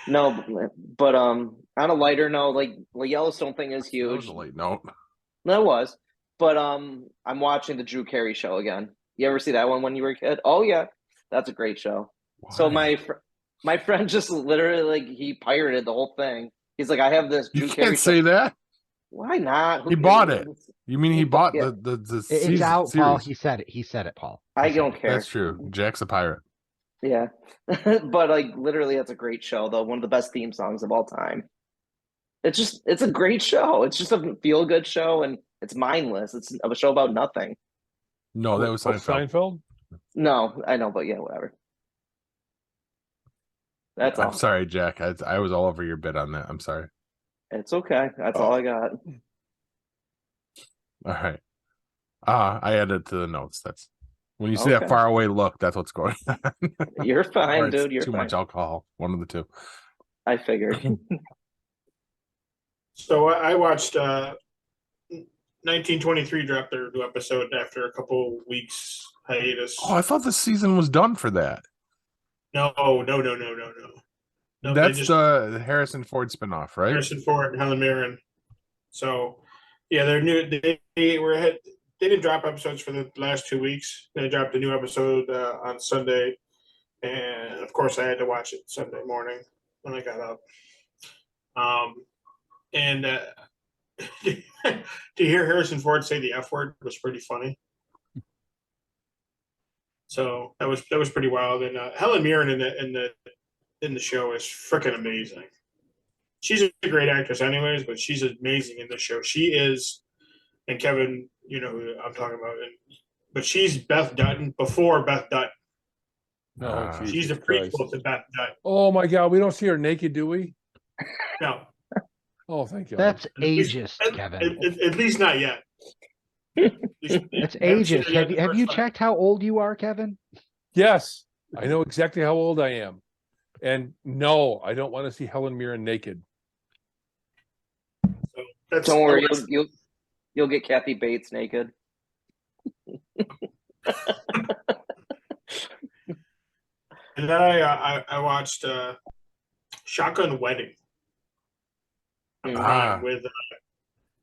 No, but on a lighter note, like the Yellowstone thing is That huge. was a late note. That was. But I'm watching the Drew Carey show again. You ever see that one when you were a kid? Oh yeah, that's a great show. So Why? my friend just literally like he pirated the whole thing. He's like, I have this You Drew Carey can't say show. that. Why not? Who He bought cares? it. You mean he bought Yeah. the It's season, out, Paul. series? He said it. He said it, Paul. I He said don't it. care. That's true. Jack's a pirate. Yeah. But like literally that's a great show though. One of the best theme songs of all time. It's a great show. It's just a feel good show and it's mindless. It's a show about nothing. No, that was What's Seinfeld. Seinfeld? No, I know, but yeah, whatever. That's I'm all. sorry, Jack. I was all over your bit on that. I'm sorry. It's okay. That's all I got. All right. I added to the notes. That's when you see that Okay. far away look. That's what's going on. You're fine, Or it's dude. You're too fine. much alcohol. One of the two. I figured. So I watched 1923 dropped their new episode after a couple weeks hiatus. Oh, I thought the season was done for that. No. No, they That's just- the Harrison Ford spinoff, right? Harrison Ford and Helen Mirren. So yeah, they're new. They were ahead. They didn't drop episodes for the last 2 weeks. They dropped a new episode on Sunday, and of course I had to watch it Sunday morning when I got up. And to hear Harrison Ford say the F word was pretty funny. So that was pretty wild. And Helen Mirren in the show is freaking amazing. She's a great actress, anyways, but she's amazing in the show. She is, and Kevin, you know who I'm talking about. But she's Beth Dutton before Beth Dutton. No, Ah. Jesus She's the Christ. prequel to Beth Dutton. Oh my God, we don't see her naked, do we? No, Oh, thank you. That's least- ageist, at, Kevin. at least not yet. That's ageist. Have you checked how old you are, Kevin? Yes, I know exactly how old I am. And no, I don't want to see Helen Mirren naked. Don't worry, you'll get Kathy Bates naked. And then I watched Shotgun Wedding on Prime with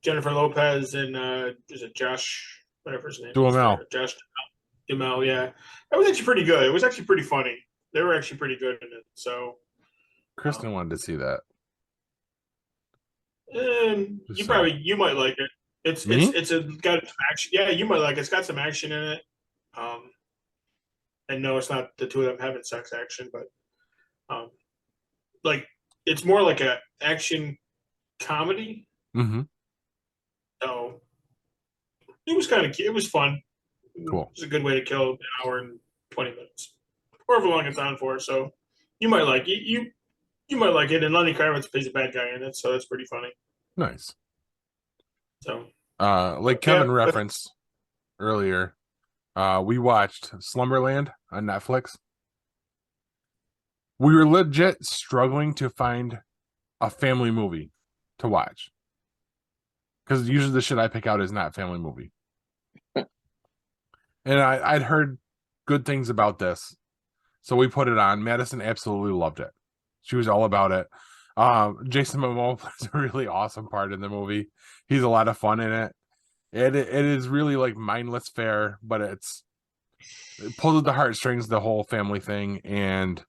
Jennifer Lopez and is it Josh, whatever his name is? Duhamel. Josh Duhamel, yeah. That was actually pretty good. It was actually pretty funny. They were actually pretty good in it. So Kristen wanted to see that. you might like it. It's got some action. Yeah, you might like it. It's got some action in it. And no, it's not the two of them having sex action, but like it's more like a action comedy. Mm-hmm. So it was kind of cute. It was fun. Cool. It was a good way to kill an hour and 20 minutes, however long it's on for. So you might like it. You might like it, and Lenny Kravitz plays a bad guy in it, so that's pretty funny. Nice. So, Like Kevin yeah, referenced earlier, we watched Slumberland on Netflix. We were legit struggling to find a family movie to watch. Because usually the shit I pick out is not family movie. And I'd heard good things about this. So we put it on. Madison absolutely loved it. She was all about it. Jason Momoa plays a really awesome part in the movie. He's a lot of fun in it. It is really like mindless fare, but it pulls at the heartstrings, the whole family thing. And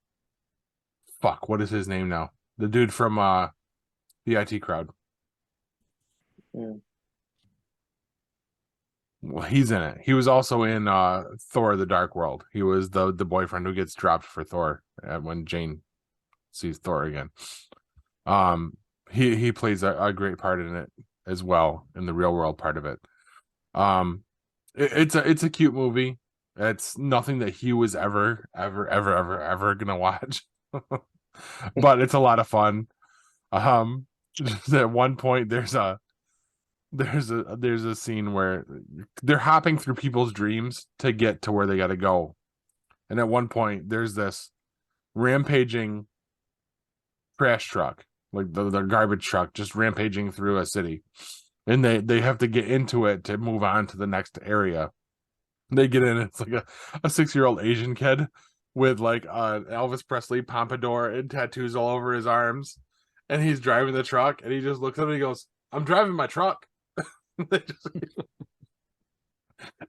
fuck, what is his name now? The dude from the IT Crowd. Mm. Well, he's in it. He was also in Thor: The Dark World. He was the boyfriend who gets dropped for Thor when Jane sees Thor again. He plays a great part in it as well, in the real world part of it. It's a cute movie. It's nothing that he was ever gonna watch. But it's a lot of fun. Just at one point there's a scene where they're hopping through people's dreams to get to where they got to go. And at one point there's this rampaging trash truck, like the garbage truck, just rampaging through a city. And they have to get into it to move on to the next area. They get in, it's like a 6-year-old Asian kid with like an Elvis Presley pompadour and tattoos all over his arms. And he's driving the truck and he just looks at him and he goes, "I'm driving my truck."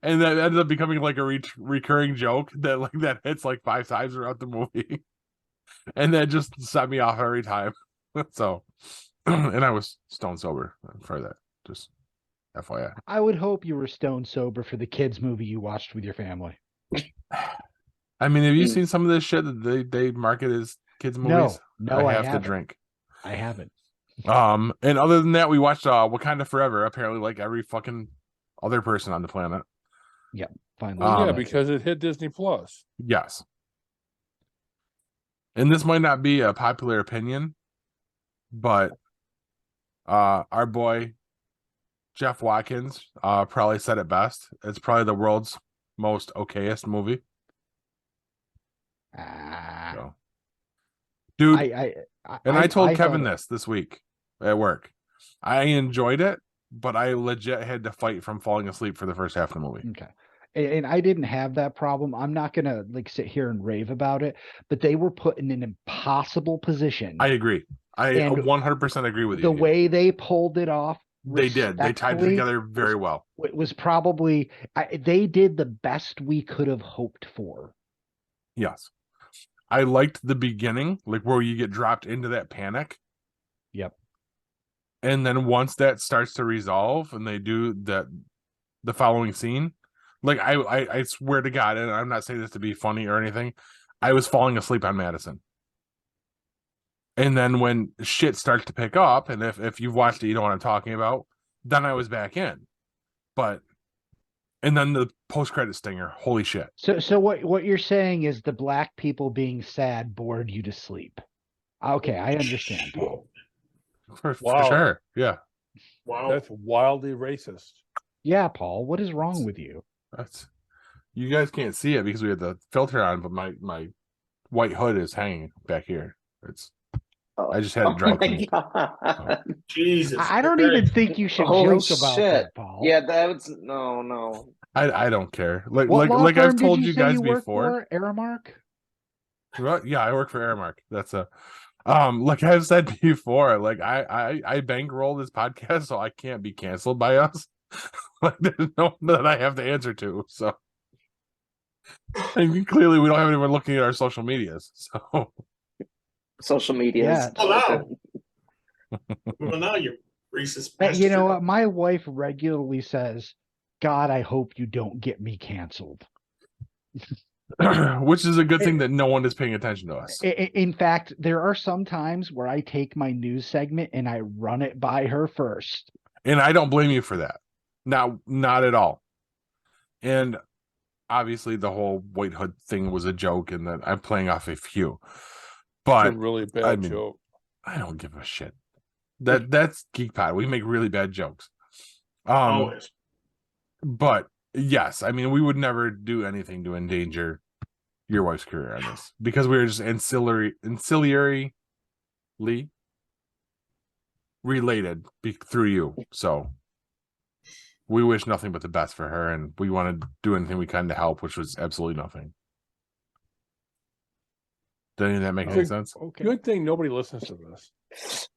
And that ended up becoming like a recurring joke that hits like 5 times throughout the movie. And that just set me off every time. So, and I was stone sober for that. Just FYI. I would hope you were stone sober for the kids movie you watched with your family. I mean, have you seen some of this shit that they market as kids movies? No, I have to haven't. drink. I haven't. And other than that, we watched Wakanda Forever, apparently like every fucking other person on the planet. Yep, finally. Well, yeah, because it hit Disney Plus. Yes. And this might not be a popular opinion, but our boy Jeff Watkins probably said it best. It's probably the world's most okayest movie. So. Dude, I told Kevin this week at work. I enjoyed it, but I legit had to fight from falling asleep for the first half of the movie. Okay. And I didn't have that problem. I'm not going to like sit here and rave about it, but they were put in an impossible position. I agree. I 100% agree with you. The way they pulled it off. They did. They tied it together very well. It was probably, they did the best we could have hoped for. Yes. I liked the beginning, like where you get dropped into that panic. Yep. And then once that starts to resolve and they do the following scene, like I swear to God, and I'm not saying this to be funny or anything, I was falling asleep on Madison. And then when shit starts to pick up, and if you've watched it, you know what I'm talking about, then I was back in. And then the post-credit stinger, holy shit. So what you're saying is the black people being sad bored you to sleep. Okay, I understand, Paul. For sure. Yeah. Wow. That's wildly racist. Yeah, Paul, what is wrong with you? You guys can't see it because we had the filter on, but my white hood is hanging back here. I just had it dry clean. Jesus. I don't even think you should joke about that, Paul. Yeah, that was no. I don't care. Like What I've told you guys before. Aramark? Yeah, I work for Aramark. That's like I've said before, like I bankroll this podcast, so I can't be canceled by us. Like there's no one that I have to answer to. So and clearly we don't have anyone looking at our social medias. So social media. Yeah. Well, now you're racist. You know what? My wife regularly says, "God, I hope you don't get me canceled." Which is a good thing that no one is paying attention to us. In fact, there are some times where I take my news segment and I run it by her first. And I don't blame you for that. Not at all. And obviously the whole white hood thing was a joke and that I'm playing off of Hugh. But It's a really bad I mean, joke. I don't give a shit. That's Geek Pod. We make really bad jokes. Always. But yes, I mean, we would never do anything to endanger your wife's career on this because we were just ancillarily related through you. So we wish nothing but the best for her, and we want to do anything we can to help, which was absolutely nothing. Did any of that make any sense? Okay. Good thing nobody listens to this.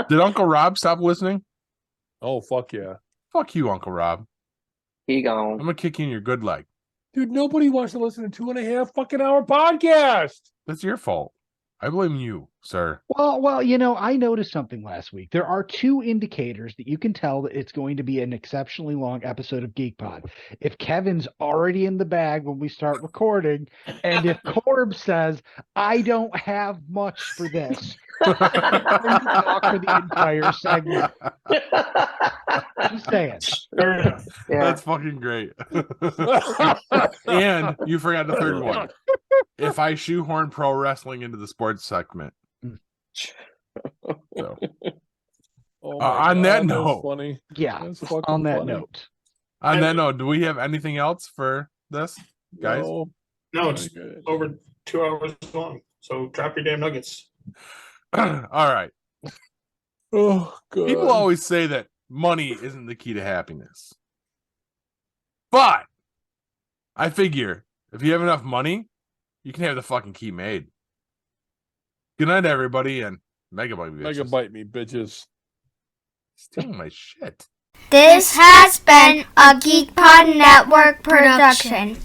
Did Uncle Rob stop listening? Oh, fuck yeah. Fuck you, Uncle Rob. He I'm gone. gonna kick you in your good leg. Dude, nobody wants to listen to 2.5 fucking hour podcast. That's your fault. I blame you, sir. Well, you know, I noticed something last week. There are 2 indicators that you can tell that it's going to be an exceptionally long episode of Geek Pod. If Kevin's already in the bag when we start recording, and if Corbs says, I don't have much for this, we're going to talk for the entire segment. Just saying. Fair enough. Yeah. That's fucking great. And you forgot the third one. If I shoehorn pro wrestling into the sports segment. So, Oh on that that's note, funny. Yeah, That's fucking on that funny. note. on that note, do we have anything else for this, guys? No, No, it's good. over 2 hours long. So drop your damn nuggets. All right. Oh, good. People always say that money isn't the key to happiness. But I figure if you have enough money, you can have the fucking key made. Good night, everybody, and megabyte me, bitches. Megabyte me, bitches. Stealing my shit. This has been a GeekPod Network production.